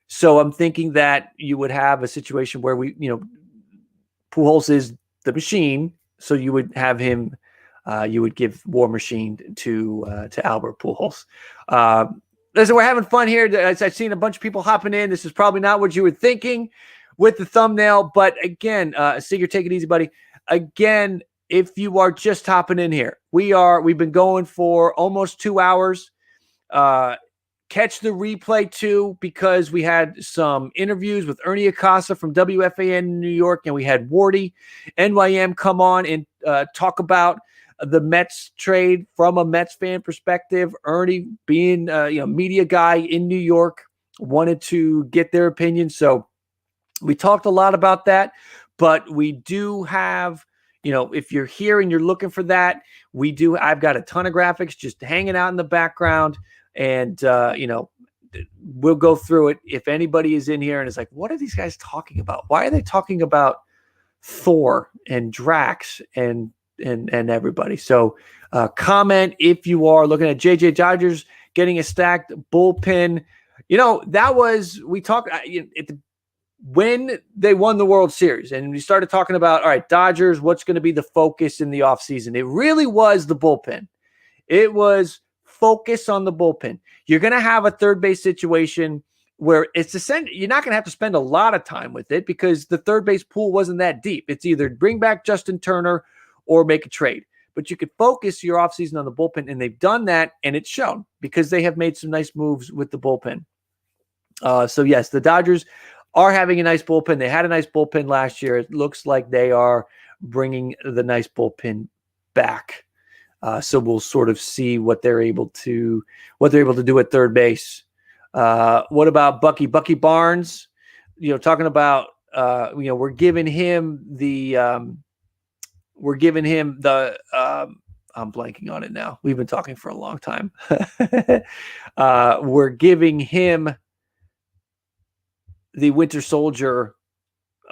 So I'm thinking that you would have a situation where Pujols is the machine. So you would have him, you would give War Machine to Albert Pujols. Listen, we're having fun here. I've seen a bunch of people hopping in. This is probably not what you were thinking with the thumbnail, but again, Seeger, take it easy, buddy. Again, if you are just hopping in here, we've been going for almost 2 hours. Catch the replay too, because we had some interviews with Ernie Acosta from WFAN in New York, and we had WARDYNYM come on and talk about the Mets trade from a Mets fan perspective. Ernie, being media guy in New York, wanted to get their opinion. So we talked a lot about that, but we do have, if you're here and you're looking for that, I've got a ton of graphics just hanging out in the background. And, we'll go through it. If anybody is in here and is like, what are these guys talking about? Why are they talking about Thor and Drax and everybody? So comment if you are looking at JJ Dodgers getting a stacked bullpen. That was, we talked when they won the World Series and we started talking about, all right, Dodgers, what's going to be the focus in the offseason? It really was the bullpen. It was focus on the bullpen. You're going to have a third base situation where you're not going to have to spend a lot of time with it because the third base pool wasn't that deep. It's either bring back Justin Turner or make a trade. But you could focus your offseason on the bullpen, and they've done that, and it's shown because they have made some nice moves with the bullpen. So, yes, the Dodgers are having a nice bullpen. They had a nice bullpen last year. It looks like they are bringing the nice bullpen back. So we'll sort of see what they're able to do at third base. What about Bucky Barnes? Talking about we're giving him the I'm blanking on it now. We've been talking for a long time. We're giving him the Winter Soldier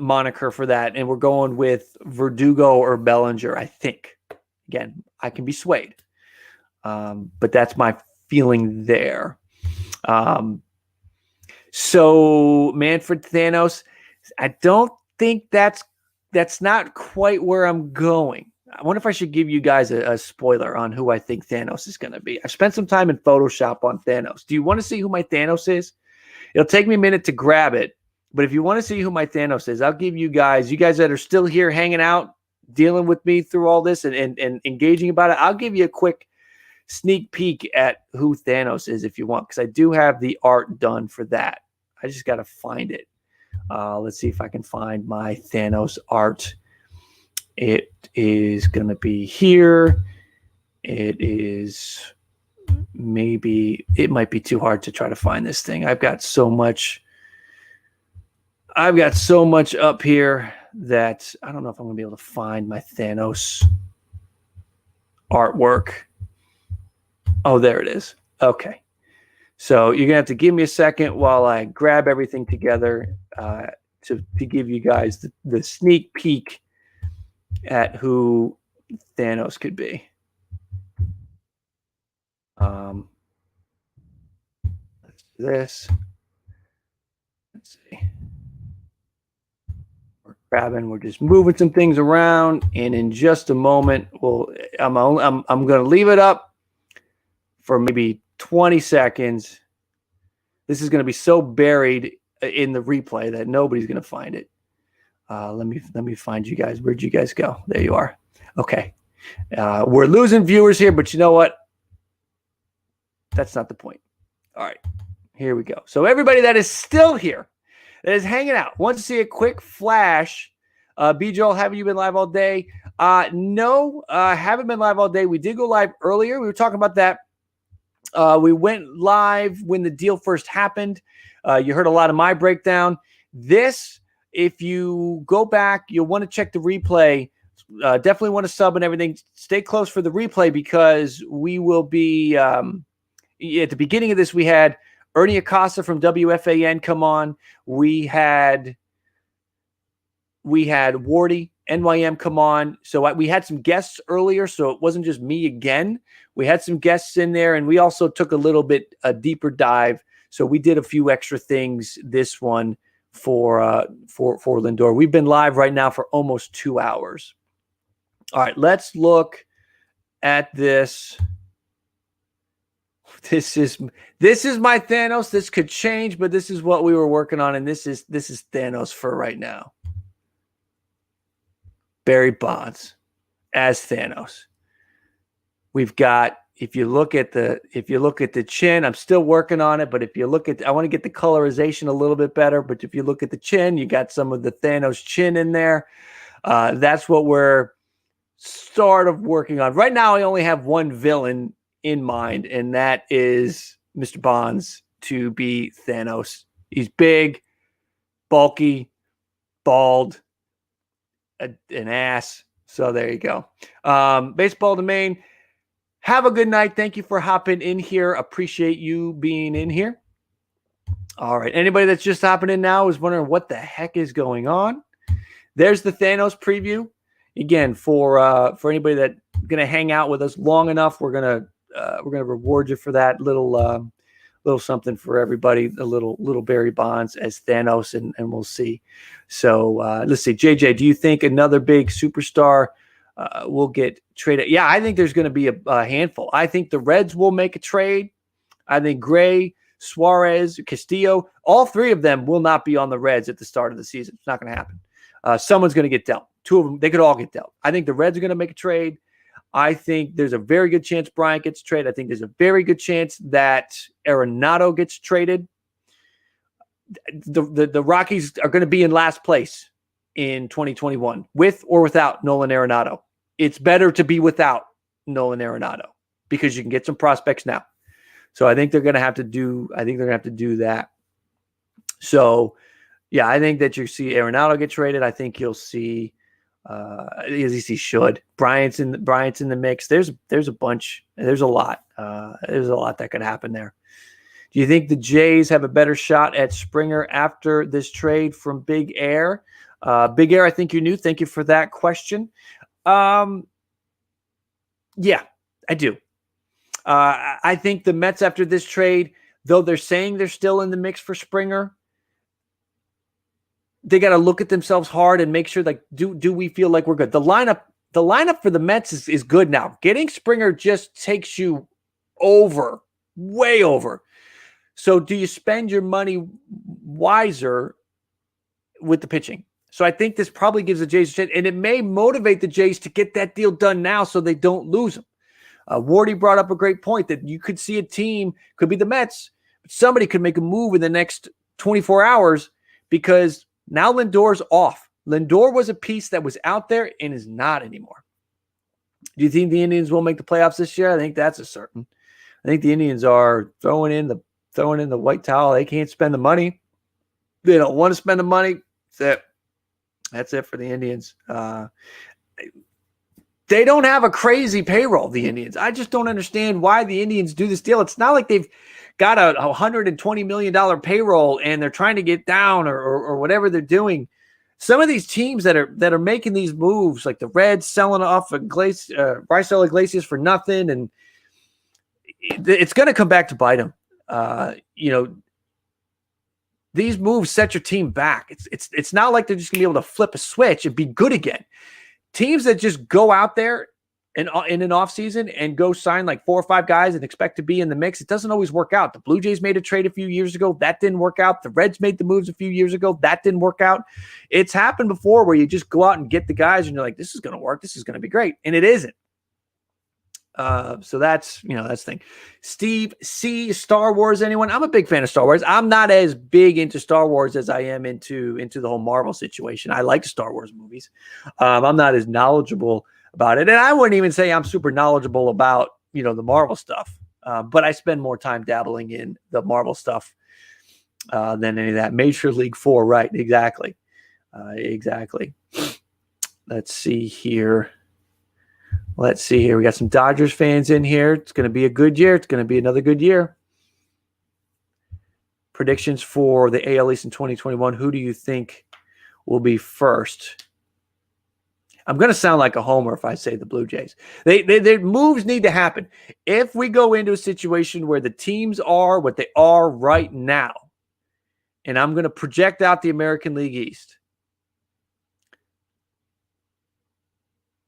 moniker for that, and we're going with Verdugo or Bellinger, I think. Again, I can be swayed, but that's my feeling there. So Manfred Thanos, I don't think that's not quite where I'm going. I wonder if I should give you guys a spoiler on who I think Thanos is going to be. I've spent some time in Photoshop on Thanos. Do you want to see who my Thanos is? It'll take me a minute to grab it, but if you want to see who my Thanos is, I'll give you guys that are still here hanging out, dealing with me through all this and engaging about it. I'll give you a quick sneak peek at who Thanos is if you want, because I do have the art done for that. I just got to find it. Let's see if I can find my Thanos art. It is going to be here. It might be too hard to try to find this thing. I've got so much up here that I don't know if I'm going to be able to find my Thanos artwork. Oh, there it is. Okay. So you're going to have to give me a second while I grab everything together to give you guys the sneak peek at who Thanos could be. Let's do this. Let's see. We're just moving some things around, and in just a moment, I'm going to leave it up for maybe 20 seconds. This is going to be so buried in the replay that nobody's going to find it. Let me find you guys. Where'd you guys go? There you are. Okay. We're losing viewers here, but you know what? That's not the point. All right. Here we go. So everybody that is still here, that is hanging out, wants to see a quick flash. B. Joel, haven't you been live all day? No, haven't been live all day. We did go live earlier. We were talking about that. We went live when the deal first happened. You heard a lot of my breakdown. This, if you go back, you'll want to check the replay. Definitely want to sub and everything. Stay close for the replay because we will be at the beginning of this. We had Ernie Acosta from WFAN come on. We had WARDYNYM come on. So we had some guests earlier, so it wasn't just me again. We had some guests in there, and we also took a deeper dive. So we did a few extra things this one for Lindor. We've been live right now for almost 2 hours. All right, let's look at this. This is my Thanos. This could change, but this is what we were working on, and this is Thanos for right now. Barry Bonds as Thanos. We've got, if you look at the chin, I'm still working on it, but if you look at, I want to get the colorization a little bit better, but if you look at the chin, you got some of the Thanos chin in there. That's what we're sort of working on. Right now, I only have one villain in mind, and that is Mr. Bonds to be Thanos. He's big, bulky, bald, an ass. So there you go. Baseball domain. Have a good night. Thank you for hopping in here. Appreciate you being in here. All right. Anybody that's just hopping in now is wondering what the heck is going on. There's the Thanos preview. Again, for anybody that's gonna hang out with us long enough, we're gonna reward you for that little something for everybody. A little Barry Bonds as Thanos, and we'll see. So let's see. JJ, do you think another big superstar will get traded? Yeah, I think there's going to be a handful. I think the Reds will make a trade. I think Gray, Suarez, Castillo, all three of them will not be on the Reds at the start of the season. It's not going to happen. Someone's going to get dealt. Two of them, they could all get dealt. I think the Reds are going to make a trade. I think there's a very good chance Bryant gets traded. I think there's a very good chance that Arenado gets traded. The Rockies are going to be in last place in 2021 with or without Nolan Arenado. It's better to be without Nolan Arenado because you can get some prospects now. So I think they're going to have to do that. So yeah, I think that you see Arenado get traded. I think you'll see at least he should. Bryant's in the mix. There's a bunch. There's a lot. There's a lot that could happen there. Do you think the Jays have a better shot at Springer after this trade from Big Air? Big Air, I think you knew. Thank you for that question. Yeah, I do. I think the Mets after this trade, though they're saying they're still in the mix for Springer, they got to look at themselves hard and make sure, like, do we feel like we're good? The lineup for the Mets is good now. Getting Springer just takes you over, way over. So do you spend your money wiser with the pitching? So I think this probably gives the Jays a chance, and it may motivate the Jays to get that deal done now so they don't lose them. Wardy brought up a great point that you could see a team, could be the Mets, but somebody could make a move in the next 24 hours because now Lindor's off. Lindor was a piece that was out there and is not anymore. Do you think the Indians will make the playoffs this year? I think that's a certain. I think the Indians are throwing in the white towel. They can't spend the money. They don't want to spend the money. That's it for the Indians. They don't have a crazy payroll, the Indians. I just don't understand why the Indians do this deal. It's not like they've got a $120 million payroll and they're trying to get down or whatever they're doing. Some of these teams that are making these moves, like the Reds selling off Raisel Iglesias for nothing, and it's going to come back to bite them. These moves set your team back. It's not like they're just going to be able to flip a switch and be good again. Teams that just go out there in an offseason and go sign like 4 or 5 guys and expect to be in the mix, it doesn't always work out. The Blue Jays made a trade a few years ago. That didn't work out. The Reds made the moves a few years ago. That didn't work out. It's happened before where you just go out and get the guys and you're like, this is going to work. This is going to be great. And it isn't. So that's the thing. Steve C, Star Wars, anyone? I'm a big fan of Star Wars. I'm not as big into Star Wars as I am into the whole Marvel situation. I like Star Wars movies. I'm not as knowledgeable about it. And I wouldn't even say I'm super knowledgeable about, the Marvel stuff. But I spend more time dabbling in the Marvel stuff than any of that. Major League 4, right? Exactly. Exactly. Let's see here. We got some Dodgers fans in here. It's going to be a good year. It's going to be another good year. Predictions for the AL East in 2021. Who do you think will be first? I'm going to sound like a homer if I say the Blue Jays. Their moves need to happen. If we go into a situation where the teams are what they are right now, and I'm going to project out the American League East,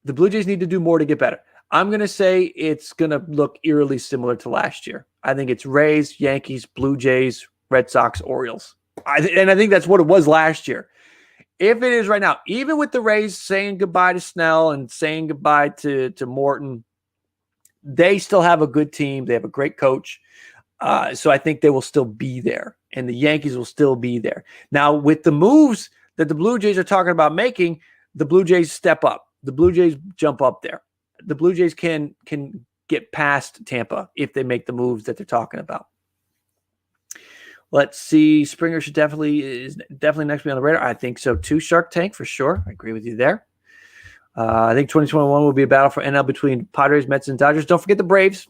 the Blue Jays need to do more to get better. I'm going to say it's going to look eerily similar to last year. I think it's Rays, Yankees, Blue Jays, Red Sox, Orioles. And I think that's what it was last year. If it is right now, even with the Rays saying goodbye to Snell and saying goodbye to Morton, they still have a good team. They have a great coach. So I think they will still be there. And the Yankees will still be there. Now, with the moves that the Blue Jays are talking about making, the Blue Jays step up. The Blue Jays jump up there. The Blue Jays can get past Tampa if they make the moves that they're talking about. Let's see. Springer is definitely next to be on the radar. I think so too. Shark Tank for sure. I agree with you there. I think 2021 will be a battle for NL between Padres, Mets, and Dodgers. Don't forget the Braves.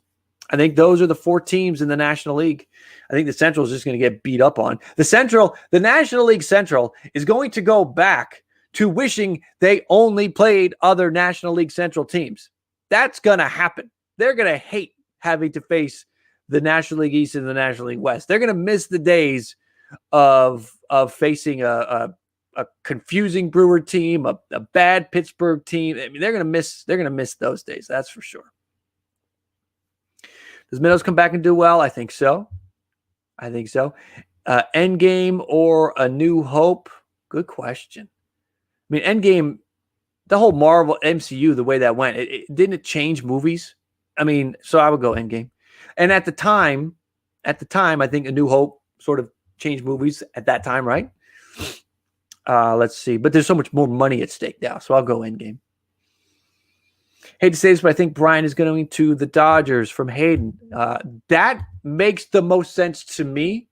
I think those are the 4 teams in the National League. I think the Central is just going to get beat up on. The National League Central is going to go back to wishing they only played other National League Central teams. That's going to happen. They're going to hate having to face the National League East and the National League West. They're going to miss the days of facing a confusing Brewer team, a bad Pittsburgh team. I mean, they're going to miss those days. That's for sure. Does Meadows come back and do well? I think so. Endgame or A New Hope? Good question. I mean, Endgame, the whole Marvel MCU, the way that went, didn't it change movies? I mean, so I would go Endgame. And at the time, I think A New Hope sort of changed movies at that time, right? Let's see. But there's so much more money at stake now, so I'll go Endgame. Hate to say this, but I think Brian is going to the Dodgers from Hayden. That makes the most sense to me.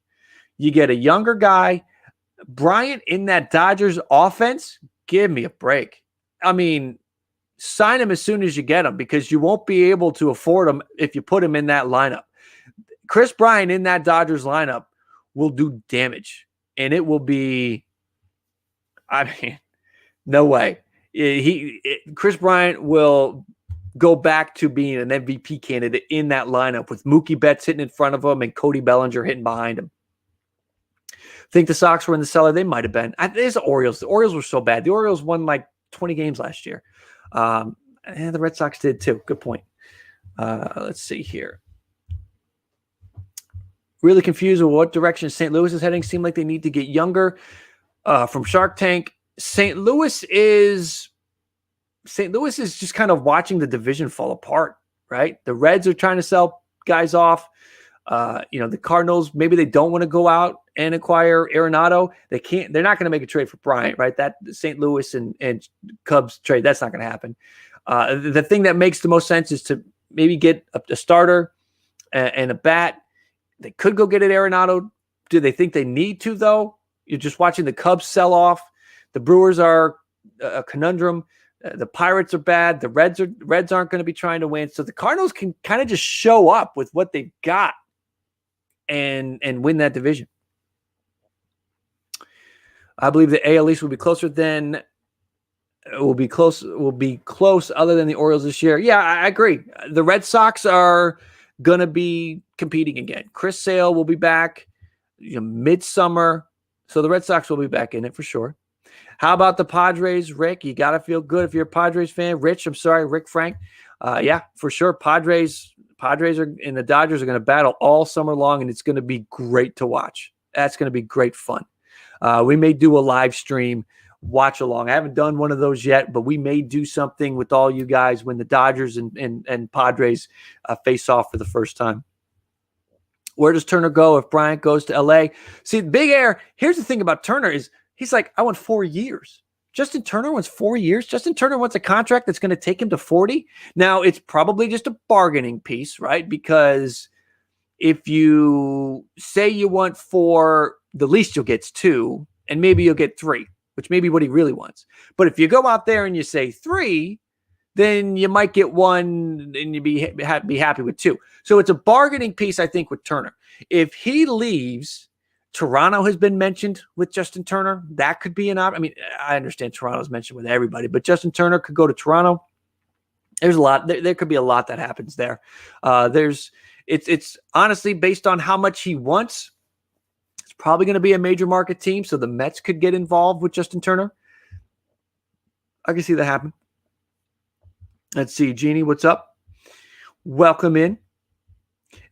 You get a younger guy. Bryant in that Dodgers offense, give me a break. I mean, sign him as soon as you get him because you won't be able to afford him if you put him in that lineup. Chris Bryant in that Dodgers lineup will do damage, and it will be, no way. Chris Bryant will go back to being an MVP candidate in that lineup with Mookie Betts hitting in front of him and Cody Bellinger hitting behind him. Think the Sox were in the cellar? They might have been. There's the Orioles. The Orioles were so bad. The Orioles won like 20 games last year. And the Red Sox did too. Good point. Let's see here. Really confused with what direction St. Louis is heading. Seem like they need to get younger. From Shark Tank, St. Louis is just kind of watching the division fall apart, right? The Reds are trying to sell guys off. The Cardinals, maybe they don't want to go out and acquire Arenado. They're not going to make a trade for Bryant, right? That St. Louis and Cubs trade, that's not going to happen. The thing that makes the most sense is to maybe get a starter and a bat. They could go get an Arenado. Do they think they need to, though? You're just watching the Cubs sell off. The Brewers are a conundrum. The Pirates are bad. The Reds aren't going to be trying to win. So the Cardinals can kind of just show up with what they've got and win that division. I believe the AL East will be close other than the Orioles this year. Yeah, I agree. The Red Sox are going to be competing again. Chris Sale will be back midsummer. So the Red Sox will be back in it for sure. How about the Padres, Rick? You got to feel good if you're a Padres fan. Rick Frank. Yeah, for sure. Padres are and the Dodgers are going to battle all summer long, and it's going to be great to watch. That's going to be great fun. We may do a live stream watch along. I haven't done one of those yet, but we may do something with all you guys when the Dodgers and Padres face off for the first time. Where does Turner go if Bryant goes to LA? See, Big Air, here's the thing about Turner is he's like, I want 4 years. Justin Turner wants 4 years. Justin Turner wants a contract that's going to take him to 40. Now, it's probably just a bargaining piece, right? Because if you say you want 4, the least you'll get is 2, and maybe you'll get 3, which may be what he really wants. But if you go out there and you say 3, then you might get 1 and you'd be happy with 2. So it's a bargaining piece, I think, with Turner. If he leaves, Toronto has been mentioned with Justin Turner. That could be an option. I mean, I understand Toronto's mentioned with everybody, but Justin Turner could go to Toronto. There's a lot. There could be a lot that happens there. It's honestly based on how much he wants. It's probably going to be a major market team, so the Mets could get involved with Justin Turner. I can see that happen. Let's see. Jeannie, what's up? Welcome in.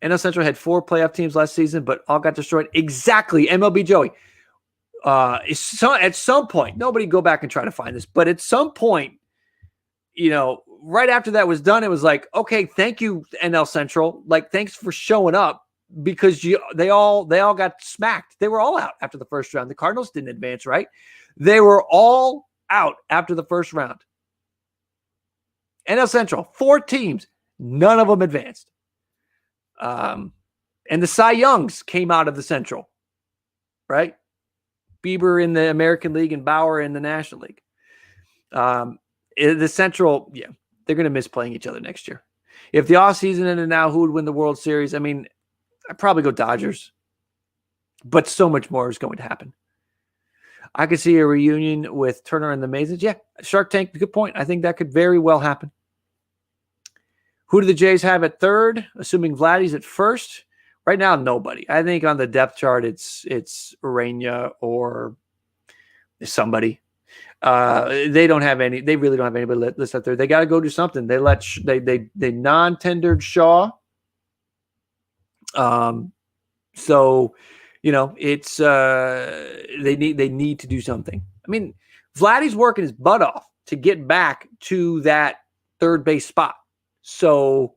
NL Central had 4 playoff teams last season, but all got destroyed. Exactly. MLB Joey. At some point, nobody go back and try to find this, but at some point, right after that was done, it was like, okay, thank you, NL Central. Like, thanks for showing up because they all got smacked. They were all out after the first round. The Cardinals didn't advance, right? They were all out after the first round. NL Central, 4 teams, none of them advanced. And the Cy Youngs came out of the Central, right? Bieber in the American League and Bauer in the National League. The Central, yeah, they're going to miss playing each other next year. If the offseason ended now, who would win the World Series? I mean, I'd probably go Dodgers, but so much more is going to happen. I could see a reunion with Turner and the Mazes. Yeah, Shark Tank, good point. I think that could very well happen. Who do the Jays have at third? Assuming Vladdy's at first. Right now, nobody. I think on the depth chart, it's Urania or somebody. They don't have any. They really don't have anybody listed up there. They got to go do something. They non-tendered Shaw. So it's they need to do something. I mean, Vladdy's working his butt off to get back to that third base spot. So,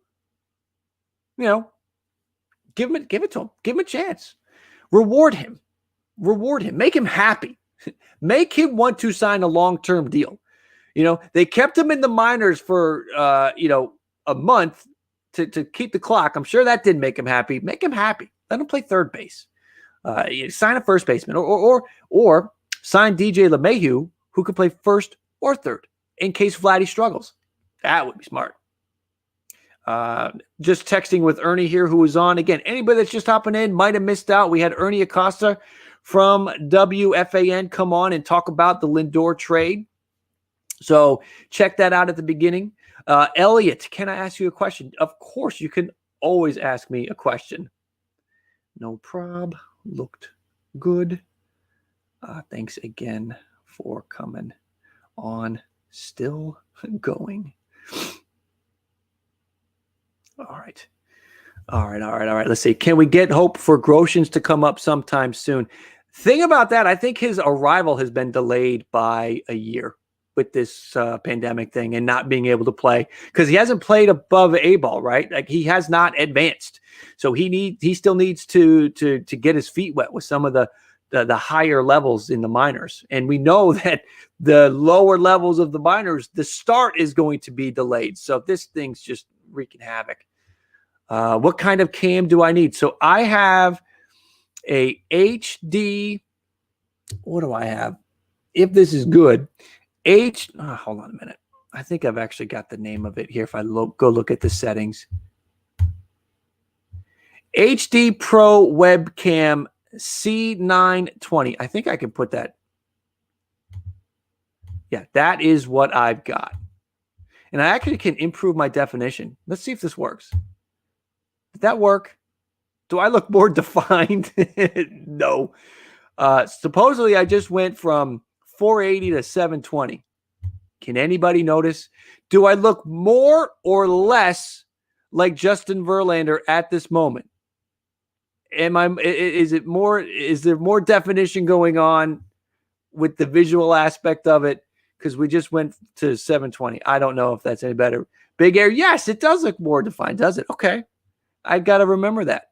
give it to him. Give him a chance. Reward him. Make him happy. Make him want to sign a long-term deal. They kept him in the minors for, a month to keep the clock. I'm sure that didn't make him happy. Make him happy. Let him play third base. Sign a first baseman or sign DJ LeMahieu, who could play first or third in case Vladdy struggles. That would be smart. Just texting with Ernie here, who was on. Again, anybody that's just hopping in might have missed out. We had Ernie Acosta from WFAN come on and talk about the Lindor trade. So check that out at the beginning. Elliot, can I ask you a question? Of course, you can always ask me a question. No prob. Looked good. Thanks again for coming on. Still going. All right. Let's see. Can we get hope for Groshans to come up sometime soon? Thing about that, I think his arrival has been delayed by a year with this pandemic thing and not being able to play because he hasn't played above A ball, right? Like he has not advanced. So he still needs to get his feet wet with some of the higher levels in the minors. And we know that the lower levels of the minors, the start is going to be delayed. So this thing's just wreaking havoc. What kind of cam do I need? So I have a HD. What do I have? If this is good, hold on a minute. I think I've actually got the name of it here. If I go look at the settings, HD Pro Webcam C920. I think I can put that. Yeah, that is what I've got. And I actually can improve my definition. Let's see if this works. Did that work? Do I look more defined? No. Supposedly, I just went from 480 to 720. Can anybody notice? Do I look more or less like Justin Verlander at this moment? Is there more definition going on with the visual aspect of it? Because we just went to 720. I don't know if that's any better. Big Air, yes, it does look more defined, does it? Okay. I got to remember that.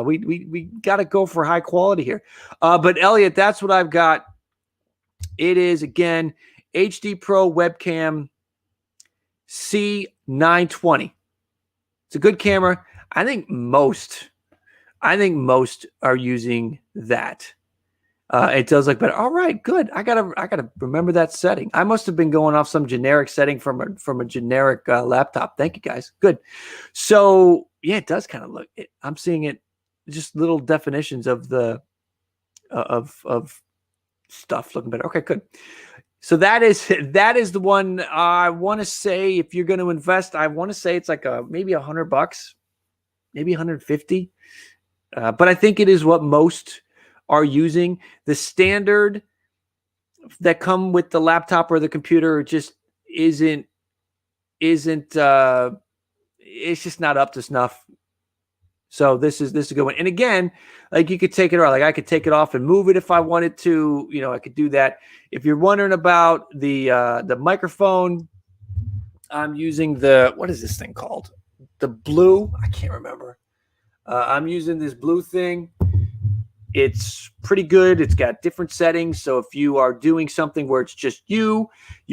We got to go for high quality here. But Elliot, that's what I've got. It is, again, HD Pro webcam C920. It's a good camera. I think most are using that. It does look better. All right, good. I gotta remember that setting. I must have been going off some generic setting from a generic laptop. Thank you, guys. Good. So yeah, it does kind of look. I'm seeing it, just little definitions of the of stuff looking better. Okay, good. So that is the one. I want to say, if you're going to invest, I want to say it's like maybe $100, maybe 150. But I think it is what most are using. The standard that come with the laptop or the computer just isn't it's just not up to snuff. So this is a good one. And again, like, you could take it off. Like, I could take it off and move it if I wanted to. I could do that. If you're wondering about the microphone, I'm using what is this thing called? The blue. I can't remember. I'm using this blue thing. It's pretty good. It's got different settings. So if you are doing something where it's just you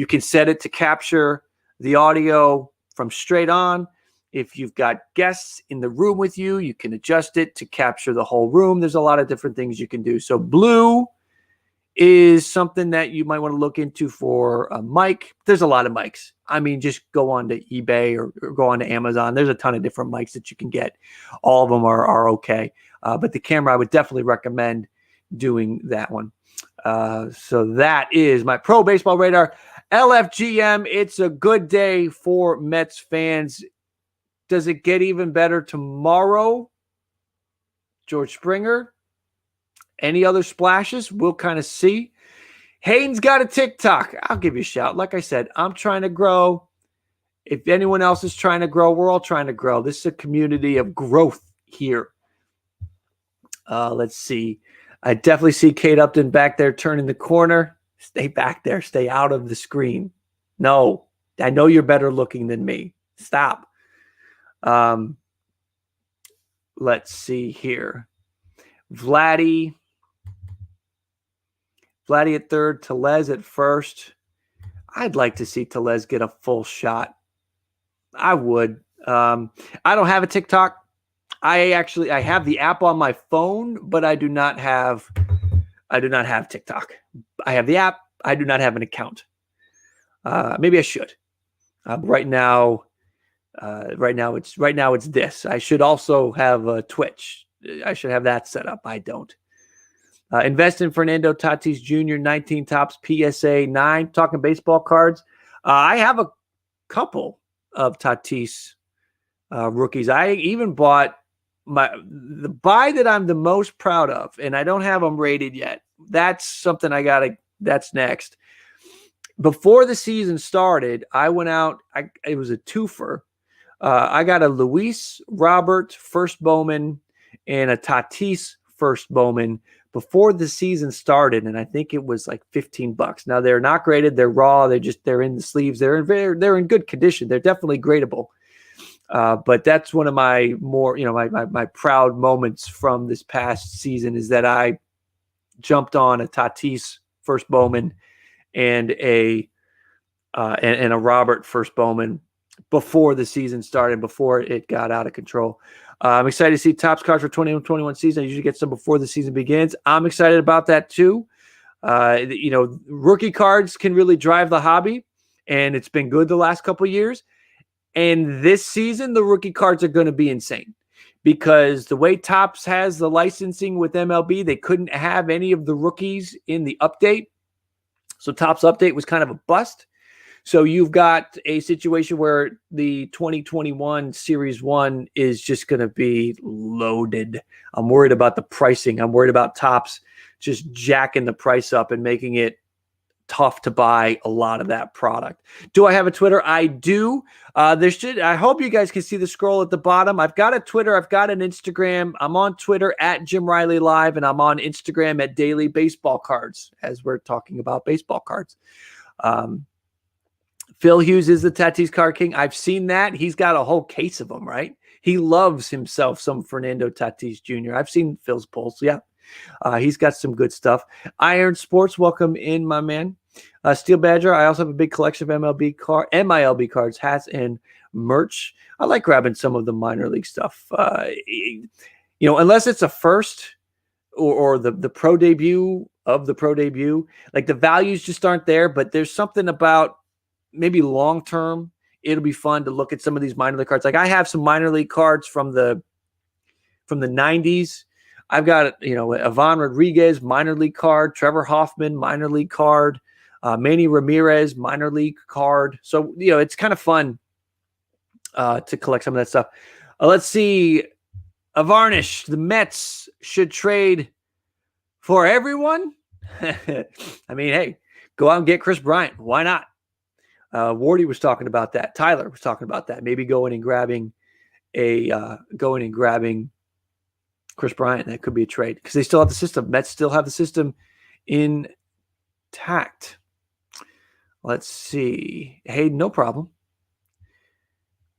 can set it to capture the audio from straight on. If you've got guests in the room with you, you can adjust it to capture the whole room. There's a lot of different things you can do. So blue is something that you might want to look into for a mic. There's a lot of mics. I mean, just go on to eBay or go on to Amazon. There's a ton of different mics that you can get. All of them are okay. But the camera, I would definitely recommend doing that one. So that is my Pro Baseball Radar LFGM. It's a good day for Mets fans. Does it get even better tomorrow? George Springer? Any other splashes? We'll kind of see. Hayden's got a TikTok. I'll give you a shout. Like I said, I'm trying to grow. If anyone else is trying to grow, we're all trying to grow. This is a community of growth here. Let's see. I definitely see Kate Upton back there turning the corner. Stay back there. Stay out of the screen. No, I know you're better looking than me. Stop. Let's see here. Vladdy at third, Tellez at first. I'd like to see Tellez get a full shot. I would. I don't have a TikTok. I have the app on my phone, but I do not have TikTok. I have the app. I do not have an account. Maybe I should. Right now it's this. I should also have a Twitch. I should have that set up. I don't. Invest in Fernando Tatis Jr. 19 tops PSA 9. Talking baseball cards. I have a couple of Tatis rookies. I even bought the buy that I'm the most proud of, and I don't have them rated yet. That's something that's next. Before the season started, I went out. It was a twofer. I got a Luis Robert first Bowman and a Tatis first Bowman before the season started, and I think it was like $15. Now, they're not graded; they're raw. They're in the sleeves. They're in good condition. They're definitely gradable. But that's one of my more, my proud moments from this past season is that I jumped on a Tatis first Bowman and a Robert first Bowman before the season started, before it got out of control. I'm excited to see Topps cards for 2021 season. I usually get some before the season begins. I'm excited about that too. Rookie cards can really drive the hobby, and it's been good the last couple of years. And this season, the rookie cards are going to be insane because the way Topps has the licensing with MLB, they couldn't have any of the rookies in the update. So Topps update was kind of a bust. So you've got a situation where the 2021 Series 1 is just going to be loaded. I'm worried about the pricing. I'm worried about Topps just jacking the price up and making it tough to buy a lot of that product. Do I have a Twitter? I do. I hope you guys can see the scroll at the bottom. I've got a Twitter. I've got an Instagram. I'm on Twitter at Jim Riley Live, and I'm on Instagram at Daily Baseball Cards, as we're talking about baseball cards. Phil Hughes is the Tatis card king. I've seen that. He's got a whole case of them, right? He loves himself some Fernando Tatis Jr. I've seen Phil's polls. Yeah. He's got some good stuff. Iron Sports, welcome in, my man. Steel Badger, I also have a big collection of MILB cards, hats, and merch. I like grabbing some of the minor league stuff. Unless it's a first or the pro debut of the pro debut, like the values just aren't there, but there's something about maybe long-term, it'll be fun to look at some of these minor league cards. Like I have some minor league cards from the 90s. I've got, Ivan Rodriguez, minor league card, Trevor Hoffman, minor league card, Manny Ramirez, minor league card. So, it's kind of fun to collect some of that stuff. Let's see. A varnish. The Mets should trade for everyone. I mean, hey, go out and get Chris Bryant. Why not? Wardy was talking about that. Tyler was talking about that. Maybe going and grabbing Chris Bryant. That could be a trade because they still have the system. Mets still have the system intact. Let's see. Hey, no problem.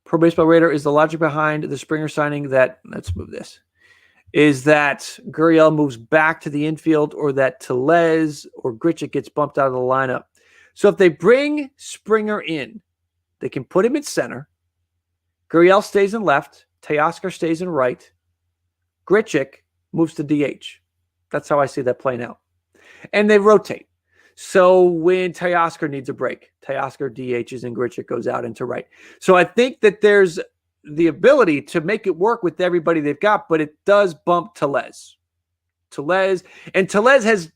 Pro Baseball Radar is the logic behind the Springer signing that, let's move this, is that Gurriel moves back to the infield or that Tellez or Grichuk gets bumped out of the lineup. So if they bring Springer in, they can put him in center. Gurriel stays in left. Teoscar stays in right. Grichuk moves to DH. That's how I see that playing out. And they rotate. So when Teoscar needs a break, Teoscar DHs and Grichuk goes out into right. So I think that there's the ability to make it work with everybody they've got, but it does bump Tellez. Tellez has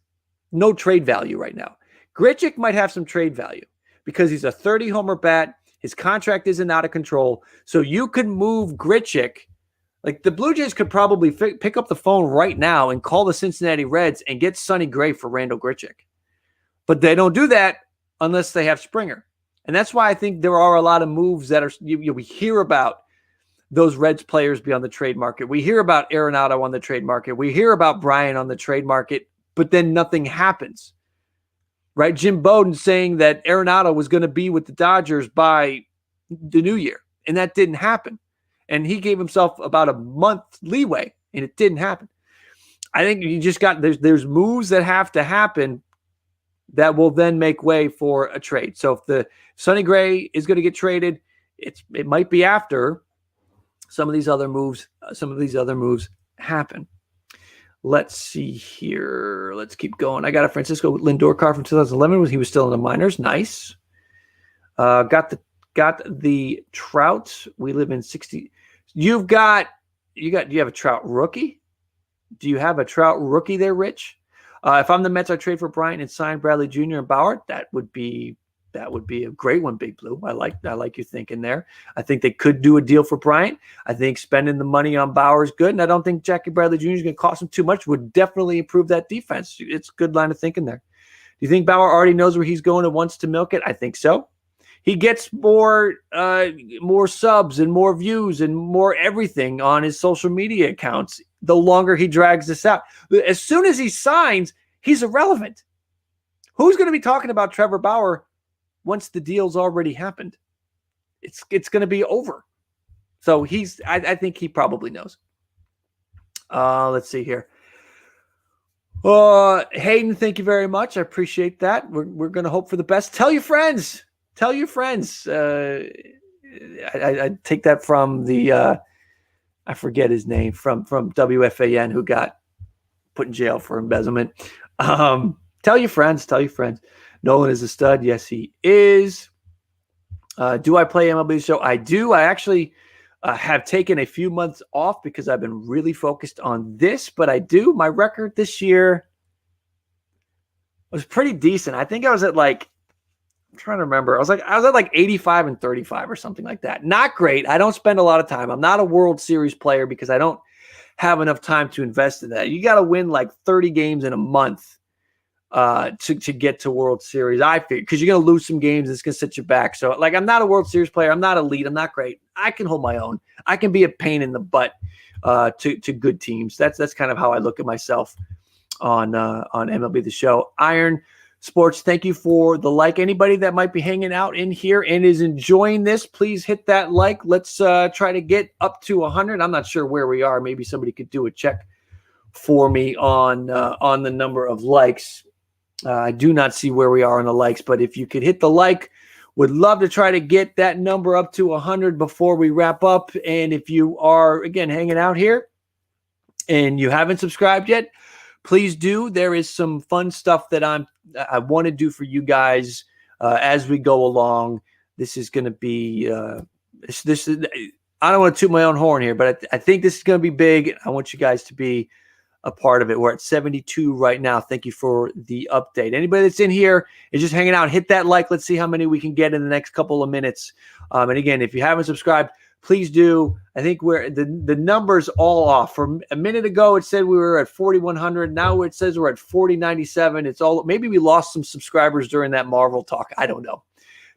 no trade value right now. Grichuk might have some trade value because he's a 30-homer bat. His contract isn't out of control. So you could move Grichuk. Like the Blue Jays could probably pick up the phone right now and call the Cincinnati Reds and get Sonny Gray for Randall Grichuk. But they don't do that unless they have Springer. And that's why I think there are a lot of moves that are, we hear about those Reds players be on the trade market. We hear about Arenado on the trade market. We hear about Bryan on the trade market, but then nothing happens. Right? Jim Bowden saying that Arenado was going to be with the Dodgers by the new year, and that didn't happen. And he gave himself about a month leeway, and it didn't happen. I think you just got there's moves that have to happen that will then make way for a trade. So if the Sonny Gray is going to get traded, it might be after some of these other moves happen. Let's see here. Let's keep going. I got a Francisco Lindor card from 2011 when he was still in the minors. Nice. Got the Trout. We live in 60. Do you have a Trout rookie? Do you have a Trout rookie there, Rich? If I'm the Mets, I trade for Bryant and sign Bradley Jr. and Bauer. That would be a great one, Big Blue. I like you thinking there. I think they could do a deal for Bryant. I think spending the money on Bauer is good, and I don't think Jackie Bradley Jr. is going to cost him too much. Would definitely improve that defense. It's a good line of thinking there. Do you think Bauer already knows where he's going and wants to milk it? I think so. He gets more subs and more views and more everything on his social media accounts the longer he drags this out. As soon as he signs, he's irrelevant. Who's going to be talking about Trevor Bauer once the deal's already happened? It's going to be over. So I think he probably knows. Let's see here. Hayden, thank you very much. I appreciate that. We're going to hope for the best. Tell your friends. Tell your friends. I take that from the I forget his name from WFAN who got put in jail for embezzlement. Tell your friends. Tell your friends. Nolan is a stud. Yes, he is. Do I play MLB Show? I do. I actually have taken a few months off because I've been really focused on this, but I do. My record this year was pretty decent. I think I was at like trying to remember. I was at like 85 and 35 or something like that. Not great. I don't spend a lot of time. I'm not a World Series player because I don't have enough time to invest in that. You got to win like 30 games in a month to get to World Series. I figure because you're going to lose some games. And it's going to set you back. So like, I'm not a World Series player. I'm not elite. I'm not great. I can hold my own. I can be a pain in the butt to good teams. That's kind of how I look at myself on MLB The Show. Iron Sports, thank you for the like. Anybody that might be hanging out in here and is enjoying this, please hit that like. Let's try to get up to 100. I'm not sure where we are. Maybe somebody could do a check for me on the number of likes. I do not see where we are on the likes, but if you could hit the like, would love to try to get that number up to 100 before we wrap up. And if you are, again, hanging out here and you haven't subscribed yet, please do. There is some fun stuff that I want to do for you guys as we go along. This is going to be this is, I don't want to toot my own horn here, but I think this is going to be big. I want you guys to be a part of it. We're at 72 right now. Thank you for the update. Anybody that's in here is just hanging out, hit that like. Let's see how many we can get in the next couple of minutes. And again, if you haven't subscribed, please do. I think we're the numbers all off. From a minute ago, it said we were at 4,100. Now it says we're at 4,097. It's all, maybe we lost some subscribers during that Marvel talk. I don't know.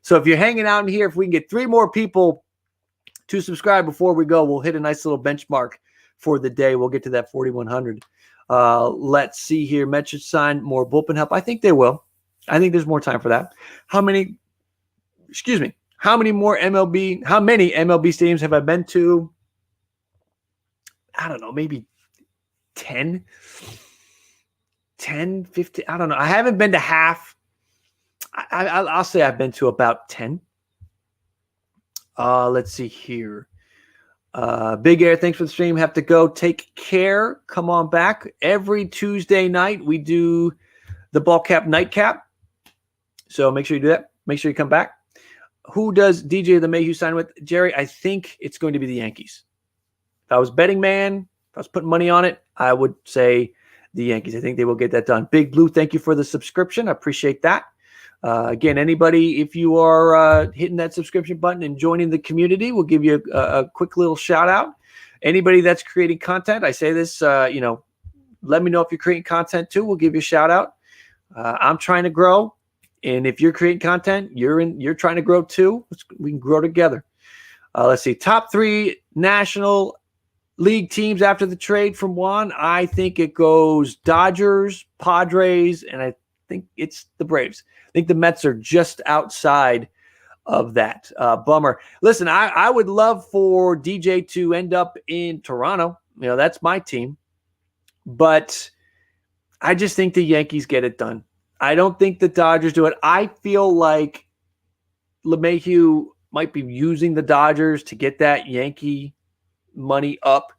So if you're hanging out in here, if we can get 3 more people to subscribe before we go, we'll hit a nice little benchmark for the day. We'll get to that 4,100. Let's see here. Mets should sign more bullpen help. I think they will. I think there's more time for that. How many MLB stadiums have I been to? I don't know, maybe 10, 15. I don't know. I haven't been to half. I'll say I've been to about 10. Let's see here. Big Air, thanks for the stream. Have to go. Take care. Come on back. Every Tuesday night, we do the ball cap nightcap. So make sure you do that. Make sure you come back. Who does DJ LeMahieu sign with? Jerry, I think it's going to be the Yankees. If I was betting man, if I was putting money on it, I would say the Yankees. I think they will get that done. Big Blue, thank you for the subscription. I appreciate that. Again, anybody, if you are hitting that subscription button and joining the community, we'll give you a quick little shout out. Anybody that's creating content, I say this, let me know if you're creating content too. We'll give you a shout out. I'm trying to grow. And if you're creating content, you're trying to grow too. We can grow together. Let's see. Top 3 National League teams after the trade from Juan. I think it goes Dodgers, Padres, and I think it's the Braves. I think the Mets are just outside of that. Bummer. Listen, I would love for DJ to end up in Toronto. That's my team. But I just think the Yankees get it done. I don't think the Dodgers do it. I feel like LeMahieu might be using the Dodgers to get that Yankee money up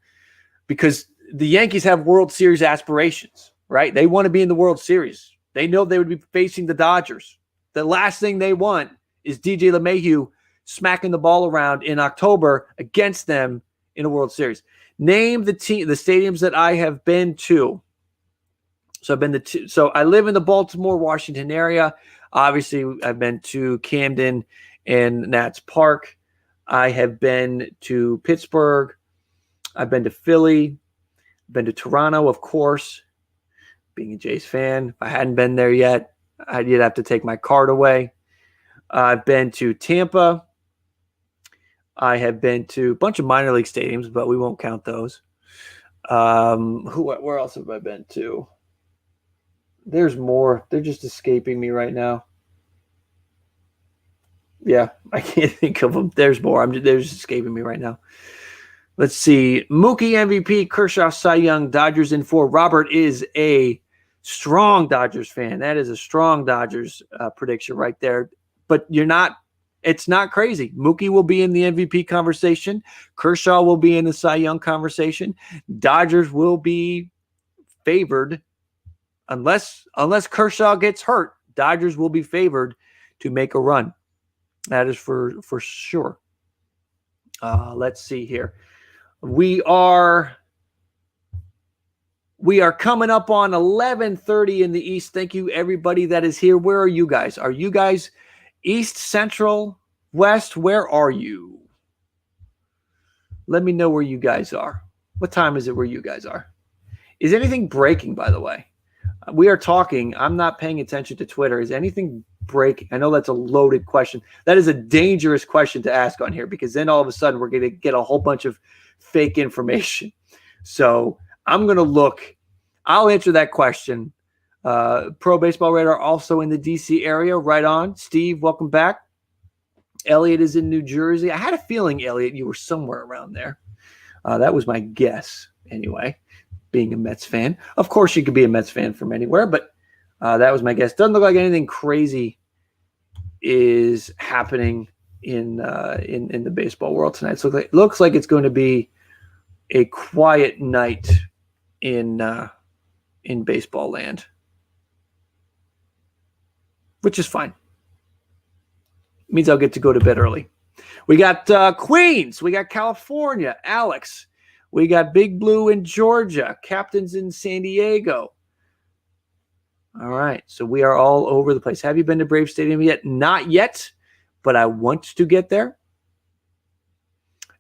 because the Yankees have World Series aspirations, right? They want to be in the World Series. They know they would be facing the Dodgers. The last thing they want is DJ LeMahieu smacking the ball around in October against them in a World Series. Name the stadiums that I have been to. So I live in the Baltimore, Washington area. Obviously, I've been to Camden and Nats Park. I have been to Pittsburgh. I've been to Philly. Been to Toronto, of course. Being a Jays fan, if I hadn't been there yet, I'd have to take my card away. I've been to Tampa. I have been to a bunch of minor league stadiums, but we won't count those. Where else have I been to? There's more. They're just escaping me right now. Yeah, I can't think of them. There's more. They're just escaping me right now. Let's see. Mookie MVP, Kershaw, Cy Young, Dodgers in 4. Robert is a strong Dodgers fan. That is a strong Dodgers prediction right there. But it's not crazy. Mookie will be in the MVP conversation. Kershaw will be in the Cy Young conversation. Dodgers will be favored. Unless Kershaw gets hurt, Dodgers will be favored to make a run. That is for sure. Let's see here. We are coming up on 11:30 in the East. Thank you, everybody that is here. Where are you guys? Are you guys East, Central, West, where are you? Let me know where you guys are. What time is it where you guys are? Is anything breaking, by the way? We are talking. I'm not paying attention to Twitter. Is anything breaking? I know that's a loaded question. That is a dangerous question to ask on here, because then all of a sudden we're going to get a whole bunch of fake information. So I'm going to look. I'll answer that question. Pro Baseball Radar also in the DC area. Right on. Steve, welcome back. Elliot is in New Jersey. I had a feeling, Elliot, you were somewhere around there. That was my guess anyway, being a Mets fan. Of course, you could be a Mets fan from anywhere, but that was my guess. Doesn't look like anything crazy is happening in the baseball world tonight. So it looks like it's going to be a quiet night in baseball land, which is fine. It means I'll get to go to bed early. We got Queens. We got California. Alex. We got Big Blue in Georgia. Captains in San Diego. All right. So we are all over the place. Have you been to Brave Stadium yet? Not yet, but I want to get there.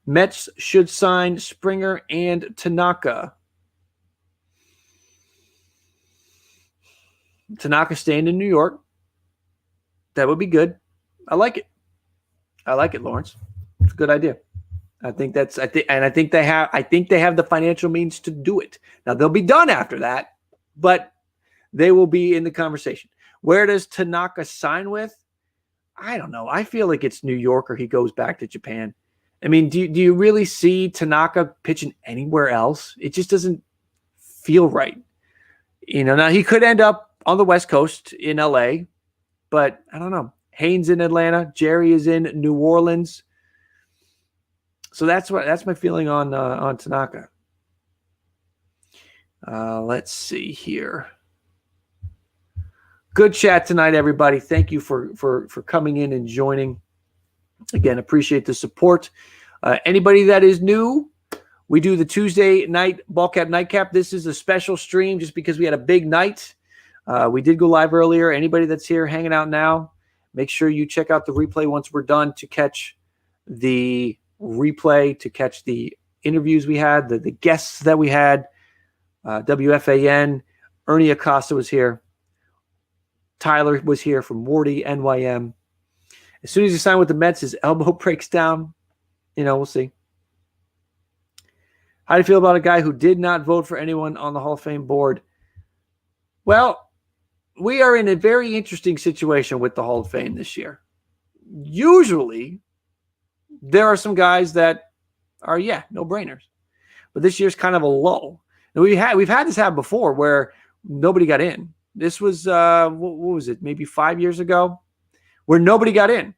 Mets should sign Springer and Tanaka. Tanaka staying in New York. That would be good. I like it. I like it, Lawrence. It's a good idea. I think they have the financial means to do it. Now they'll be done after that, but they will be in the conversation. Where does Tanaka sign with? I don't know. I feel like it's New York, or he goes back to Japan. I mean, do you really see Tanaka pitching anywhere else? It just doesn't feel right. Now he could end up on the West Coast in LA, but I don't know. Haynes in Atlanta. Jerry is in New Orleans. So that's my feeling on Tanaka. Let's see here. Good chat tonight, everybody. Thank you for coming in and joining. Again, appreciate the support. Anybody that is new, we do the Tuesday night Ballcap Nightcap. This is a special stream just because we had a big night. We did go live earlier. Anybody that's here hanging out now, make sure you check out the replay once we're done to catch the replay, to catch the interviews we had, the guests that we had. WFAN, Ernie Acosta was here. Tyler was here from WARDYNYM. As soon as he signed with the Mets, his elbow breaks down. We'll see. How do you feel about a guy who did not vote for anyone on the Hall of Fame board? Well, we are in a very interesting situation with the Hall of Fame this year. Usually, there are some guys that are, no-brainers. But this year's kind of a lull. And we've had this happen before where nobody got in. This was, what was it, maybe 5 years ago, where nobody got in.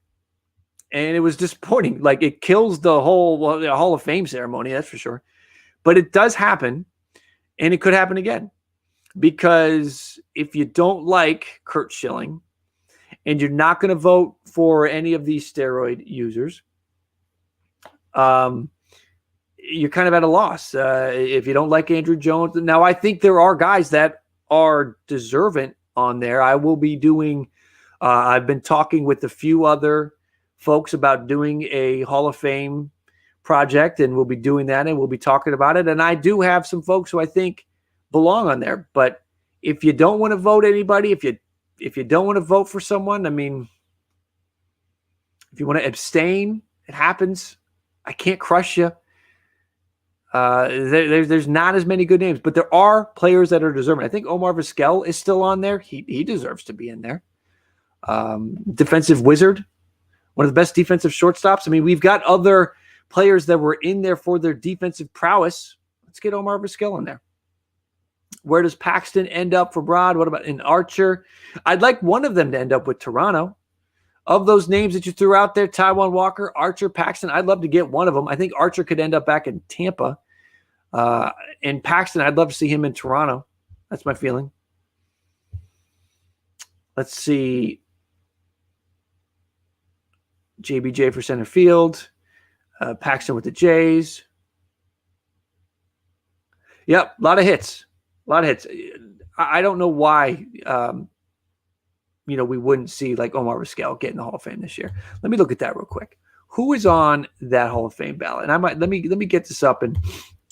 And it was disappointing. Like, it kills the whole the Hall of Fame ceremony, that's for sure. But it does happen, and it could happen again. Because if you don't like Curt Schilling and you're not going to vote for any of these steroid users, you're kind of at a loss. If you don't like Andruw Jones. Now, I think there are guys that are deserving on there. I will be doing, I've been talking with a few other folks about doing a Hall of Fame project, and we'll be doing that, and we'll be talking about it. And I do have some folks who I think belong on there. But if you don't want to vote anybody, if you don't want to vote for someone, I mean, if you want to abstain, it happens. I can't crush you. There's not as many good names, but there are players that are deserving. I think Omar Vizquel is still on there. He deserves to be in there. Defensive wizard, one of the best defensive shortstops. I mean, we've got other players that were in there for their defensive prowess. Let's get Omar Vizquel in there. Where does Paxton end up for Broad? What about in Archer? I'd like one of them to end up with Toronto. Of those names that you threw out there, Taijuan Walker, Archer, Paxton, I'd love to get one of them. I think Archer could end up back in Tampa. And Paxton, I'd love to see him in Toronto. That's my feeling. Let's see. JBJ for center field. Paxton with the Jays. Yep, a lot of hits. A lot of hits. I don't know why we wouldn't see like Omar Vizquel get in the Hall of Fame this year. Let me look at that real quick. Who is on that Hall of Fame ballot? And let me get this up, and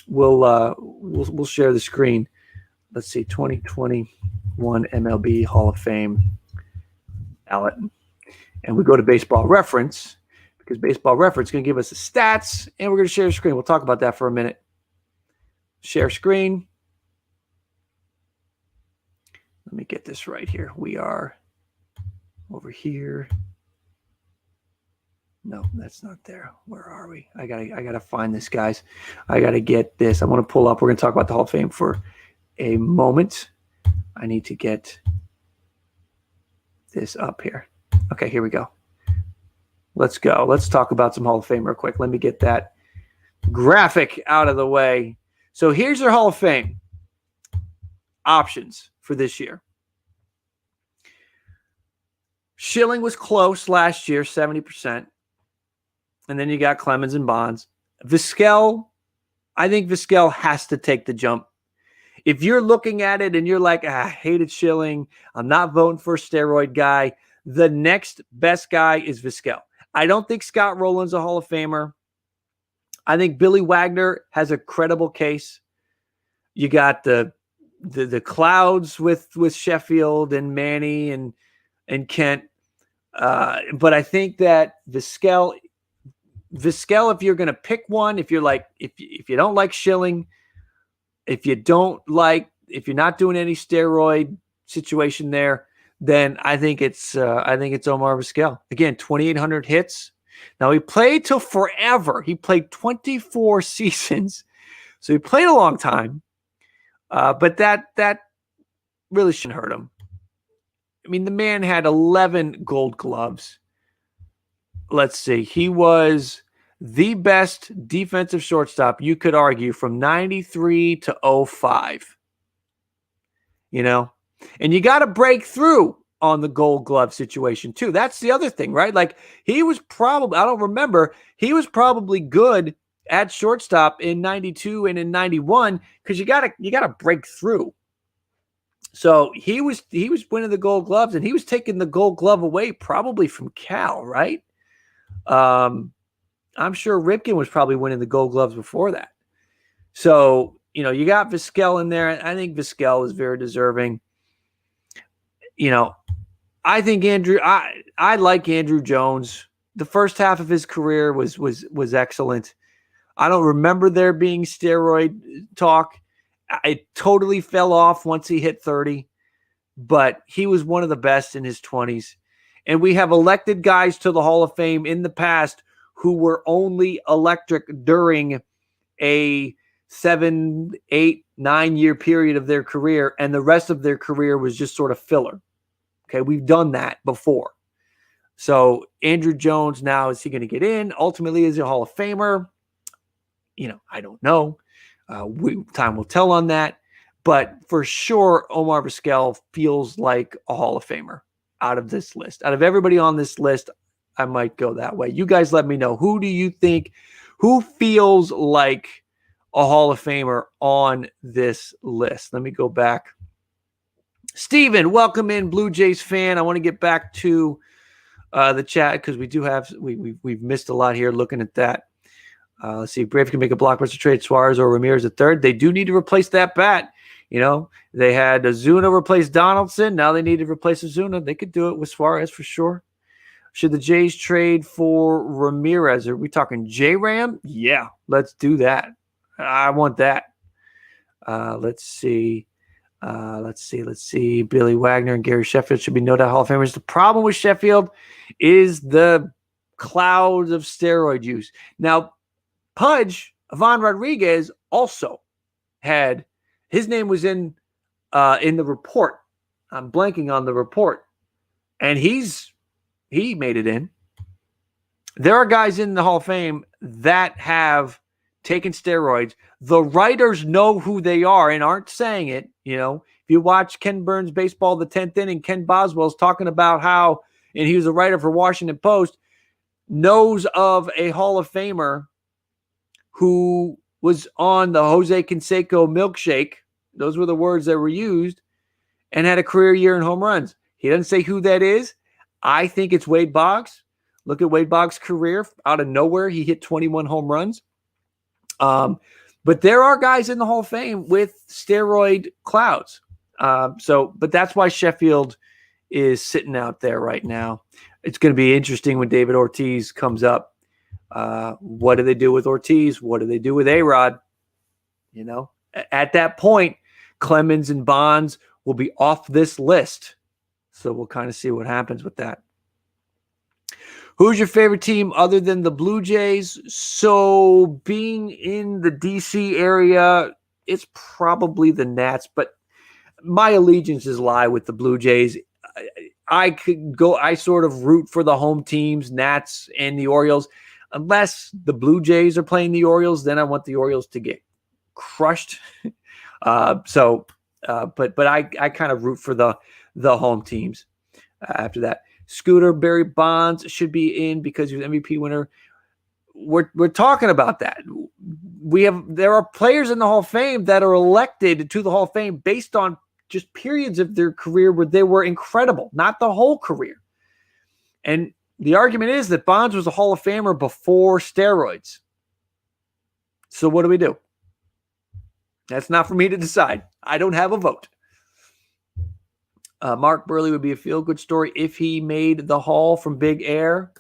we'll share the screen. Let's see, 2021 MLB Hall of Fame ballot, and we go to Baseball Reference, because Baseball Reference is going to give us the stats, and we're going to share the screen. We'll talk about that for a minute. Share screen. Let me get this right here. We are over here. No, that's not there. Where are we? I gotta find this, guys. I gotta get this. I want to pull up. We're going to talk about the Hall of Fame for a moment. I need to get this up here. Okay, here we go. Let's go. Let's talk about some Hall of Fame real quick. Let me get that graphic out of the way. So here's your Hall of Fame options for this year. Schilling was close last year, 70%. And then you got Clemens and Bonds. Vizquel, I think Vizquel has to take the jump. If you're looking at it and you're like, I hated Schilling, I'm not voting for a steroid guy, the next best guy is Vizquel. I don't think Scott Rowland's a Hall of Famer. I think Billy Wagner has a credible case. You got the clouds with Sheffield and Manny and Kent. But I think that Vizquel, if you're going to pick one, if you don't like Schilling, if you're not doing any steroid situation there, then I think it's Omar Vizquel. Again, 2,800 hits. Now he played till forever. He played 24 seasons, so he played a long time. But that really shouldn't hurt him. I mean, the man had 11 Gold Gloves. Let's see. He was the best defensive shortstop, you could argue, from 93 to 05. And you got to break through on the Gold Glove situation too. That's the other thing, right? Like he was probably, I don't remember, he was probably good at shortstop in 92 and in 91 because you got to break through. So he was winning the Gold Gloves, and he was taking the Gold Glove away probably from Cal, right? I'm sure Ripken was probably winning the Gold Gloves before that. So, you got Vizquel in there. I think Vizquel is very deserving. I think I like Andrew Jones. The first half of his career was excellent. I don't remember there being steroid talk. It totally fell off once he hit 30, but he was one of the best in his 20s. And we have elected guys to the Hall of Fame in the past who were only electric during a 7, 8, 9 year period of their career, and the rest of their career was just sort of filler. Okay, we've done that before. So Andrew Jones now, is he going to get in? Ultimately, is he a Hall of Famer? I don't know. Time will tell on that. But for sure, Omar Vizquel feels like a Hall of Famer out of this list. Out of everybody on this list, I might go that way. You guys let me know. Who do you think, who feels like a Hall of Famer on this list? Let me go back. Steven, welcome in, Blue Jays fan. I want to get back to the chat because we've missed a lot here looking at that. Let's see. Braves can make a blockbuster trade, Suarez or Ramirez at third. They do need to replace that bat. They had Ozuna replace Donaldson. Now they need to replace Ozuna. They could do it with Suarez for sure. Should the Jays trade for Ramirez? Are we talking J-Ram? Yeah, let's do that. I want that. Let's see. Billy Wagner and Gary Sheffield should be no doubt Hall of Famers. The problem with Sheffield is the cloud of steroid use. Now, Pudge, Ivan Rodriguez, also had his name was in the report. I'm blanking on the report, and he made it in. There are guys in the Hall of Fame that have taken steroids. The writers know who they are and aren't saying it. If you watch Ken Burns' Baseball, the 10th inning, Ken Boswell's talking about how, and he was a writer for Washington Post, knows of a Hall of Famer who was on the Jose Canseco milkshake. Those were the words that were used, and had a career year in home runs. He doesn't say who that is. I think it's Wade Boggs. Look at Wade Boggs' career. Out of nowhere, he hit 21 home runs. But there are guys in the Hall of Fame with steroid clouds. But that's why Sheffield is sitting out there right now. It's going to be interesting when David Ortiz comes up. What do they do with Ortiz? What do they do with A-Rod? You know, at that point, Clemens and Bonds will be off this list. So we'll kind of see what happens with that. Who's your favorite team other than the Blue Jays? So being in the DC area, it's probably the Nats, but my allegiances lie with the Blue Jays. I sort of root for the home teams, Nats and the Orioles. Unless the Blue Jays are playing the Orioles, then I want the Orioles to get crushed. But I kind of root for the home teams after that. Scooter, Barry Bonds should be in because he was MVP winner. We're talking about that. There are players in the Hall of Fame that are elected to the Hall of Fame based on just periods of their career where they were incredible, not the whole career. And the argument is that Bonds was a Hall of Famer before steroids. So what do we do? That's not for me to decide. I don't have a vote. Mark Burley would be a feel-good story if he made the Hall from Big Air.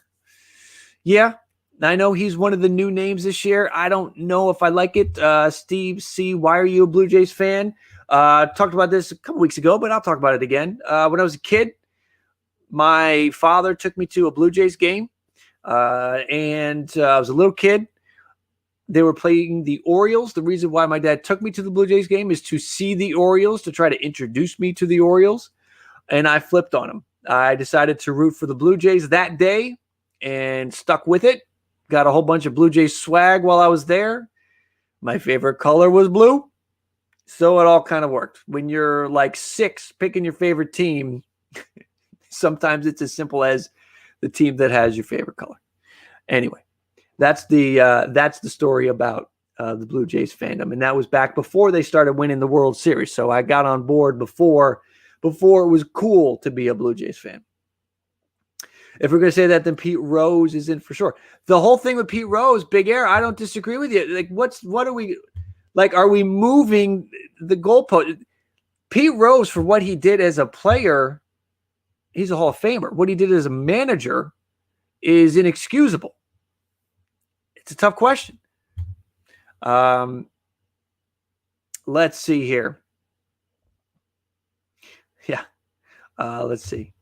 Yeah, I know he's one of the new names this year. I don't know if I like it. Steve C., why are you a Blue Jays fan? Talked about this a couple weeks ago, but I'll talk about it again. When I was a kid, my father took me to a Blue Jays game, and I was a little kid. They were playing the Orioles. The reason why my dad took me to the Blue Jays game is to see the Orioles, to try to introduce me to the Orioles, and I flipped on them. I decided to root for the Blue Jays that day and stuck with it. Got a whole bunch of Blue Jays swag while I was there. My favorite color was blue, so it all kind of worked. When you're like 6 picking your favorite team, sometimes it's as simple as the team that has your favorite color. Anyway, that's the story about the Blue Jays fandom, and that was back before they started winning the World Series. So I got on board before it was cool to be a Blue Jays fan. If we're going to say that, then Pete Rose is in for sure. The whole thing with Pete Rose, Big Air, I don't disagree with you. Like, what are we like? Are we moving the goalpost? Pete Rose, for what he did as a player, he's a Hall of Famer. What he did as a manager is inexcusable. It's a tough question. Let's see here. Yeah. Let's see.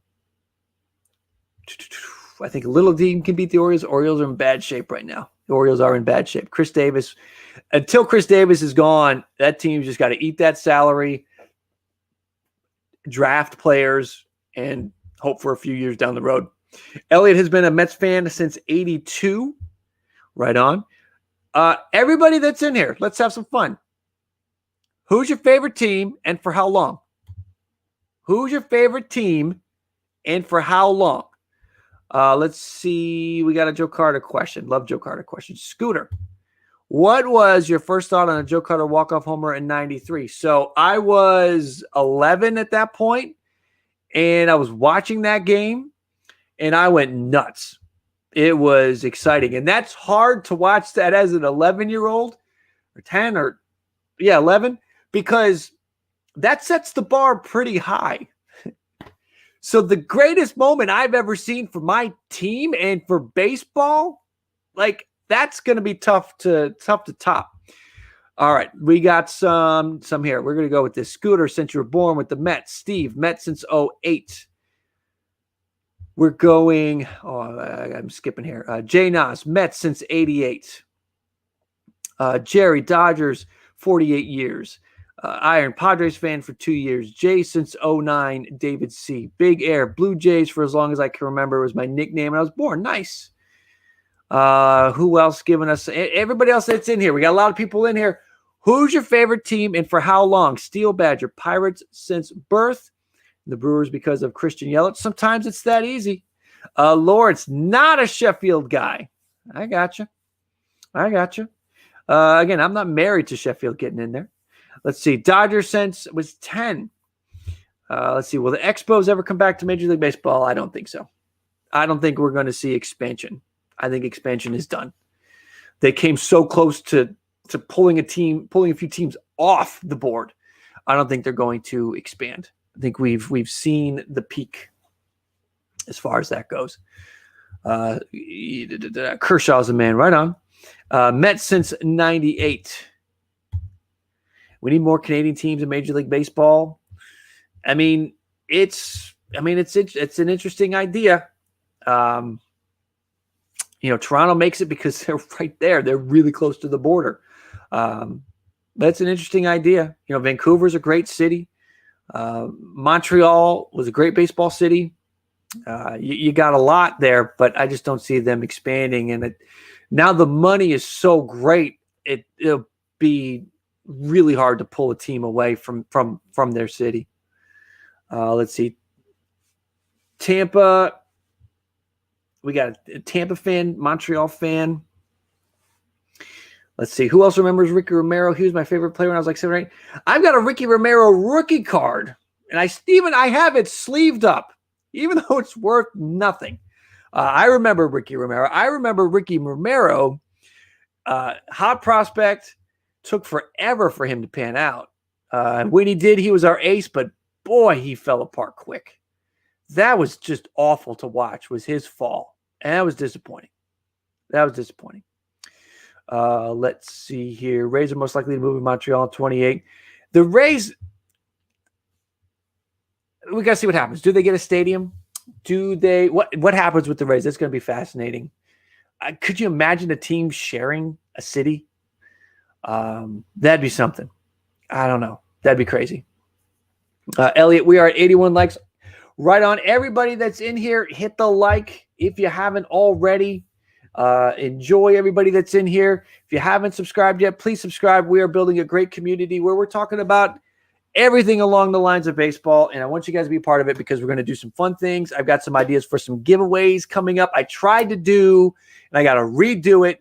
I think a little team can beat the Orioles. Orioles are in bad shape right now. The Orioles are in bad shape. Chris Davis, until Chris Davis is gone, that team's just got to eat that salary, draft players, and hope for a few years down the road. Elliot has been a Mets fan since 82. Right on. Everybody that's in here, let's have some fun. Who's your favorite team and for how long? Who's your favorite team and for how long? Let's see. We got a Joe Carter question. Love Joe Carter question. Scooter, what was your first thought on a Joe Carter walk-off homer in 93? So I was 11 at that point, and I was watching that game, and I went nuts. It was exciting, and that's hard to watch that as an 11-year-old or 10 or, 11, because that sets the bar pretty high. So the greatest moment I've ever seen for my team and for baseball, like, that's going to be tough to top. All right, we got some here. We're going to go with this. Scooter, since you were born with the Mets. Steve, Mets since 08. We're going, I'm skipping here. Jay Nas, Mets since 88. Jerry, Dodgers, 48 years. Iron, Padres fan for 2 years. Jay since 09. David C. Big Air, Blue Jays for as long as I can remember. It was my nickname when I was born. Nice. Who else giving us? Everybody else that's in here. We got a lot of people in here. Who's your favorite team and for how long? Steel Badger, Pirates since birth. The Brewers because of Christian Yelich. Sometimes it's that easy. Lawrence, not a Sheffield guy. I got you. Again, I'm not married to Sheffield getting in there. Let's see. Dodger since was 10. Let's see. Will the Expos ever come back to Major League Baseball? I don't think so. I don't think we're going to see expansion. I think expansion is done. They came so close to pulling a few teams off the board. I don't think they're going to expand. I think we've seen the peak as far as that goes. Kershaw's a man. Right on. Mets since 98. We need more Canadian teams in Major League Baseball. I mean, it's an interesting idea. Toronto makes it because they're right there. They're really close to the border. That's an interesting idea. Vancouver's a great city. Montreal was a great baseball city. You got a lot there, but I just don't see them expanding. And now the money is so great, it'll be really hard to pull a team away from their city. Let's see. Tampa. We got a Tampa fan, Montreal fan. Let's see. Who else remembers Ricky Romero? He was my favorite player when I was like 7 or 8. I've got a Ricky Romero rookie card, and I have it sleeved up, even though it's worth nothing. I remember Ricky Romero. Hot prospect. Took forever for him to pan out. When he did, he was our ace, but boy, he fell apart quick. That was just awful to watch, was his fall. And that was disappointing. Let's see here. Rays are most likely to move in Montreal in 28. The Rays, we got to see what happens. Do they get a stadium? What happens with the Rays? That's going to be fascinating. Could you imagine a team sharing a city? That'd be something. I don't know. That'd be crazy. Elliot, we are at 81 likes. Right on. Everybody that's in here, hit the like if you haven't already. Enjoy everybody that's in here. If you haven't subscribed yet, please subscribe. We are building a great community where we're talking about everything along the lines of baseball, and I want you guys to be a part of it because we're going to do some fun things. I've got some ideas for some giveaways coming up. I tried to do, and I got to redo it.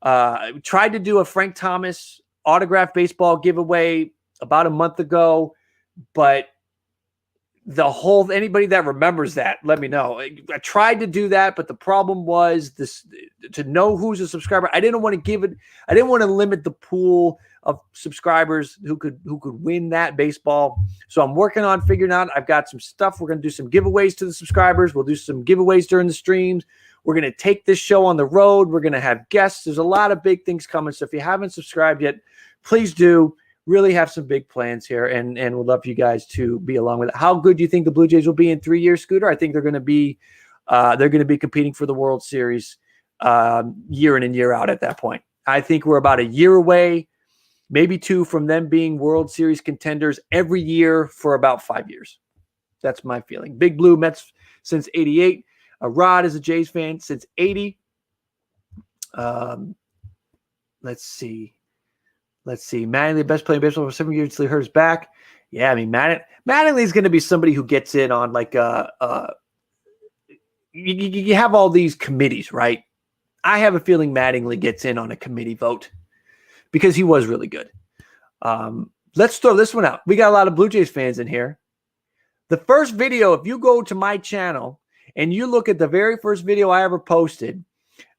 I tried to do a Frank Thomas autographed baseball giveaway about a month ago, but anybody that remembers that, let me know. I tried to do that, but the problem was to know who's a subscriber. I didn't want to limit the pool of subscribers who could win that baseball. So I'm working on figuring out. I've got some stuff. We're going to do some giveaways to the subscribers. We'll do some giveaways during the streams. We're going to take this show on the road. We're going to have guests. There's a lot of big things coming. So if you haven't subscribed yet, please do. Really have some big plans here, and we'd love for you guys to be along with it. How good do you think the Blue Jays will be in 3 years, Scooter? I think they're going to be competing for the World Series year in and year out at that point. I think we're about a year away, maybe 2, from them being World Series contenders every year for about 5 years. That's my feeling. Big Blue, Mets since 88. Rod is a Jays fan since 80. Let's see. Mattingly, the best player in baseball for 7 years until he hurt his back. Yeah, I mean, Mattingly is going to be somebody who gets in on you have all these committees, right? I have a feeling Mattingly gets in on a committee vote because he was really good. Let's throw this one out. We got a lot of Blue Jays fans in here. The first video, if you go to my channel and you look at the very first video I ever posted,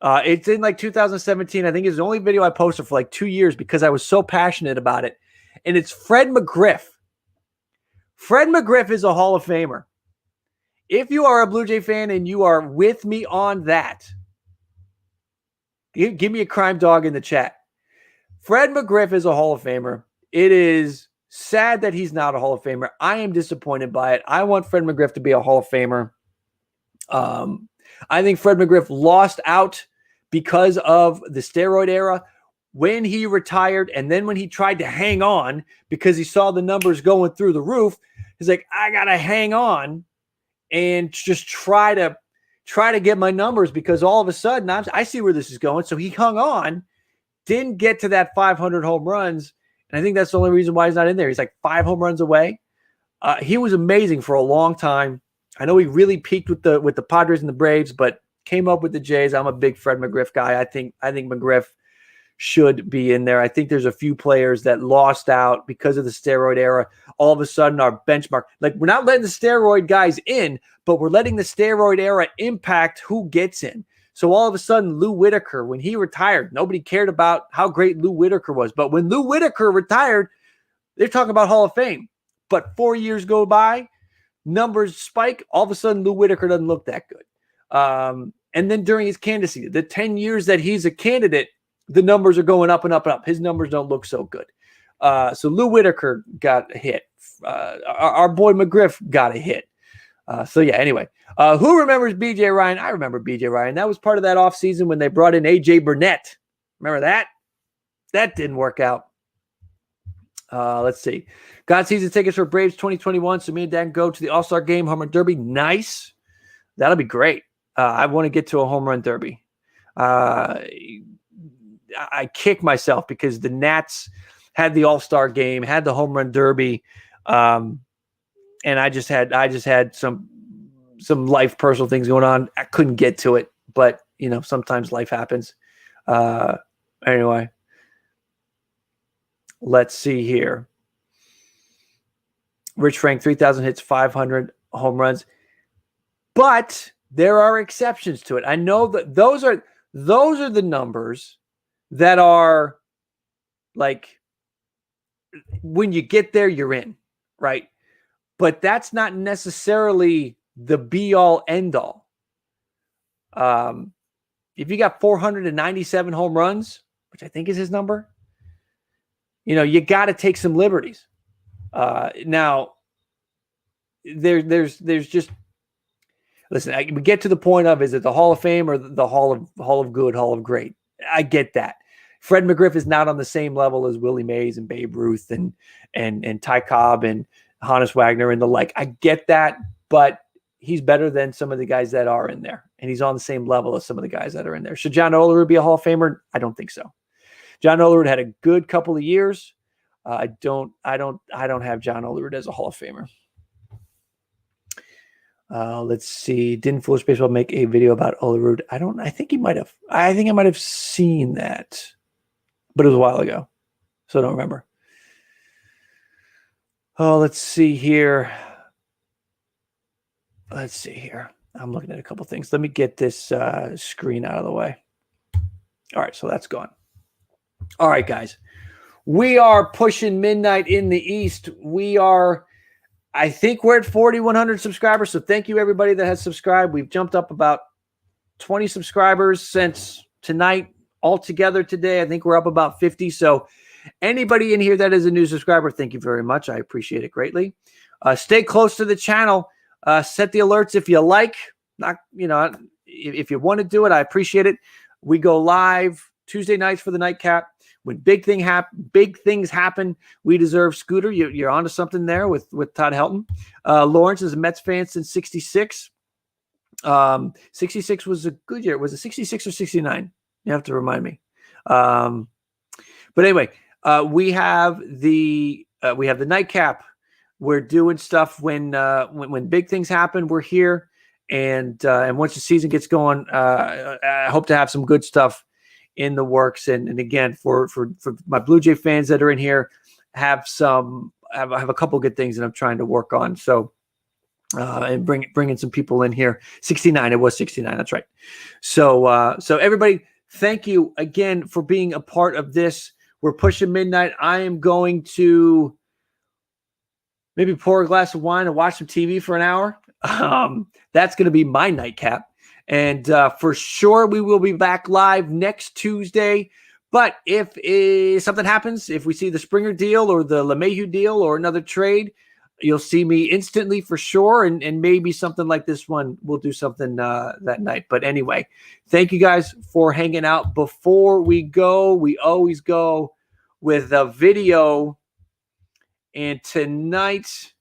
it's in 2017. I think it's the only video I posted for 2 years because I was so passionate about it. And it's Fred McGriff. Fred McGriff is a Hall of Famer. If you are a Blue Jay fan and you are with me on that, give me a crime dog in the chat. Fred McGriff is a Hall of Famer. It is sad that he's not a Hall of Famer. I am disappointed by it. I want Fred McGriff to be a Hall of Famer. I think Fred McGriff lost out because of the steroid era when he retired. And then when he tried to hang on because he saw the numbers going through the roof, he's like, I got to hang on and just try to get my numbers because all of a sudden I see where this is going. So he hung on, didn't get to that 500 home runs. And I think that's the only reason why he's not in there. He's 5 home runs away. He was amazing for a long time. I know he really peaked with the Padres and the Braves, but came up with the Jays. I'm a big Fred McGriff guy. I think McGriff should be in there. I think there's a few players that lost out because of the steroid era. All of a sudden, our benchmark, like we're not letting the steroid guys in, but we're letting the steroid era impact who gets in. So all of a sudden, Lou Whitaker, when he retired, nobody cared about how great Lou Whitaker was. But when Lou Whitaker retired, they're talking about Hall of Fame. But 4 years go by, numbers spike. All of a sudden, Lou Whitaker doesn't look that good. And then during his candidacy, the 10 years that he's a candidate, the numbers are going up and up and up. His numbers don't look so good. So Lou Whitaker got a hit. Our boy McGriff got a hit. So yeah, anyway, who remembers BJ Ryan? I remember BJ Ryan. That was part of that offseason when they brought in AJ Burnett. Remember that? That didn't work out. Let's see. Got season tickets for Braves 2021. So me and Dan go to the All-Star Game, Home Run Derby. Nice. That'll be great. I want to get to a Home Run Derby. I kick myself because the Nats had the All-Star Game, had the Home Run Derby, and I just had some life personal things going on. I couldn't get to it, but sometimes life happens. Anyway, let's see here. Rich Frank, 3,000 hits, 500 home runs, but there are exceptions to it. I know that those are the numbers that are like when you get there, you're in, right? But that's not necessarily the be all end all. If you got 497 home runs, which I think is his number, you got to take some liberties. Now there's just, listen, we get to the point of, is it the Hall of Fame or the Hall of Good, Hall of Great? I get that. Fred McGriff is not on the same level as Willie Mays and Babe Ruth and Ty Cobb and Honus Wagner and the like. I get that, but he's better than some of the guys that are in there, and he's on the same level as some of the guys that are in there. Should John Olerud be a Hall of Famer? I don't think so. John Olerud had a good couple of years. I don't have John Olerud as a Hall of Famer. Let's see. Didn't Foolish Baseball make a video about Olerud? I think he might have. I think I might have seen that, but it was a while ago, so I don't remember. Oh, let's see here. I'm looking at a couple things. Let me get this screen out of the way. All right, so that's gone. All right, guys. We are pushing midnight in the East. I think we're at 4,100 subscribers, so thank you, everybody that has subscribed. We've jumped up about 20 subscribers since tonight. Altogether today, I think we're up about 50. So anybody in here that is a new subscriber, thank you very much. I appreciate it greatly. Stay close to the channel. Set the alerts if you like. If you want to do it, I appreciate it. We go live Tuesday nights for the nightcap. When big things happen, we deserve Scooter. You're onto something there with Todd Helton. Lawrence is a Mets fan since 66. 66 was a good year. Was it 66 or 69? You have to remind me. But anyway, we have the nightcap. We're doing stuff when big things happen. We're here, and once the season gets going, I hope to have some good stuff in the works. And again, for my Blue Jay fans that are in here, have a couple good things that I'm trying to work on. So and bringing some people in here. 69, it was 69. That's right. So everybody, thank you again for being a part of this. We're pushing midnight. I am going to maybe pour a glass of wine and watch some TV for an hour. That's going to be my nightcap. And for sure, we will be back live next Tuesday. But if something happens, if we see the Springer deal or the LeMahieu deal or another trade, you'll see me instantly for sure. And maybe something like this one, we'll do something that night. But anyway, thank you guys for hanging out. Before we go, we always go with a video. And tonight,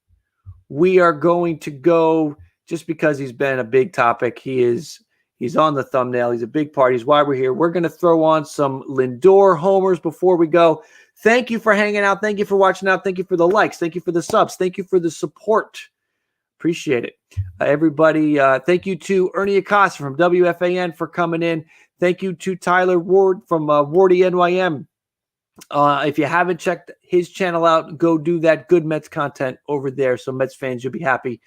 we are going to go, just because he's been a big topic. He's on the thumbnail. He's a big part. He's why we're here. We're going to throw on some Lindor homers before we go. Thank you for hanging out. Thank you for watching out. Thank you for the likes. Thank you for the subs. Thank you for the support. Appreciate it. Everybody, thank you to Ernie Acosta from WFAN for coming in. Thank you to Tyler Ward from WARDYNYM. If you haven't checked his channel out, go do that good Mets content over there. So Mets fans, you'll be happy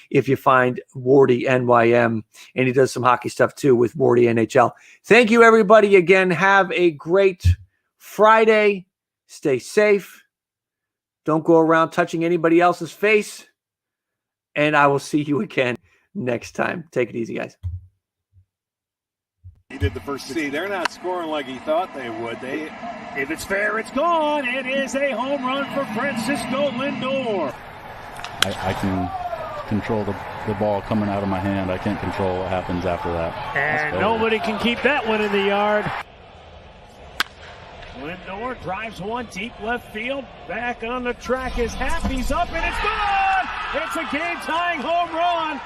if you find WARDYNYM. And he does some hockey stuff too with Wardy NHL. Thank you, everybody. Again, have a great Friday. Stay safe. Don't go around touching anybody else's face. And I will see you again next time. Take it easy, guys. He did the first. See, they're not scoring like he thought they would. If it's fair, it's gone. It is a home run for Francisco Lindor. I can control the ball coming out of my hand. I can't control what happens after that. And nobody can keep that one in the yard. Lindor drives one deep left field. Back on the track is Happy's up, and it's gone! It's a game-tying home run.